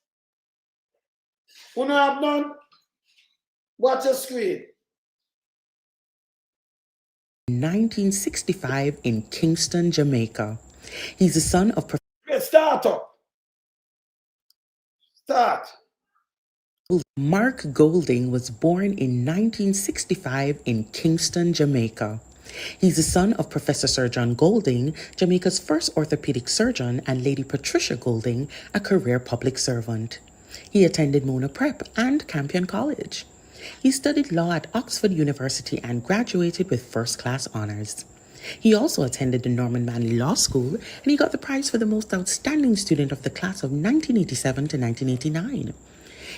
Who know have done? Watch your screen. 1965 in Kingston, Jamaica. He's the son of Start up. Start. Mark Golding was born in 1965 in Kingston, Jamaica. He's the son of Professor Sir John Golding, Jamaica's first orthopedic surgeon, and Lady Patricia Golding, a career public servant. He attended Mona Prep and Campion College. He studied law at Oxford University and graduated with first-class honors. He also attended the Norman Manley Law School, and he got the prize for the most outstanding student of the class of 1987 to 1989.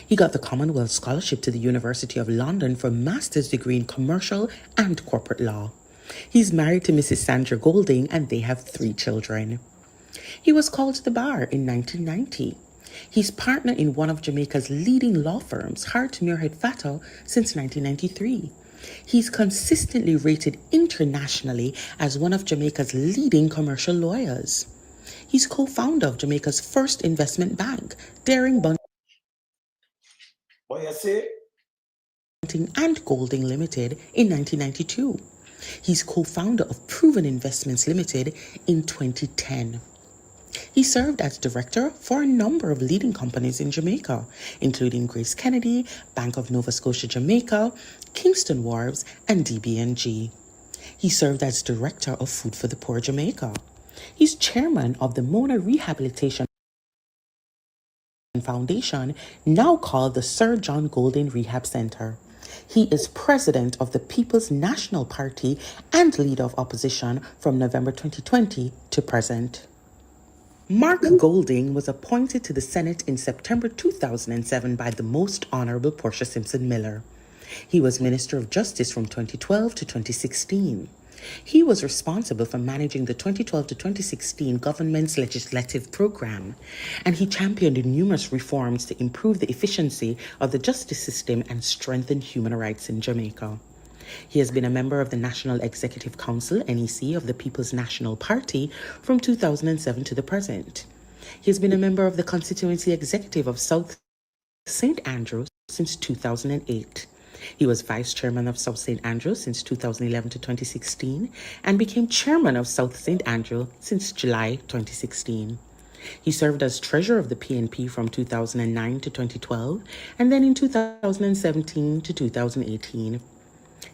He got the Commonwealth Scholarship to the University of London for a master's degree in commercial and corporate law. He's married to Mrs. Sandra Golding, and they have 3 children. He was called to the bar in 1990. He's partner in one of Jamaica's leading law firms, Hart Muirhead Fatto, since 1993. He's consistently rated internationally as one of Jamaica's leading commercial lawyers. He's co-founder of Jamaica's first investment bank, Daring Bunting and Golding Limited in 1992. He's co-founder of Proven Investments Limited in 2010. He served as director for a number of leading companies in Jamaica, including Grace Kennedy, Bank of Nova Scotia Jamaica, Kingston Wharves, and DBNG. He served as director of Food for the Poor Jamaica. He's chairman of the Mona Rehabilitation Foundation, now called the Sir John Golding Rehab Center. He is president of the People's National Party and leader of opposition from November 2020 to present. Mark Golding was appointed to the Senate in September 2007 by the Most Honorable Portia Simpson Miller. He was Minister of Justice from 2012 to 2016. He was responsible for managing the 2012 to 2016 government's legislative program, and he championed numerous reforms to improve the efficiency of the justice system and strengthen human rights in Jamaica. He has been a member of the National Executive Council, NEC, of the People's National Party from 2007 to the present. He has been a member of the Constituency Executive of South St. Andrews since 2008. He was Vice Chairman of South St. Andrews since 2011 to 2016 and became Chairman of South St. Andrew since July 2016. He served as Treasurer of the PNP from 2009 to 2012 and then in 2017 to 2018.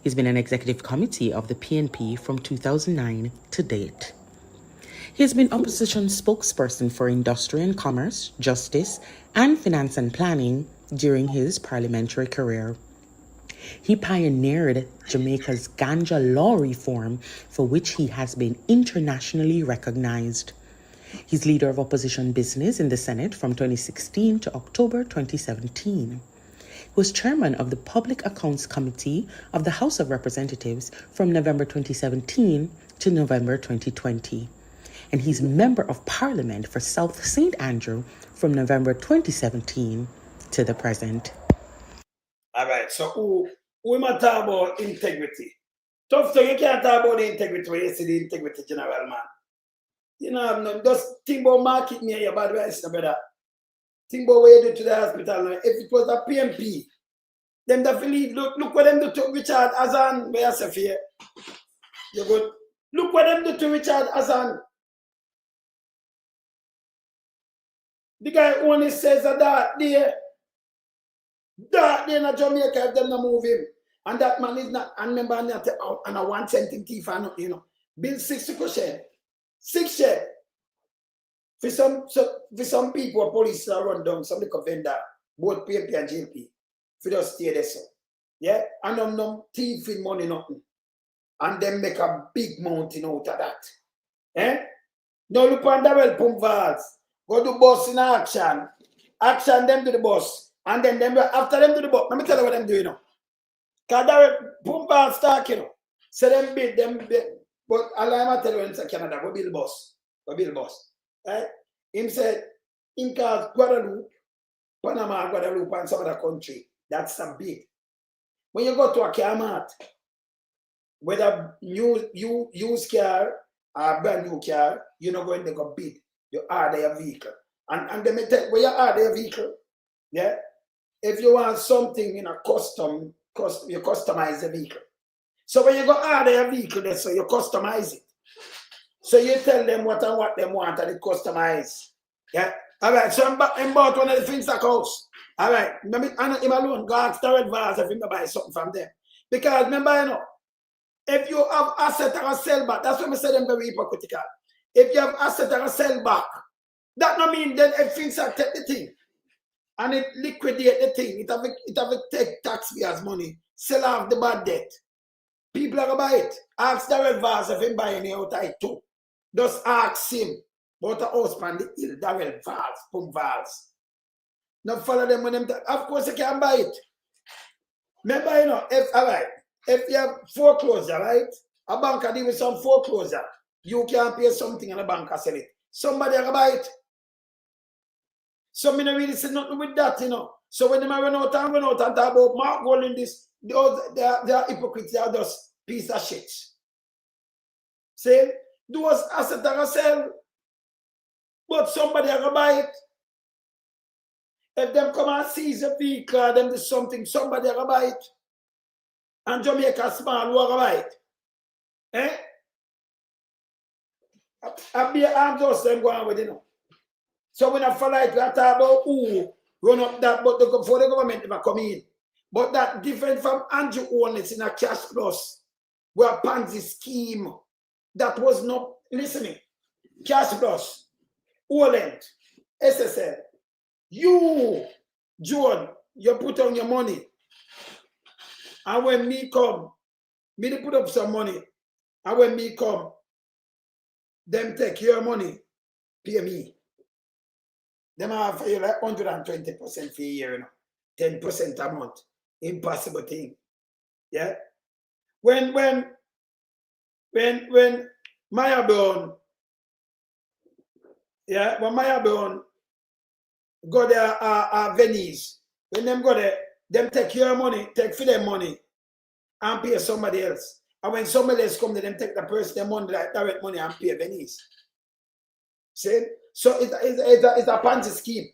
He's been an executive committee of the PNP from 2009 to date. He has been opposition spokesperson for industry and commerce, justice, and finance and planning during his parliamentary career. He pioneered Jamaica's ganja law reform, for which he has been internationally recognized. He's leader of opposition business in the Senate from 2016 to October 2017. He was chairman of the Public Accounts Committee of the House of Representatives from November 2017 to November 2020. And he's member of Parliament for South St. Andrew from November 2017 to the present. All right, so we might talk about integrity. Tough thing, you can't talk about the integrity when you see the integrity general, man. You know, just think about market me and your bad advice, brother. Think about what you do to the hospital now. If it was a PMP, them that believe, look what them do to Richard Azan, where I say fear. You good? Look what them do to Richard Azan. The guy only says that day in Jamaica, if them not move him. And that man is not, and remember, and a 1 cent in thief, you know, build 6%. 6 share. For some people, police are run down, some little vendor, both PMP and JP, for just stay there, so. Yeah? And them no thieving money, nothing. And them make a big mountain out of that. Eh? Now look on the well pump valves. Go do bus in action. Action them to the bus. And then them after them to the bus. Let me tell you what them do, you know. Because that pump valves start, you know. So them bid. But I'll tell you in Canada, go build bus. Go build bus. Right? Him said, in cars, Guadeloupe, Panama, Guadeloupe, and some other country. That's a bid. When you go to a car mart, whether used car or brand new car, you're not going to go bid. You order your vehicle. And they may tell when you order your vehicle, yeah, if you want something in a custom, you customize the vehicle. So when you go order your vehicle, so you customize it. So you tell them what they want and it customize. Yeah. All right. So I'm bought one of the things that house. All right. I'm not him alone. Go ask the red vase if you buy something from them. Because remember, you know, if you have asset or sell back, that's what I say them very hypocritical. If you have asset or sell back, that don't mean that if things are take the thing and it liquidate the thing. It have to take taxpayers' money, sell off the bad debt. People are going to buy it. Ask the red vase if he buy any out of it too. Just ask him about the house on the hill, the red vase, pump vase. Now follow them when them, of course you can buy it. Remember, you know, if you have foreclosure, right? A bank deal with some foreclosure, you can pay something and the bank sell it. Somebody will buy it. So me not really say nothing with that, you know. So when they run out and talk about Mark Golding this, they are hypocrites, they are just piece of shit. See? Those assets are sell, but somebody are gonna buy it. If them come and seize a vehicle, them do something, somebody are gonna buy it. And Jamaica small, who are gonna buy it? Eh? I'm just them going with, you know. So when I follow it, we talk about who run up that, but before the government never come in. But that different from Andrew only, it's in a cash plus, where Pansy scheme. That was not listening. Cash plus, Orland, SSL, You, John, you put on your money. And when me come, me put up some money. And when me come, them take your money, pay me. Them have for you like 120% for a year, you know. 10% a month. Impossible thing. Yeah. When Maya Brown, yeah, when Maya Brown go there Venice, when them go there, them take your money, take for their money, and pay somebody else. And when somebody else come, them take the person their money, like direct money, and pay Venice. See? So it's a Ponzi scheme.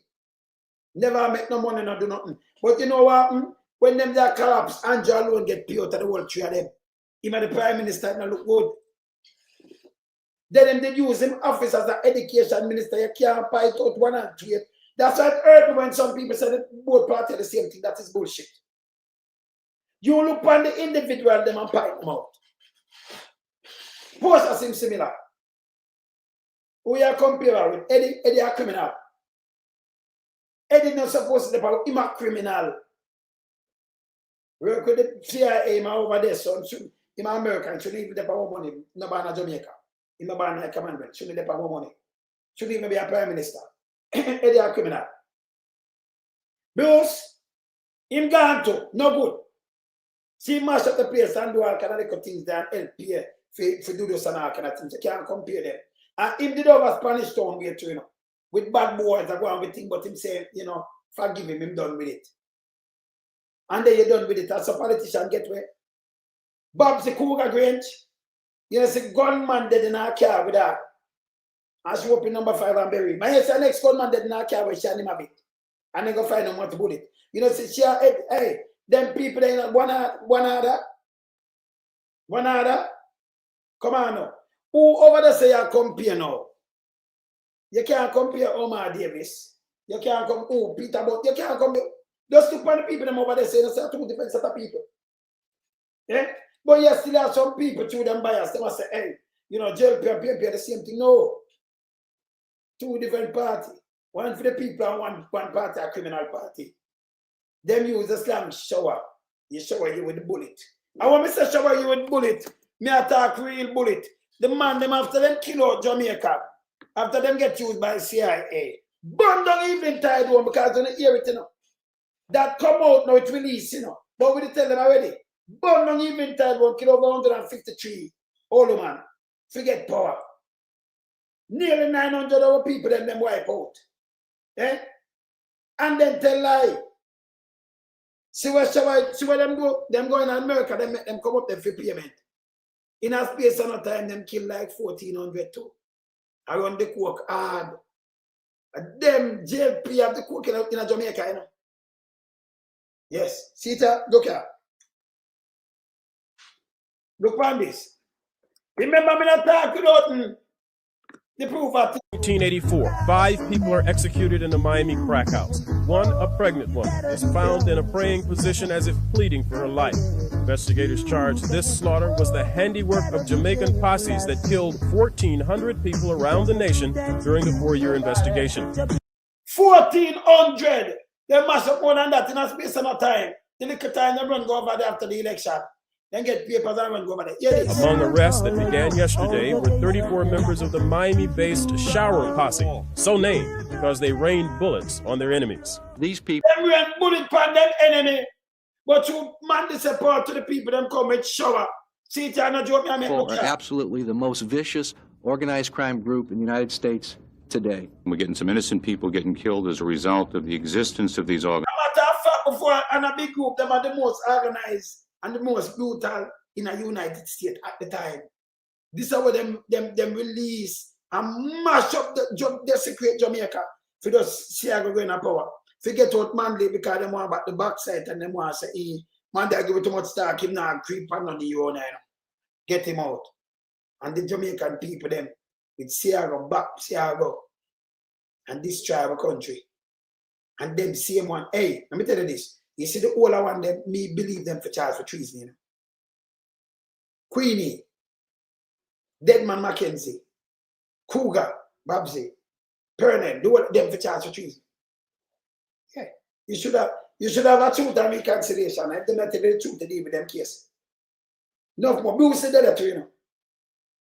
Never make no money, no do nothing. But you know what? When them that collapse, Andrew alone get paid out of the whole three of them. Even the Prime Minister not look good. Then they use him office as an education minister. You can't fight out one and two. That's why I heard when some people say that both parties are the same thing. That is bullshit. You look on the individual them and fight them out. Post seem similar. We are comparing with Eddie. Eddie a criminal. Eddie not supposed to be him a criminal. Work with the CIA over there, so him American should even have more money. No ban Jamaica. Him a ban a commandment. Shouldn't have more money. Should even be a prime minister. Eddie a criminal. Bruce, him gone to no good. See mash up the place and do all kind of things there and help here for do those and all kind of things. You can't compare them. And him did over Spanish Town way too, you know. With bad boys that go on with things, but him say, you know, forgive him done with it. And then you're done with it. As a politician get where. Bob's the Cougar Grange. You know, say gunman dead in our car with her. And she open number 5 and bury him. And you say next gunman dead in our car with she and him a bit. And then go find him what to bullet. You know, say she hey, them people they not one other. Come on now. Who over there say you compare now? You can't compare Omar Davis. You can't come, Peter, but you can't compare. Just look at the people them over there saying it's two different set of people. Yeah? But you still have some people through them bias. They must say, hey, you know, jail PNP the same thing. No. Two different parties. One for the people and one party, a criminal party. Them use the slam shower. You shower you with the bullet. And when I say shower you with bullet, me attack real bullet. The man, them after them kill out Jamaica, after them get used by CIA, burn down Evening Tide one because they don't hear it, you know. That come out now, it's released, you know. But we tell them already. Burn down Evening Tide one, kill over 153. Old man, forget power. Nearly 900 of our people, them wipe out. Eh? And then tell lie. See where them go? Them go in America, them make them come up there for payment. In a space of no time, them kill like 1,400 too. Around the coke hard. Them JLP have the coke in a Jamaica, you know. Yes. See it? Look here. Look on this. Remember me not talking about the proof of 1984, 5 people are executed in the Miami crack house. One, a pregnant woman, is found in a praying position as if pleading for her life. Investigators charge this slaughter was the handiwork of Jamaican posses that killed 1,400 people around the nation during the 4-year investigation. 1,400! They mash up more than that in a space of no time. The little time they run go over there after the election. Then get papers and run go over there. Yes. Among arrests that began yesterday were 34 members of the Miami-based Shower Posse, so named because they rained bullets on their enemies. These people... Them rain bullet on them enemy, but you man the support to the people them come with shower. See it not joke me I make are absolutely the most vicious organized crime group in the United States today. We're getting some innocent people getting killed as a result of the existence of these organizations. Matter of fact, before and a big group, them are the most organized and the most brutal in the United States at the time. This is how them release and mash up the secret Jamaica for those Siago going to power. Forget out Manley because they want about the backside and they want to say, man, they give it too much stock, him now creep on the own. Get him out. And the Jamaican people, them, with Siago, back Siago, and this tribal country. And them same one, hey, let me tell you this. You see the older one, them, me believe them for charge for treason, you know. Queenie, Deadman Mackenzie, Cougar, Babsy, Pernan, do what them for charge for treason. Yeah. You should have a truth and reconciliation. If they not tell the truth to deal with them case. Enough more. Who said that to you know?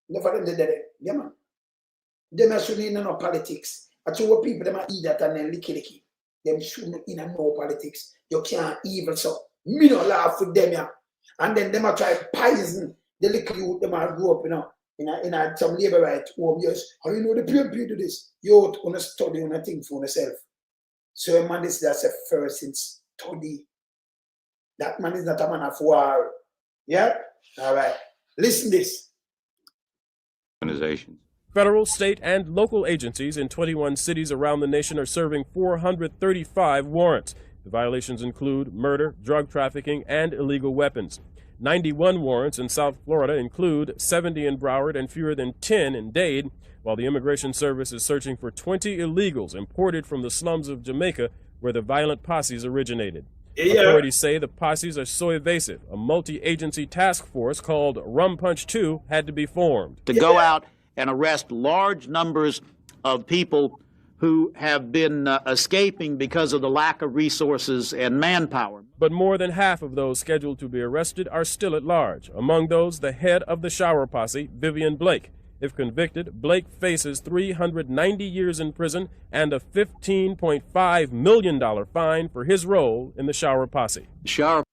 Enough of them did that. Yeah, man. Them shouldn't in no politics. I told what people them eat that and then licky. Them shouldn't in no politics. You can't evil so. Me no laugh with them, yeah. And then them try poison the little youth them grew up, you know, in a some labor right home. Yes, how you know the PNP do this? You wanna study on a thing for yourself. So man, that's a first in study. That man is not a man of war. Yeah? All right. Listen this. Organizations. Federal, state, and local agencies in 21 cities around the nation are serving 435 warrants. The violations include murder, drug trafficking, and illegal weapons. 91 warrants in South Florida include 70 in Broward and fewer than 10 in Dade, while the Immigration Service is searching for 20 illegals imported from the slums of Jamaica where the violent posses originated. Yeah. Authorities say the posses are so evasive, a multi-agency task force called Rum Punch 2 had to be formed. To go out and arrest large numbers of people who have been escaping because of the lack of resources and manpower. But more than half of those scheduled to be arrested are still at large. Among those, the head of the shower posse, Vivian Blake. If convicted, Blake faces 390 years in prison and a $15.5 million fine for his role in the shower posse. The shower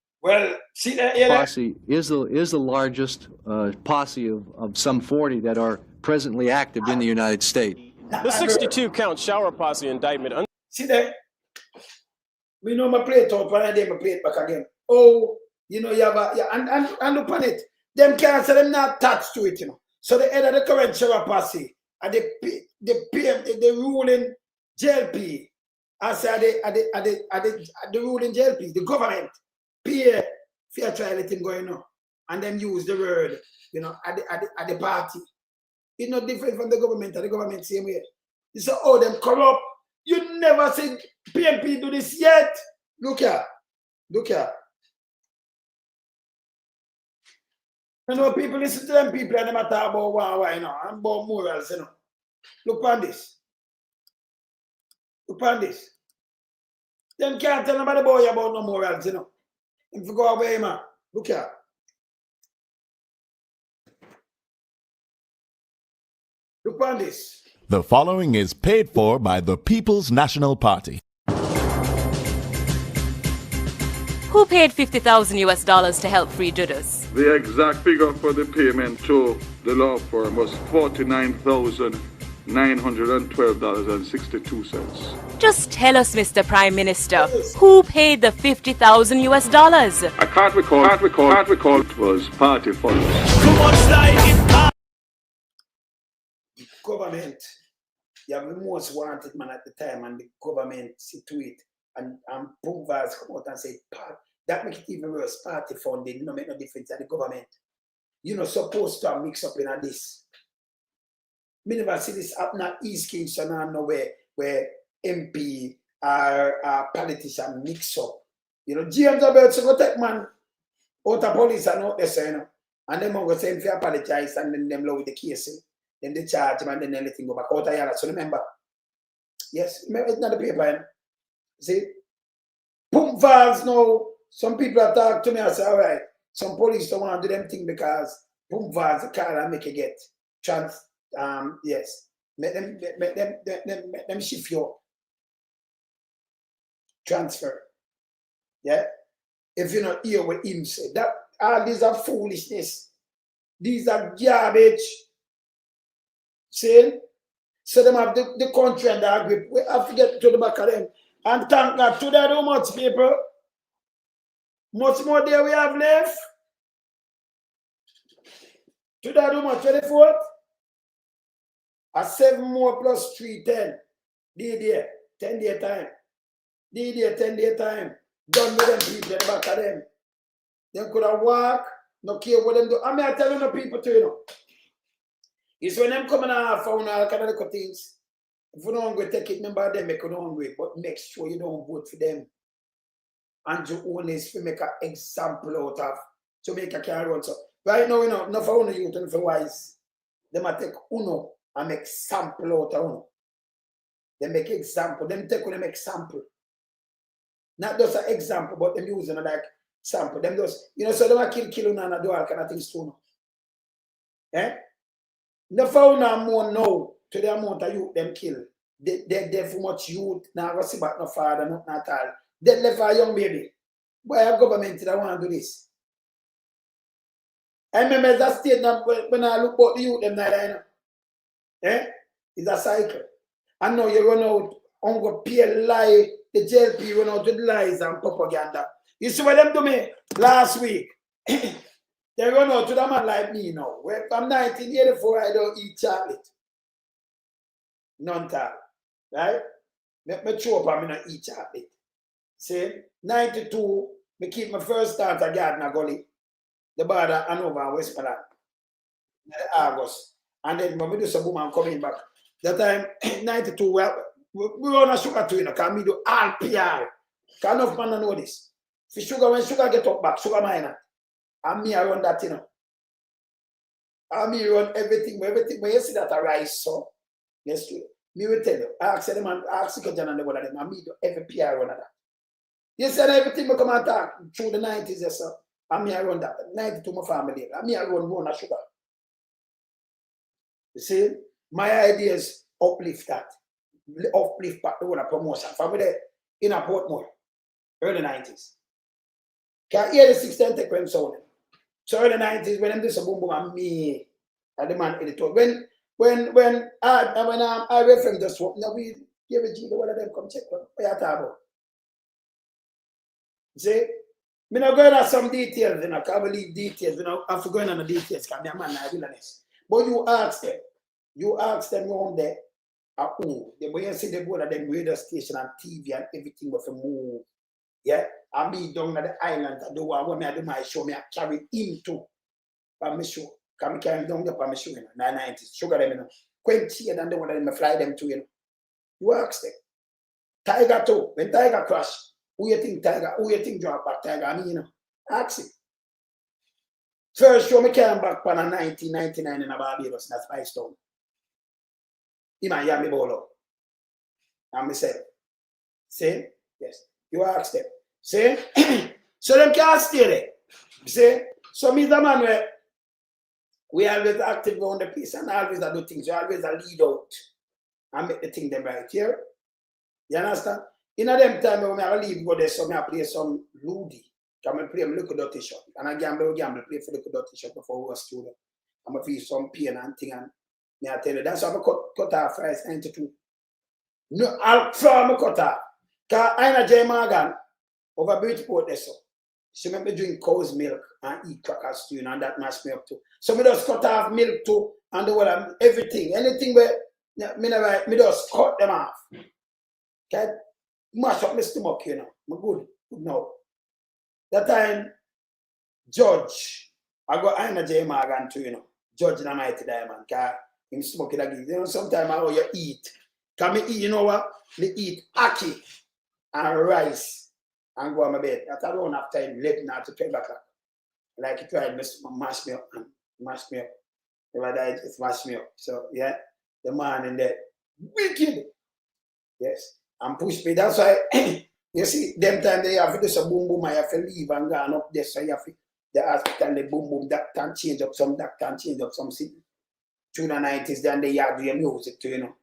see that, posse is the largest posse of some 40 that are presently active in the United States. The 62-count shower posse indictment. See that? We know my plate out and then my plate back again. Oh, you know, you have and look on it. Them can't say them not attached to it, you know. So the head of the current shower posse and the ruling JLP, I say the ruling JLP, the government, pay fair trial thing going on. And then use the word, you know, at the party. It's not different from the government same way. You say, oh, them corrupt. You never seen PNP do this yet. Look here. You know, people listen to them people and they talk about why, you know, and about morals, you know. Look on this. Them can't tell nobody boy about no morals, you know. If you go away, man. Look here. Look on this. The following is paid for by the People's National Party. Who paid $50,000 to help free Judas? The exact figure for the payment to the law firm was $49,912.62. Just tell us, Mr. Prime Minister, who paid the $50,000? I can't recall. It was party funds. Government, you have the most wanted man at the time, and the government see to it, and Pumvas come out and say, that makes it even worse. Party funding, no make no difference at the government. You're not supposed to mix up in this. Me never see this happen at East Kingston and nowhere where MP or politician mix up. You know, James about to go take man out of police and out there, you know, and them go say if you apologize and then them lower the case. Then they charge him and then everything go back out of here. So remember, yes, remember it's not the paper. You know? See, pump valves now. Some people have talked to me and say, all right, some police don't want to do them thing because pump valves the car and make you get yes. Make them shift you up. Transfer. Yeah. If you not hear what him say, that all these are foolishness. These are garbage. See? So them have the country and the grip. We have to get to the back of them. And thank God to that how much people. Much more there we have left. To that how much 24th. A 7 more plus 3, 10. D-day, 10-day time. D-day, 10-day time. Done with them people in the back of them. Them could have walk, no care what them do. I mean, I tell you no people to you know. It's when them coming out found all kind of little things. If you don't go take it, remember them make you don't hungry, but make sure you don't vote for them. And you own is to make an example out of Jamaica can run. So right now, you know, not for only youth and for wise. They might take uno and make sample out of uno. They make example. Them take them example. Not just an example, but them using it like sample. Them just, so they want kill and do all kind of things too. Eh? The found more now to the amount of youth them kill. They for much youth, now go see back no father, not at all. They left for a young baby. Why our government that want to do this? I remember that statement when I look at the youth them there, it's a cycle. And now you run out on go pay lie, the JLP run out with lies and propaganda. You see what them do me last week? They run out to the man like me now. Well, from 1984, I don't eat chocolate. None time. Right? Me chew up and I don't eat chocolate. See? 92, me keep my first start at Gardner Gully. The border Hanover and Westmoreland. August. And then when we do some woman coming back. That time, 92, we run a sugar to because we do all PR. Because enough man know this. When sugar get up back, sugar miner. And me I run that, And me run everything. When you see that I rise, so, yes, me will tell you. I ask them and ask Secretary and one of them, and me do every PR run of that. You said everything will come and talk through the 90s, yes, sir. And me I run that. 92 my family. And me I run a sugar. You see? My idea is uplift that. Uplift back the whole promotion. From there, in a Portmore, early 90s. Can hear the 610 take when sound. So early 90s, when them do some boom boom and me, and the man editor. When I refer to swap, now we give a G, one of them come check what you talk about. See? Me not going into some details, I can't believe details, I have to go in on the details, because I'm a man, I will honest. But you ask them around there, when you see the board of them radio station and TV and everything with a move, yeah, I be down at the island, I do what when I do my show, I carry him too, for my show, because I carry down there for my show, 990s, sugar them, quench and then one of them fly them to, You ask them. Tiger too, when Tiger crash, who you think drop back Tiger, I mean, ask him. First show me came back on 1999 in Barbados, that's Spice Town. In Miami Bolo. And me say, see? Yes. You ask them. See? So them can't stay there. See? So me the man where we always active on the piece and always do things. We always lead out and make the thing them right here. You understand? In a them time when I leave go there, so I play some Ludi. Come and play a little dirty shot. And I gamble, play for the dirty shot before we were student. I'm going to feel some pain and thing. And I tell you, that's how I cut off first 92. No, I'll throw my cut off. Because I know J. Morgan over Bridgeport there, so. She make me drink cow's milk and eat crackers too, and that mashed me up too. So me just cut off milk too, and the whole everything. Anything where me just cut them off. Okay? Mash up my stomach, I'm good now. That time, Judge, I got Aina J. Morgan too, Judge in a mighty diamond, because him smoke it again. Sometimes how you eat. Can me eat, you know what? Me eat ackee and rice and go on my bed. That I don't have time late now to 12 o'clock. Like it tried to mash me up and mash me up. If I die, just mash me up. So yeah, the man in there, wicked. Yes. And push me. That's why you see, them time they have to do some boom boom, I have to leave and go up there. So you have to the hospital, the boom boom, that can change up some, that can change up some thing. Through the 90s, then they have your music too,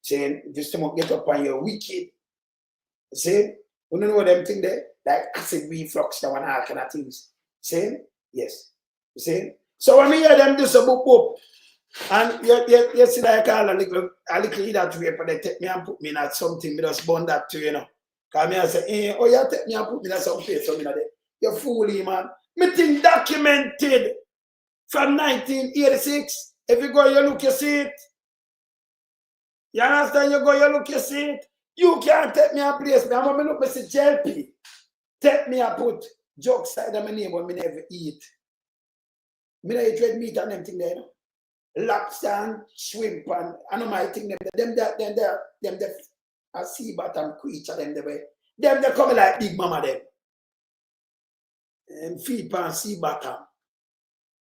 Saying just to get up on your wicked. See? You know what them thing there? Like acid reflux and all kind of things. See? Yes. You see? So when we hear them do some boop, and you see like all a little that way, but they take me and put me in something, me just burn that too, Because me I say, oh, you take me and put me in some place, so there. You're fooling, man. Me thing documented from 1986. If you go, you look, you see it. You understand? You go, you look, you see it. You can't take me and place me. I'm going to look, Mr. JLP. Take me and put jokes side of my name when me never eat. Me never eat red meat and them thing there, Lobster and shrimp and I know my thing them a sea bottom creature them they come like big mama them. And feed pan sea bottom.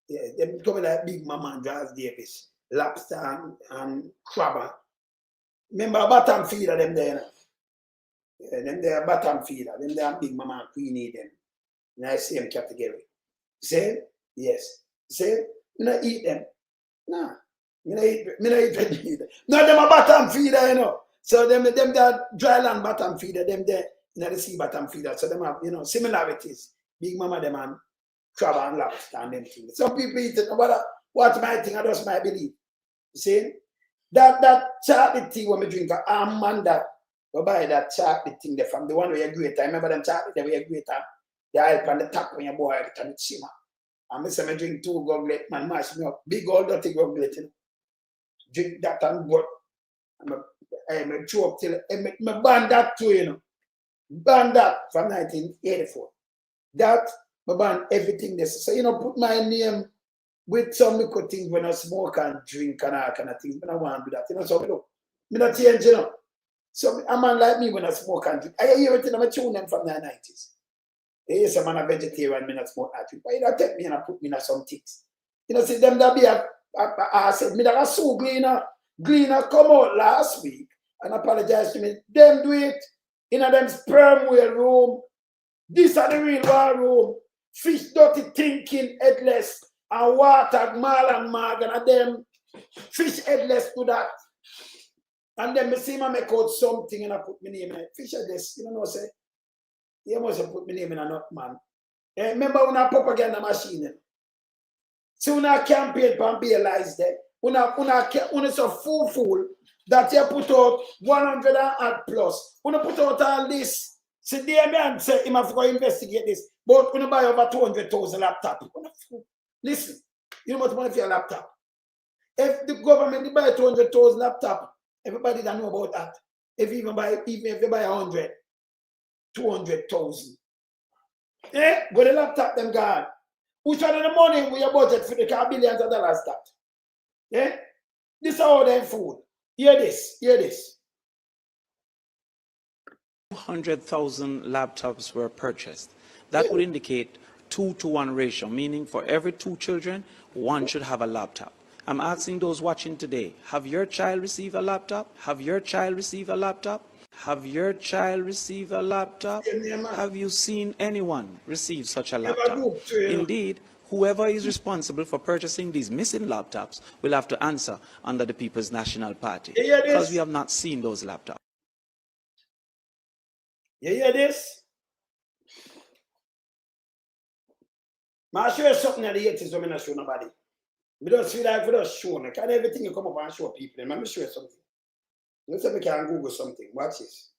Yeah, them come like big mama and Giles Davis. Lobster and crabber. Remember bottom feeder them there. Yeah, them they are bottom feeder. Them they are big mama and queenie them. In the same category. See? Yes. See? Me not eat them. Nah. Me not eat them either. No, them a bottom feeder, you know. So them that dry land bottom feeder, them there, you know, the sea bottom feeder. So them have, you know, similarities. Big mama them and crab and lobster and them things. Some people eat it, no matter what my thing, I just might believe. You see? That chocolate tea when we drink a almond that we buy that chocolate thing there from the one where you grate. I remember them chocolate there where you grate the oil on the top when you boil it and it simmer. And I say I drink 2 goblet, man, mash me up. Big old dirty goblet, you know. Drink that and go. I chew up till I ban that too, you know. Ban that from 1984. That I ban everything there. So, you know, put my name with some little things when I smoke and drink and all kind of things. When I want to do that, you know. So, look, I not change, you know. So, a man like me when I smoke and drink, I hear it in my tune them from the 90s. Yes, I'm a vegetarian, I not smoke and drink. But you don't take me and put me in some things. You know, see, them that be I said, me that I saw Gleaner come out last week and apologize to me. Them do it in a them sperm whale room. This are the real war room. Fish dirty thinking headless and water mal and mag and them fish headless to that. And then me see me make out something and I put my name in it. Fish headless, you know, say, you must have put my name in a nut, man. Remember when I propaganda machine? So when I campaign for BLIs there, when I so fool that you put out 100 and plus, when I put out all this, so there man say him have to investigate this, but when I buy over 200,000 laptop, listen, you know what money for your laptop? If the government buy 200,000 laptop, everybody don't know about that. If you buy 100, 200,000. But the laptop them gone. Which one of the money we have budget for the car billions of dollars that? This is how they fool. Hear this. 200,000 laptops were purchased. That would indicate 2-to-1 ratio, meaning for every 2 children, 1 should have a laptop. I'm asking those watching today, have your child received a laptop? Have your child received a laptop? Have your child received a laptop? Have you seen anyone receive such a laptop? Indeed, whoever is responsible for purchasing these missing laptops will have to answer under the People's National Party, because we have not seen those laptops. You hear this? I'll show you something that the 80s when I show nobody. We don't feel like we don't show. Can everything you come up and show people? Let me show you something. Let's see if we can Google something. Watch this.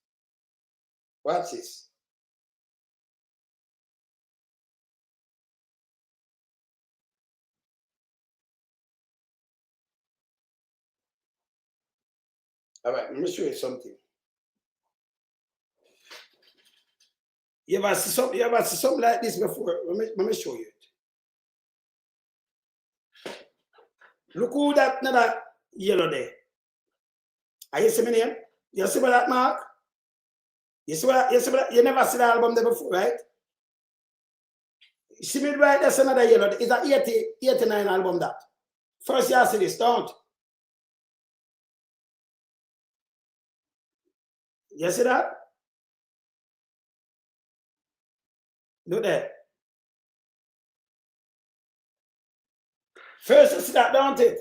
Watch this. All right, let me show you something. You ever see something like this before? Let me show you it. Look who that yellow there. Are you see my name? You see that mark? You see that? You never see the album there before, right? You see me right? That's another yellow. It's an 89 album that. First you see this, don't? You see that? Look there. First you see that, don't it?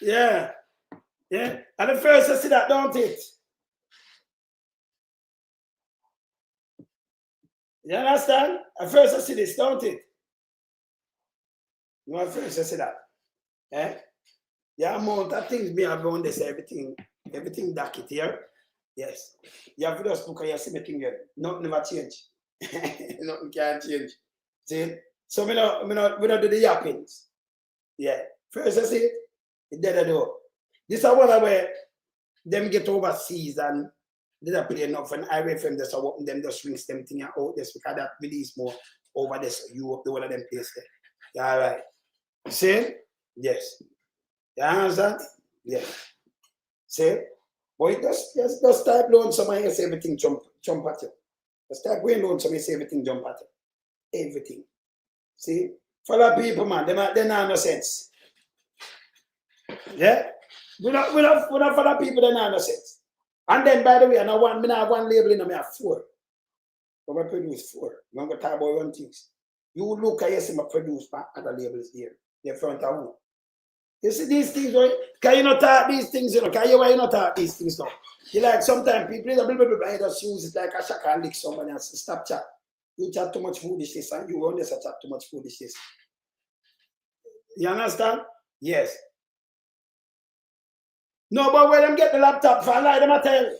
Yeah. And the first you see that, don't it? You understand? At first I see this, don't it? You know, at first I see that. Yeah, amount of things me have on this, everything dark it here. Yes. You have to just look at your see me thing here. Nothing never change. Nothing can change. See? So we don't do the yappings. Yeah. First I see it, it's dead at door. This is one where them get overseas and they don't play enough and I wait for them just open them just swings them thing out this because that release more over this Europe, the one of them place there. Yeah, all right. See? Yes. You understand? Yes. See? Boy, just type loan somebody else everything jump at you. Just type going loan somebody say everything jump at you. Everything. See? For the people, man, they're not no sense. Yeah? We not for the people that have no sense. And then, by the way, I have one label in me, I have 4. But I produce 4. I'm going to talk about one things. You look at yes, I produce other labels here. They're front of one. You see these things, right? Can you not talk these things, you know? Can you why you not talk these things now? You like sometimes people I just use it like a shaka and lick somebody and stop chat. You chat too much foolishness and you only chat too much foolishness. You understand? Yes. No, but when them get the laptop for a lie, them a tell.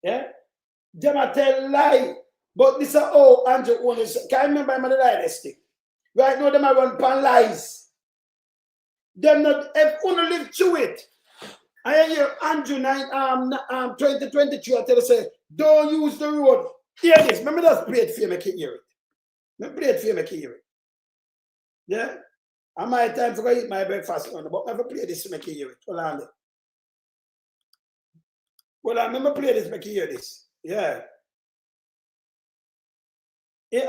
Yeah? Them a tell lie. But this is how Andrew only say. Can you remember him on the lie this thing? Right now, them a run pan lies. Them not if only live through it. I hear Andrew 2023 I tell you say, don't use the road. Hear this. Remember just play it for you, make you hear it. Let me play it for you, make you hear it. Yeah? I might time to go eat my breakfast on, but never play this to make you hear it. Hold on. Well, I remember play this, make you hear this. Yeah.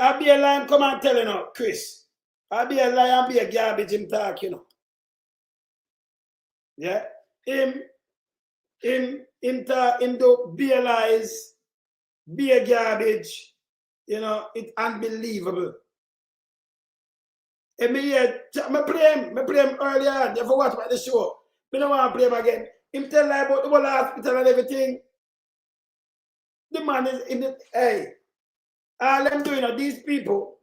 I'll be a line, come and tell you now, Chris. I'll be a lie and be a garbage him talk, you know. Yeah. Him do be a lies, be a garbage, you know, it's unbelievable. And me play him earlier on. You forgot about the show. I don't want to play him again. Him tell lie about the whole hospital and everything. The man is in the hey. All them doing are these people.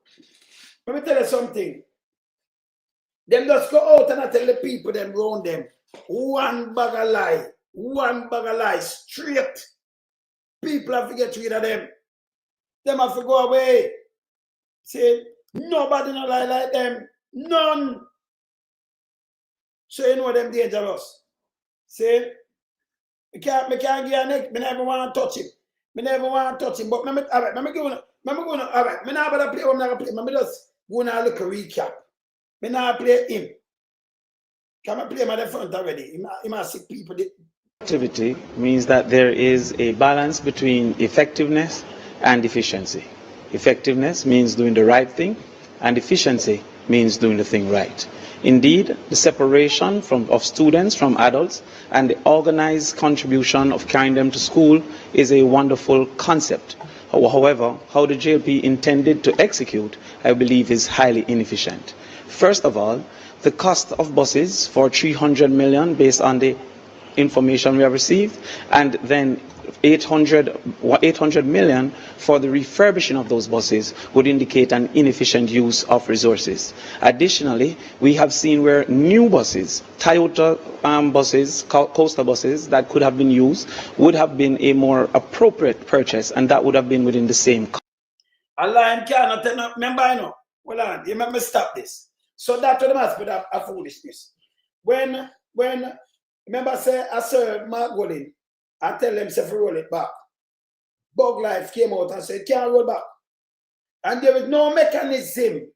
Let me tell you something. Them just go out and I tell the people them round them. One bag of lie, straight. People have to get rid of them. Them have to go away. See, nobody no lie like them. None. So you know them dangerous. See, me can't give a neck. Me never want to touch him. Me never want to touch him. But all right, all right. Me not about to play. I'm not gonna play. Me just go and look a recap. Me not play him. Can I play him at the front already? He must see people. Activity means that there is a balance between effectiveness and efficiency. Effectiveness means doing the right thing, and efficiency means doing the thing right. Indeed, the separation of students from adults and the organized contribution of carrying them to school is a wonderful concept. However, how the JLP intended to execute, I believe, is highly inefficient. First of all, the cost of buses for 300 million based on the information we have received, and then 800 million for the refurbishing of those buses would indicate an inefficient use of resources. Additionally, we have seen where new buses, Toyota buses, coastal buses that could have been used would have been a more appropriate purchase, and that would have been within the same cost. Allah cannot tell no. Remember, I know. Hold on, you remember stop this. So that's what the master put a foolishness. When remember say I saw Mark Golding, I tell them to roll it back. Bug Life came out and said can't roll back. And there is no mechanism.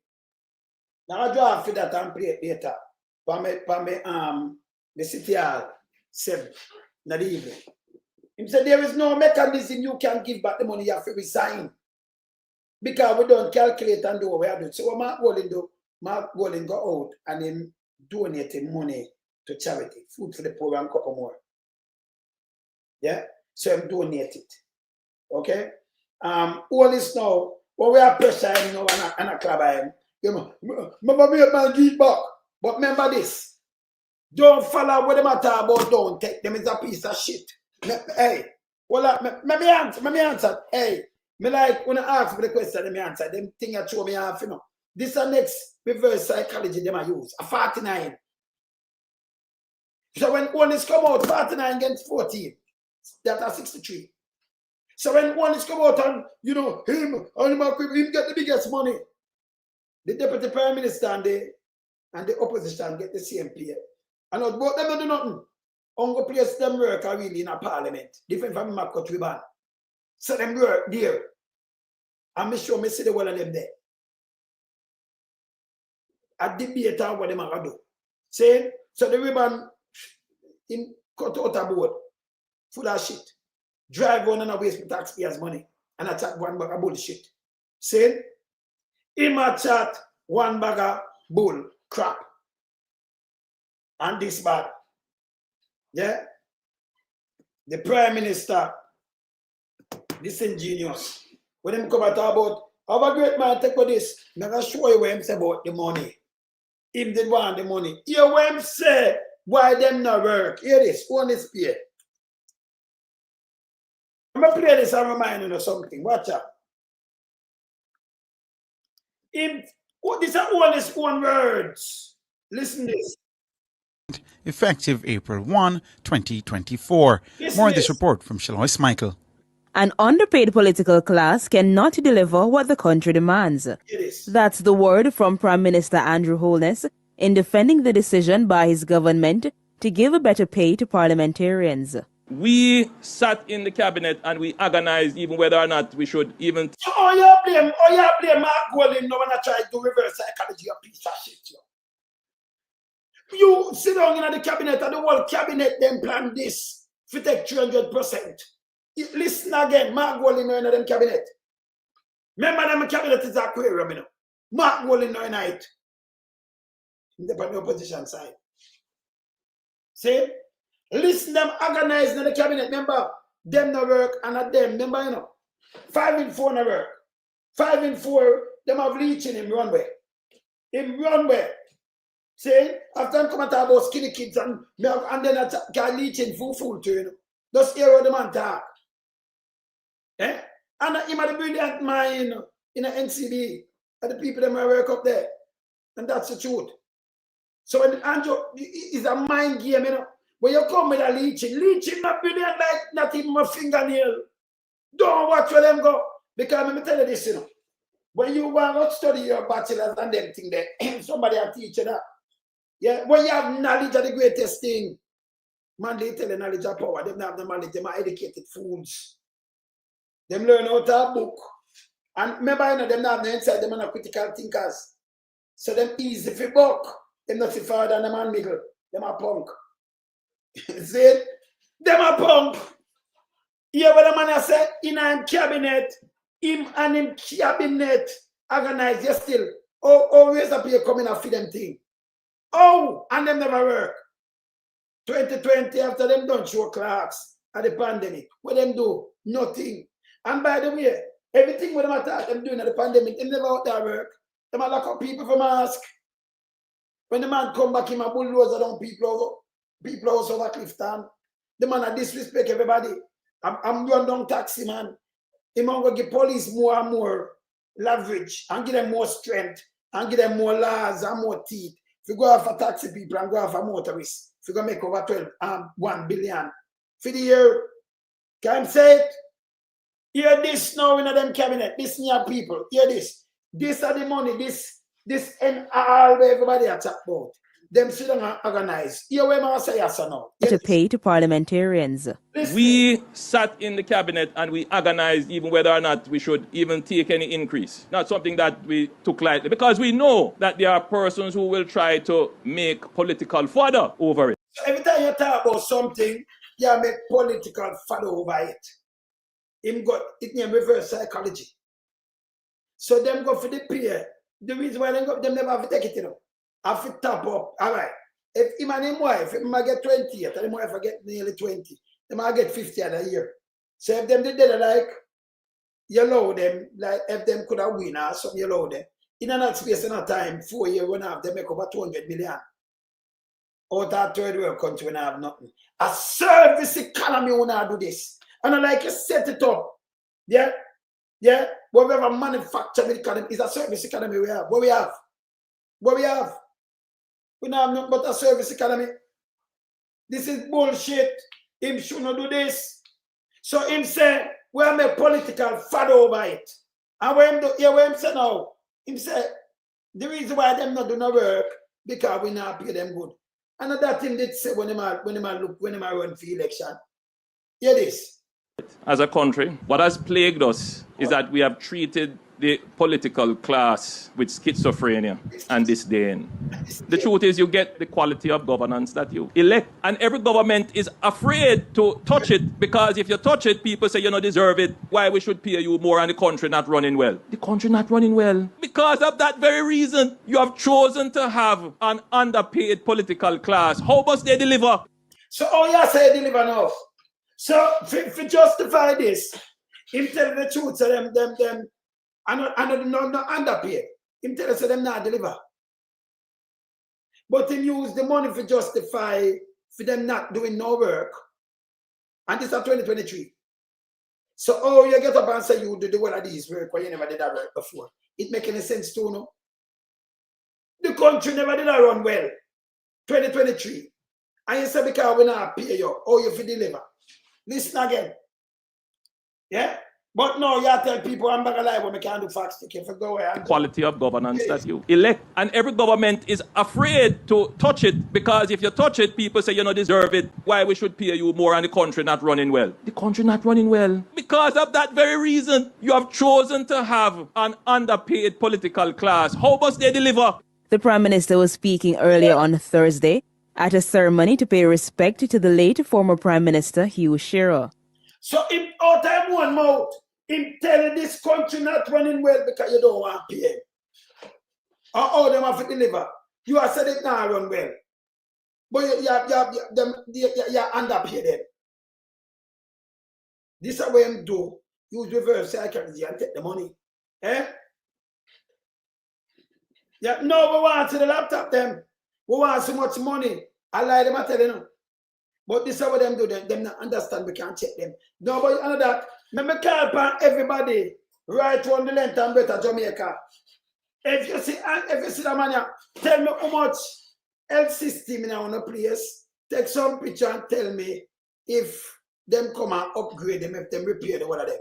Now I draw for that and play it later. For me city hall 7 in the evening. He said there is no mechanism you can give back the money, you have to resign. Because we don't calculate and do what we are doing. So what Mark Golding do? Mark Golding go out and then donating money to charity, food for the poor and couple more. Yeah? So I'm donate it. Okay? All this now, when we are pressure you know and a club I am. Remember me man give back. But remember this. Don't follow what them are talking about, don't take them is a piece of shit. Hey, well let me answer. Hey, me like when I ask for the question, let me answer. Them thing you throw me off, you know. This is the next reverse psychology them I use. A 49. So when one is come out, 49 against 14, that are 63. So when one is come out and, you know, him get the biggest money, the deputy prime minister and the opposition get the same pay. And both them don't do nothing. Only place them work are really in a parliament. Different from my country ban. So them work there. And me sure me see the one of them there. A debate on what them are do. Saying, so the ribbon in cut out a board full of shit. Drive on and a waste for taxpayers' money and attack one bag of bullshit. Saying, him a chat one bag of bull crap. And this bad. Yeah? The Prime Minister, disingenuous. When him come and talk about, have a great man take with this, I'm going to show you what him say about the money. Him did want the money. Hear what him say, why them not work. Hear this, own this pay. I'm going to play this and remind you of something. Watch out. These are all his own words. Listen this. Effective April 1, 2024. More on this report from Shalois Michael. An underpaid political class cannot deliver what the country demands. That's the word from Prime Minister Andrew Holness in defending the decision by his government to give a better pay to parliamentarians. We sat in the cabinet and we agonized even whether or not we should even... Oh, you blame Mark Golding no when I try to reverse psychology of piece of shit. You sit down in the cabinet and the whole cabinet then plan this for take 300%. Listen again, Mark Golding no in the cabinet. Remember them cabinet is aquarium, you know. Mark Golding no in it. In the opposition side. See? Listen them organizing in the cabinet. Remember, them no work and at them. Remember, you know, 5 in 4 no work. 5 in 4, them have leech in him runway. Him runway. See, after I'm coming to talk about skinny kids and then I can leech in full to you know. Just hear what the man talk. Eh? And him had a brilliant mind in the NCB. And the people that work up there. And that's the truth. So when Andrew is a mind game, you know. When you come with a leeching not brilliant like not even my fingernail. Don't watch where them go. Because let me tell you this, you know. When you want to study your bachelor's and them thing there, somebody will teach you that. Yeah, when you have knowledge of the greatest thing, man, they tell you knowledge of power. They don't have the knowledge, they are educated fools. Them learn how to book. And remember, you know, them not have the inside, them are not critical thinkers. So them easy for book. Them not see further than them and middle. Them are punk. See? Them a pump. Hear what the man said? In a cabinet, him and him cabinet organize you still. Always up here coming and feed them thing. Oh, and them never work. 2020 after them don't show clocks at the pandemic. What them do? Nothing. And by the way, everything what them attack them doing at the pandemic, them never out there work. Them a lock up people for mask. When the man come back, him a bulldozer down people house over Clifton. The man a disrespect everybody. I'm going down taxi, man. Him going to give police more and more leverage and give them more strength and give them more laws and more teeth. If you go after taxi people and go after motorists, if you go make over 1 billion for the year, can I say it? Hear this now in them cabinet, this near people, hear this. This are the money, this and all where everybody are talking about. Them sit down and organize. Hear what I say yes or no. To pay to parliamentarians. We sat in the cabinet and we agonized even whether or not we should even take any increase. Not something that we took lightly because we know that there are persons who will try to make political fodder over it. So every time you talk about something, you make political fodder over it. Him got it name reverse psychology. So them go for the peer. The reason why them never have to take it, you know. Have to top up. All right. If him and him wife, if him get 20 yet, and him wife get nearly 20, they might get 50 at a year. So if them did that, like, you allow them, like, if them could have win or something, you allow them. In that space in a time, 4 years, when they make over 200 million. Out of third world country, when I have nothing. A service economy when I do this. And I like you set it up. Yeah? Yeah? What we have a manufacturing economy is a service economy we have. What we have? What we have? We don't have nothing but a service economy. This is bullshit. Him should not do this. So him say, we have a political fad over it. And when him do, yeah, what him say now? Him say, the reason why them not do no work, because we not pay them good. And that thing did say when him run for election. Hear this. As a country, what has plagued us is that we have treated the political class with schizophrenia and disdain. The truth is you get the quality of governance that you elect. And every government is afraid to touch it because if you touch it, people say you don't deserve it. Why we should pay you more and the country not running well? The country not running well. Because of that very reason, you have chosen to have an underpaid political class. How must they deliver? So all you say deliver now. So for justify this, him tell the truth, so them and not underpaid. Him tell us them not deliver. But him use the money for justify for them not doing no work. And this is 2023. So oh, you get up and say you do the one of these work when you never did that work before. It make any sense to no? The country never did that run well. 2023. And you say because we not pay you, oh you for deliver. Listen again. Yeah? But no, you tell people I'm back alive when we can't do facts check. If you go away and Quality of governance that you elect. And every government is afraid to touch it because if you touch it, people say you don't deserve it. Why we should pay you more and the country not running well? The country not running well. Because of that very reason, you have chosen to have an underpaid political class. How must they deliver? The Prime Minister was speaking earlier on Thursday at a ceremony to pay respect to the late former Prime Minister Hugh Shearer. So in all time one mouth, him telling this country not running well because you don't want to pay him. Or how them have to deliver. You have said it now run well. But you underpay them. This is what him do. Use reverse psychology and take the money. Eh? Yeah, no, we want to the laptop them. We want so much money. I lie them, I tell you. But this is what them do. Them not understand. We can't check them. No, but you know that. Let me call upon everybody right on the length and breadth of Jamaica. If you see the man, tell me how much health system in our place. Take some picture and tell me if them come and upgrade them, if them repair the one of them.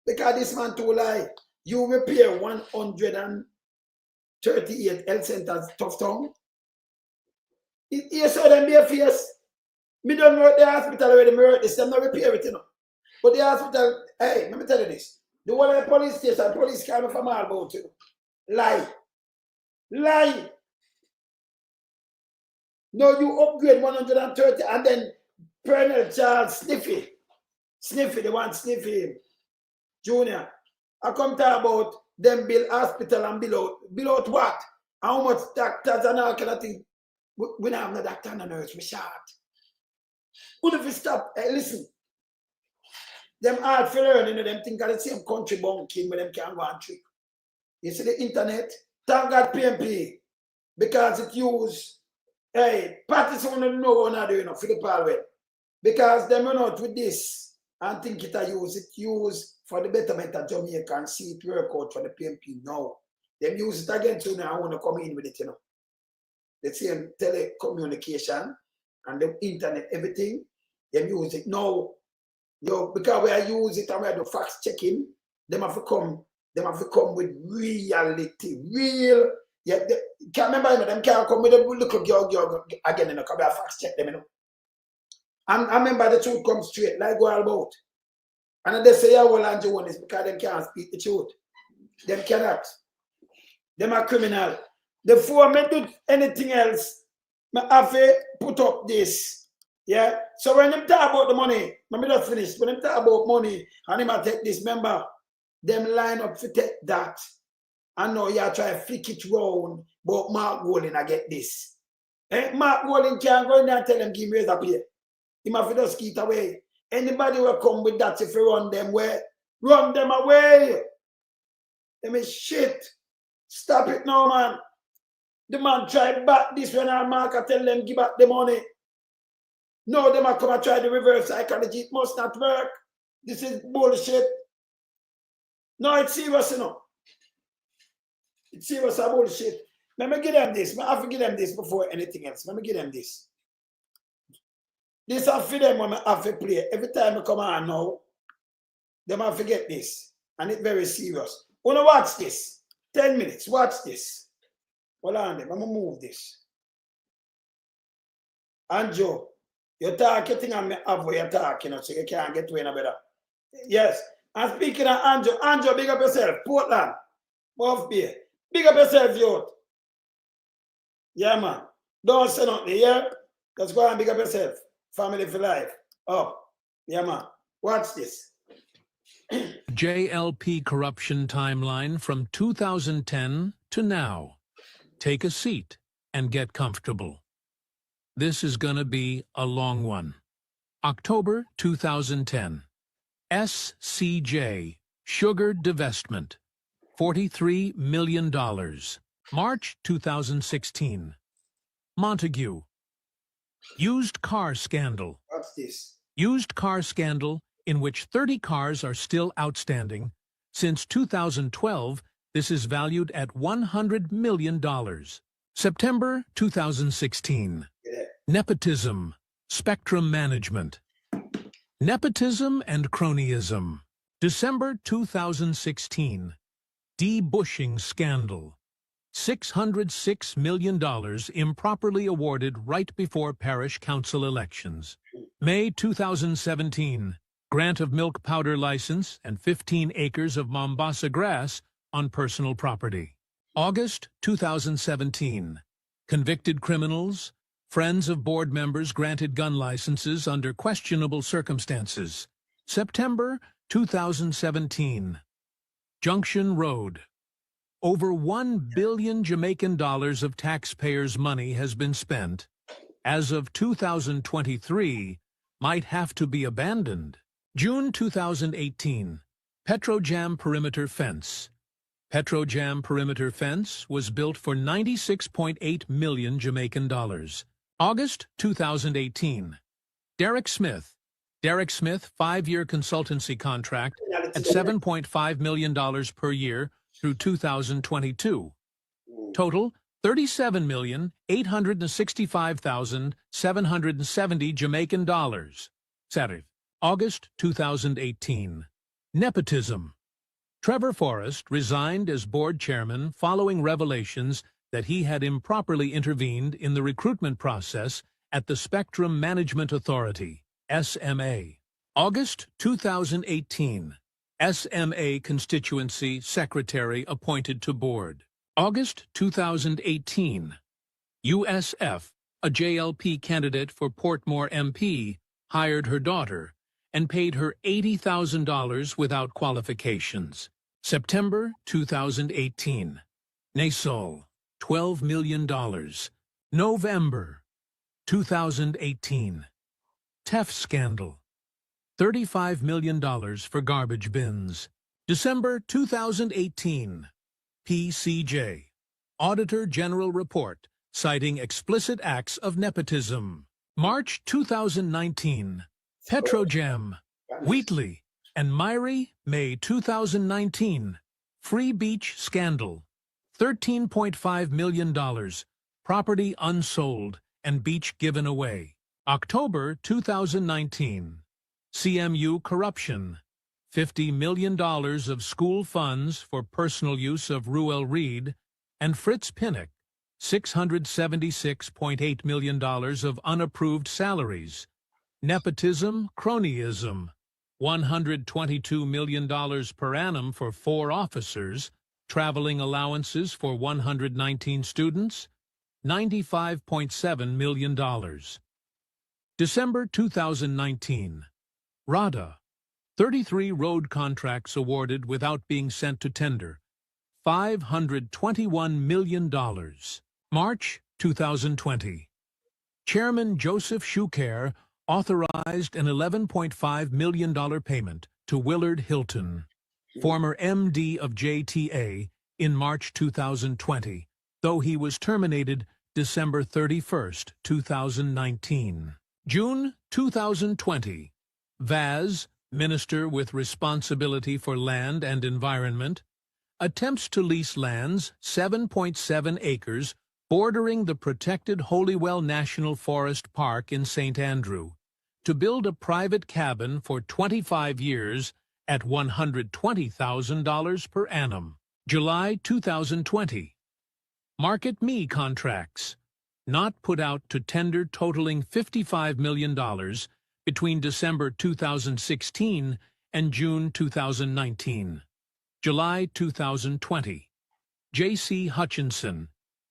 Because this man too lie. You repair 138 health centers, tough tongue. You saw them bare face. Me don't work the hospital already, me work this, them not repair it, you know. But the hospital, hey, let me tell you this. The one at the police station, police came from all about you. Lie. Lie. No, you upgrade 130 and then Colonel Charles Sniffy. Sniffy, the one Sniffy Junior. I come talk about them build hospital and build out what? How much doctors and all kind of thing. We don't have no doctor and no nurse, we short. Who if we stop? Hey, listen. Them hard for learning, them think of the same country bunking where them can go and trick. You see the internet? Thank God PMP. Because it use, hey, parties don't know what they're doing for the parliament. Because them run out with this and think it use for the betterment of Jamaica and see it work out for the PMP. No. Them use it again so now I want to come in with it, you know. The same telecommunication and the internet, everything, them use it. No. Yo, because we are use it and we are do fact checking, them have to come with reality. Real. Yeah, can't remember them can't come with a little girl again, you know, because we have fact check them, you know. And I remember the truth comes straight, like go all about. And they say, yeah, well, and Joan is because they can't speak the truth. Them cannot. Them are criminal. Before me do anything else, I have to put up this. Yeah. So when them talk about the money, let me just finish. When them talk about money, and them take this, remember, them line up to take that. I know you try to flick it round, but Mark Golding, I get this. Eh? Mark Golding can't go in there and tell them, give me raise up here. He must just keep away. Anybody will come with that if you run them away. Run them away. They mean shit. Stop it now, man. The man try back this when our marker tell them give back the money. No, them are come and try the reverse psychology. It must not work. This is bullshit. No, it's serious, you know. It's serious bullshit. Let me give them this. I have to give them this before anything else. Let me give them this. This I for them when I have to play. Every time I come on now, them I forget this. And it's very serious. Wanna watch this? 10 minutes. Watch this. Hold on them. I'm gonna move this. Anjo, you're talking on me up where you're talking, so you can't get to any better. Yes. And speaking of Anjo, big up yourself. Portland. Buff Bay. Big up yourself, youth. Yeah, man. Don't say nothing, yeah? Just go and big up yourself. Family for life. Oh, yeah, man. Watch this. JLP corruption timeline from 2010 to now. Take a seat and get comfortable. This is going to be a long one. October 2010. SCJ, Sugar Divestment, $43 million. March 2016. Montague, Used Car Scandal. What's this? Used car scandal in which 30 cars are still outstanding. Since 2012, this is valued at $100 million. September 2016. Nepotism, Spectrum Management. Nepotism and cronyism. December 2016. Debushing Scandal. $606 million improperly awarded right before parish council elections. May 2017. Grant of milk powder license and 15 acres of Mombasa grass on personal property. August 2017. Convicted criminals, friends of board members granted gun licenses under questionable circumstances. September 2017. Junction Road. Over $1 billion Jamaican dollars of taxpayers' money has been spent. As of 2023, might have to be abandoned. June 2018. Petrojam Perimeter Fence. Petrojam Perimeter Fence was built for $96.8 million Jamaican dollars. August 2018. Derek Smith. Derek Smith 5-year consultancy contract at $7.5 million per year through 2022. Total $37,865,770 Jamaican dollars. Saturday, August 2018. Nepotism. Trevor Forrest resigned as board chairman following revelations that he had improperly intervened in the recruitment process at the Spectrum Management Authority, SMA. August 2018. SMA Constituency Secretary appointed to board. August 2018. USF, a JLP candidate for Portmore MP, hired her daughter and paid her $80,000 without qualifications. September 2018. Nasol, $12 million. November 2018. TEF Scandal. $35 million for garbage bins. December 2018. PCJ. Auditor General Report citing explicit acts of nepotism. March 2019. Petrojam. Wheatley and Myrie, May 2019. Free Beach Scandal. $13.5 million. Property unsold and beach given away. October 2019. CMU corruption. $50 million of school funds for personal use of Ruel Reed and Fritz Pinnock. $676.8 million of unapproved salaries. Nepotism, cronyism. $122 million per annum for 4 officers. Traveling allowances for 119 students. $95.7 million. December 2019. RADA. 33 road contracts awarded without being sent to tender. $521 million. March 2020. Chairman Joseph Shuker authorized an $11.5 million payment to Willard Hilton, former MD of JTA, in March 2020, though he was terminated December 31, 2019. June 2020. Vaz, Minister with responsibility for land and environment, attempts to lease lands 7.7 acres bordering the protected Holywell National Forest Park in St. Andrew to build a private cabin for 25 years at $120,000 per annum. July 2020. Market Me contracts, not put out to tender totaling $55 million between December 2016 and June 2019. July 2020. J.C. Hutchinson.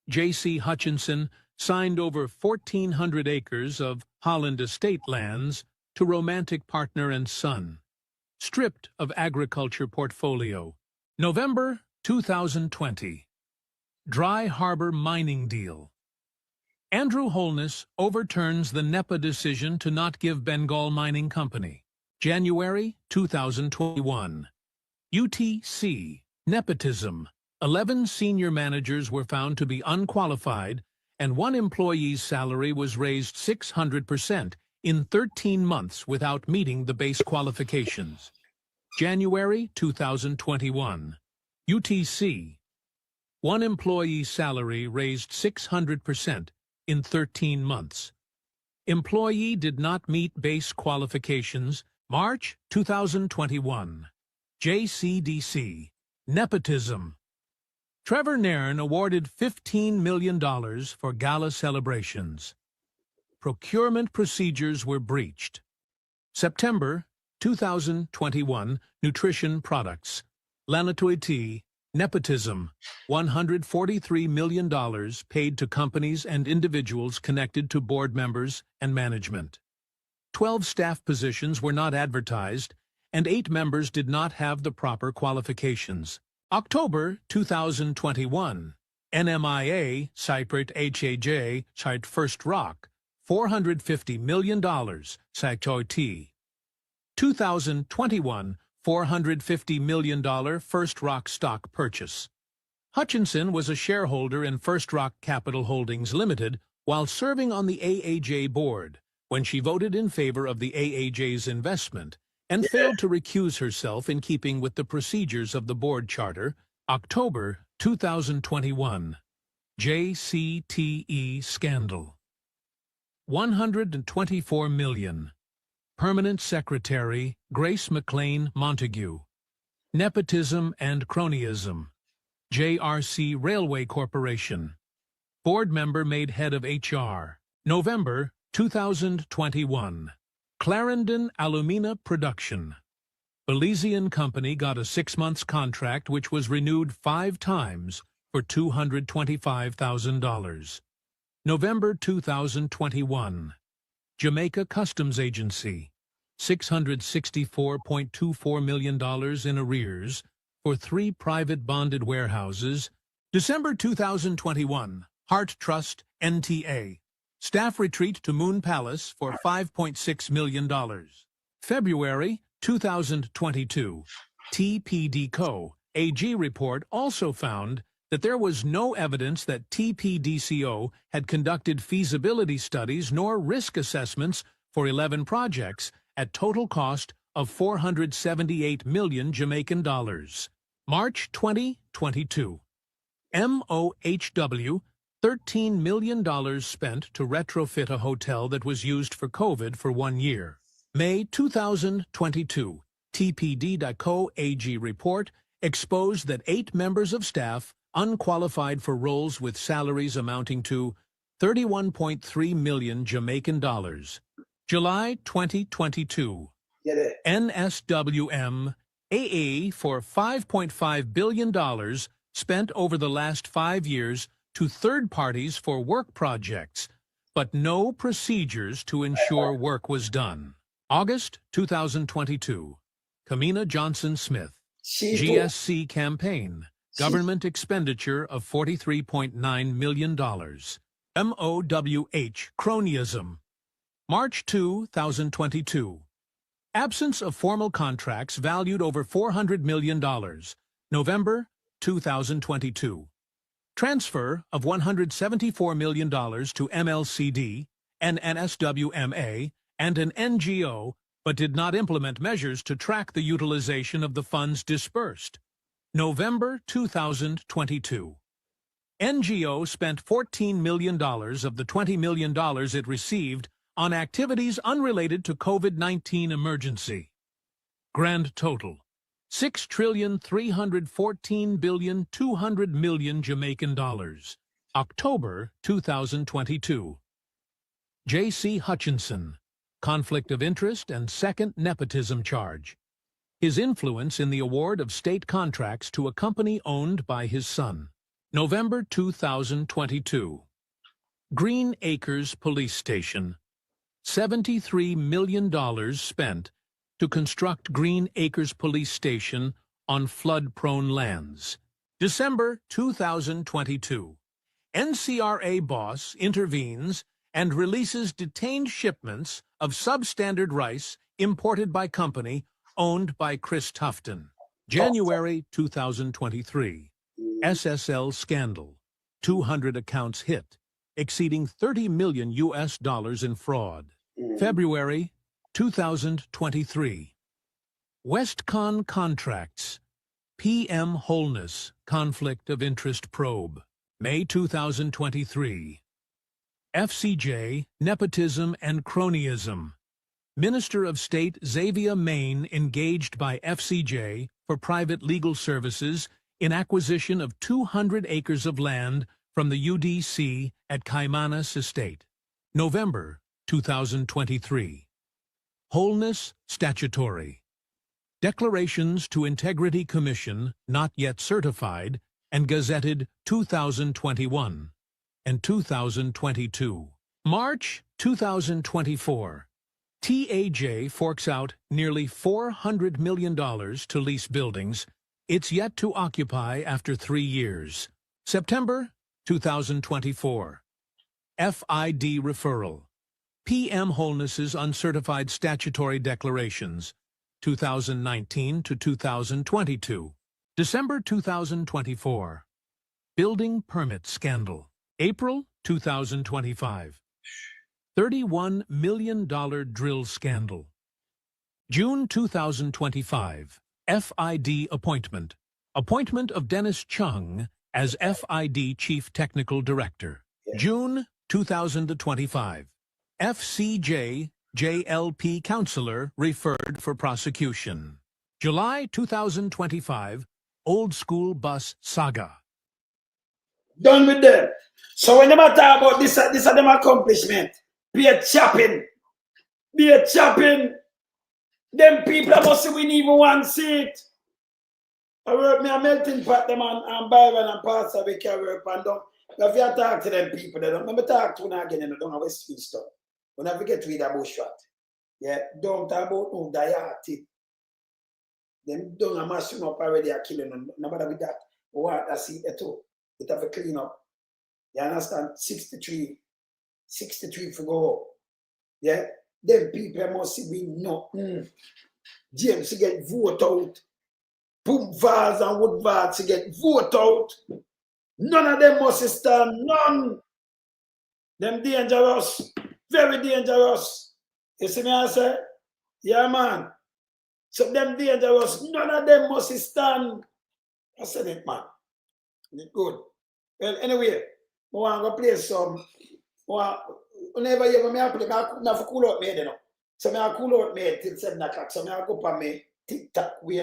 J.C. Hutchinson signed over 1,400 acres of Holland Estate lands to romantic partner and son. Stripped of agriculture portfolio. November 2020. Dry Harbor mining deal. Andrew Holness overturns the NEPA decision to not give Bengal Mining Company. January 2021. UTC. Nepotism. 11 senior managers were found to be unqualified, and one employee's salary was raised 600% in 13 months without meeting the base qualifications. January 2021. UTC. One employee's salary raised 600% in 13 months. Employee did not meet base qualifications. March 2021. JCDC. Nepotism. Trevor Nairn awarded $15 million for gala celebrations. Procurement procedures were breached. September 2021. Nutrition products. Lanatoid. Nepotism. $143 million paid to companies and individuals connected to board members and management. 12 staff positions were not advertised, and 8 members did not have the proper qualifications. October 2021. NMIA, Cypriot HAJ, Site First Rock, $450 million, Cytoit. 2021, $450 million First Rock stock purchase. Hutchinson was a shareholder in First Rock Capital Holdings Limited while serving on the AAJ board when she voted in favor of the AAJ's investment and failed to recuse herself in keeping with the procedures of the board charter. October 2021. JCTE scandal. $124 million. Permanent Secretary Grace McLean Montague. Nepotism and cronyism. JRC Railway Corporation. Board member made head of HR. November 2021. Clarendon Alumina Production. Belizean company got a 6-month contract which was renewed 5 times for $225,000. November 2021. Jamaica Customs Agency. $664.24 million in arrears for 3 private bonded warehouses. December 2021. Heart Trust, NTA. Staff retreat to Moon Palace for $5.6 million. February 2022. TPD Co. AG report also found that there was no evidence that TPDCO had conducted feasibility studies nor risk assessments for 11 projects at total cost of 478 million Jamaican dollars. March 2022. MOHW, $13 million spent to retrofit a hotel that was used for COVID for 1 year. May 2022. TPD.co AG report exposed that 8 members of staff unqualified for roles with salaries amounting to 31.3 million Jamaican dollars. July 2022. NSWM AA for $5.5 billion spent over the last 5 years to third parties for work projects, but no procedures to ensure work was done. August 2022. Kamina Johnson Smith. GSC campaign. Government expenditure of $43.9 million. MOWH cronyism. March 2022. Absence of formal contracts valued over $400 million. November 2022. Transfer of $174 million to MLCD, an NSWMA, and an NGO, but did not implement measures to track the utilization of the funds disbursed. November 2022. NGO spent $14 million of the $20 million it received on activities unrelated to COVID-19 emergency. Grand total, 6,314,200,000,000 Jamaican dollars. October 2022. J.C. Hutchinson, conflict of interest and second nepotism charge. His influence in the award of state contracts to a company owned by his son. November 2022. Green Acres Police Station. $73 million spent to construct Green Acres Police Station on flood-prone lands. December 2022. NCRA boss intervenes and releases detained shipments of substandard rice imported by company owned by Chris Tufton. January 2023. SSL scandal. 200 accounts hit, exceeding $30 million in fraud. February 2023. Westcon contracts. PM Wholeness conflict of interest probe. May 2023. FCJ nepotism and cronyism. Minister of State Xavier Maine engaged by FCJ for private legal services in acquisition of 200 acres of land from the UDC at Caymanas Estate. November 2023. Wholeness statutory. Declarations to Integrity Commission not yet certified and gazetted 2021 and 2022. March 2024. TAJ forks out nearly $400 million to lease buildings it's yet to occupy after 3 years. September 2024. FID referral. PM Wholeness's uncertified statutory declarations, 2019 to 2022. December 2024. Building permit scandal. April 2025. $31 million drill scandal. June 2025. FID appointment. Appointment of Dennis Chung as FID Chief Technical Director. June 2025. FCJ JLP Counselor referred for prosecution. July 2025. Old School Bus Saga. Done with them. So when they talk about this are them accomplishment. Be a chopping. Be a chopping. Them people must win even one seat. I work me a melting pot them and Byron and Pastor we can work and don't. If you talk to them people, they don't. Let me talk to them again and don't have Westminster. When I forget to read a bushrat. Yeah, don't talk about no diet. Them don't a mashing up already are killing them. No matter with that. What I see it too. It have a clean up. You understand? 63 for go. Yeah? Them people must win nothing. James to get vote out. Boom vase and wood vase to get vote out. None of them must stand. None. Them dangerous. Very dangerous. You see me I say? Yeah, man. So them dangerous. None of them must stand. I said it, man. Good. Well, anyway, I want to play some. Whenever you go, I play, I cool out me, you know. So I cool out me till 7 o'clock. So I go for me TikTok, we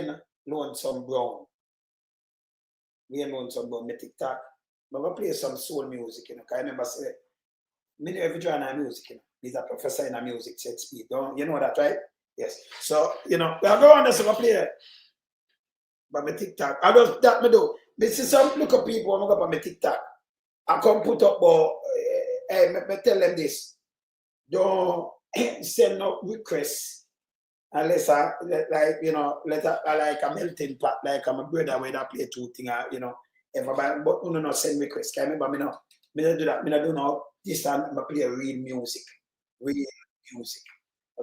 Lonesome Brown. We Lonesome Brown, me TikTok. I'm going to play some soul music, you know. Because I remember saying, I never join music, you know. He's a professor in music, Shakespeare. Don't you know that, right? Yes. So, you know, I go on this, I'm going to play. But my TikTok, I just that me do. Me see some look at people, I'm going to go on my TikTok. I come put up, me tell them this. Don't send no requests unless I, like, you know, like a melting pot, like I'm a brother where I play two things, you know, everybody, but you know, send requests. Can I remember, me don't do that. Me don't do no, this time I play real music.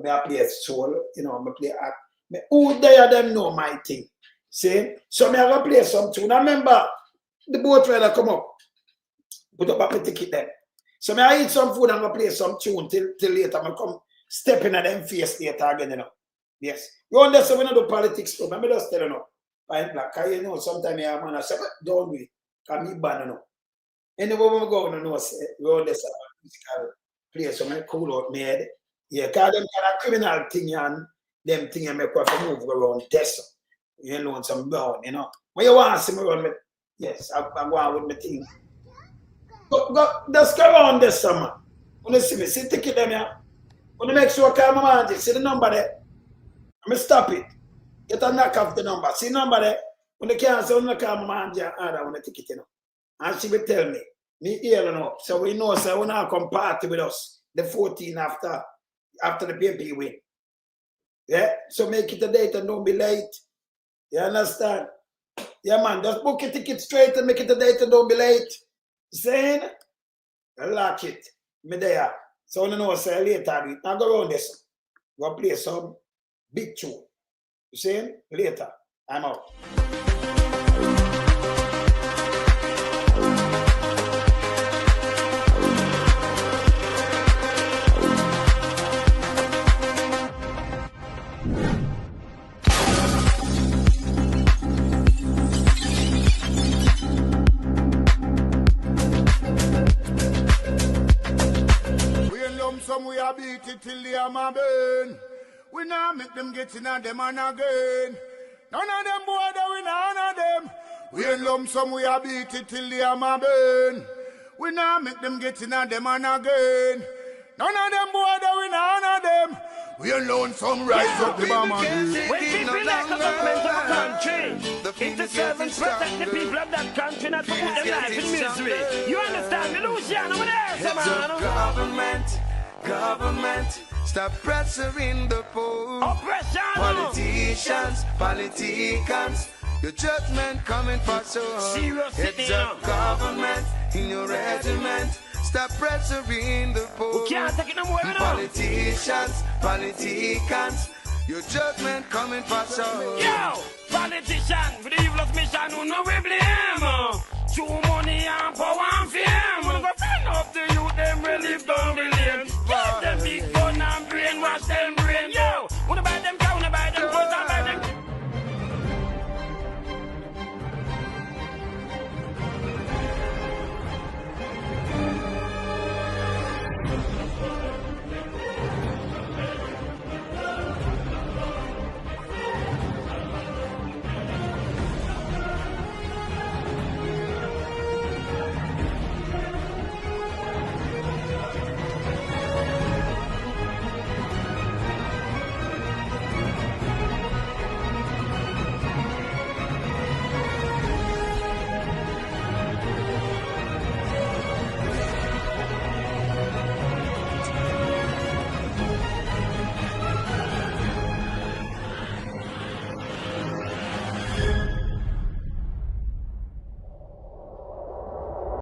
I play soul, you know, I play art. Who there them know my thing? See? So me I go play some tune. I remember the boat rider come up, put up my ticket then. So me I eat some food and go play some tune till later. I come stepping at them face later again, you know. Yes. You understand when I do politics too. I just tell you know. Like, you know, sometimes I man I say, don't do it. Because me ban you know. Anyway, we go on know say we understand musical place. So I cool out my head. Yeah, because them kind of criminal thing and them thing I make to move around test. You know, some brown, you know. When you want to see me run me, yes, I go on with my thing. Just go around this summer. When you see me, see ticket them here. When you make sure I call my man, see the number there. I'm going to stop it. Get a knock off the number. See the number there. When you can't say, when you call my man, I want the ticket, you know. And she will tell me here, you know. So we know, so when I come party with us, the 14 after the baby win. Yeah? So make it a date and don't be late. You understand? Yeah, man. Just book your ticket straight and make it a date and don't be late. Saying? Lock it. Me there. So you know say later. Now go around this. Go play some big tune. You see? Later. I'm out. Some we a beat it till the hammer burn. We now make them get in on them and again. None of them boy that we none of them. We in lump some we a beat it till the hammer burn. We now make them get in on them and again. None of them boy that we none of them. We alone some rise up the bomb and when people elect the government of a country, it's the servants protect the people of that country, not to put their life in misery. You understand me, Luciano? Over there, man. Government, stop pressuring the poor. Oppression. Politicians, your judgment coming for so. Serious It's a government in your regiment. Stop pressuring the poor. We can't take it no more, Politicians, your judgment coming for so. Yo, politician, for the evilest mission, who know we blame. True money and power and fame. We're gonna bring up the youth, them relief down the lane. Get them big gun and brainwash them brain. Yo,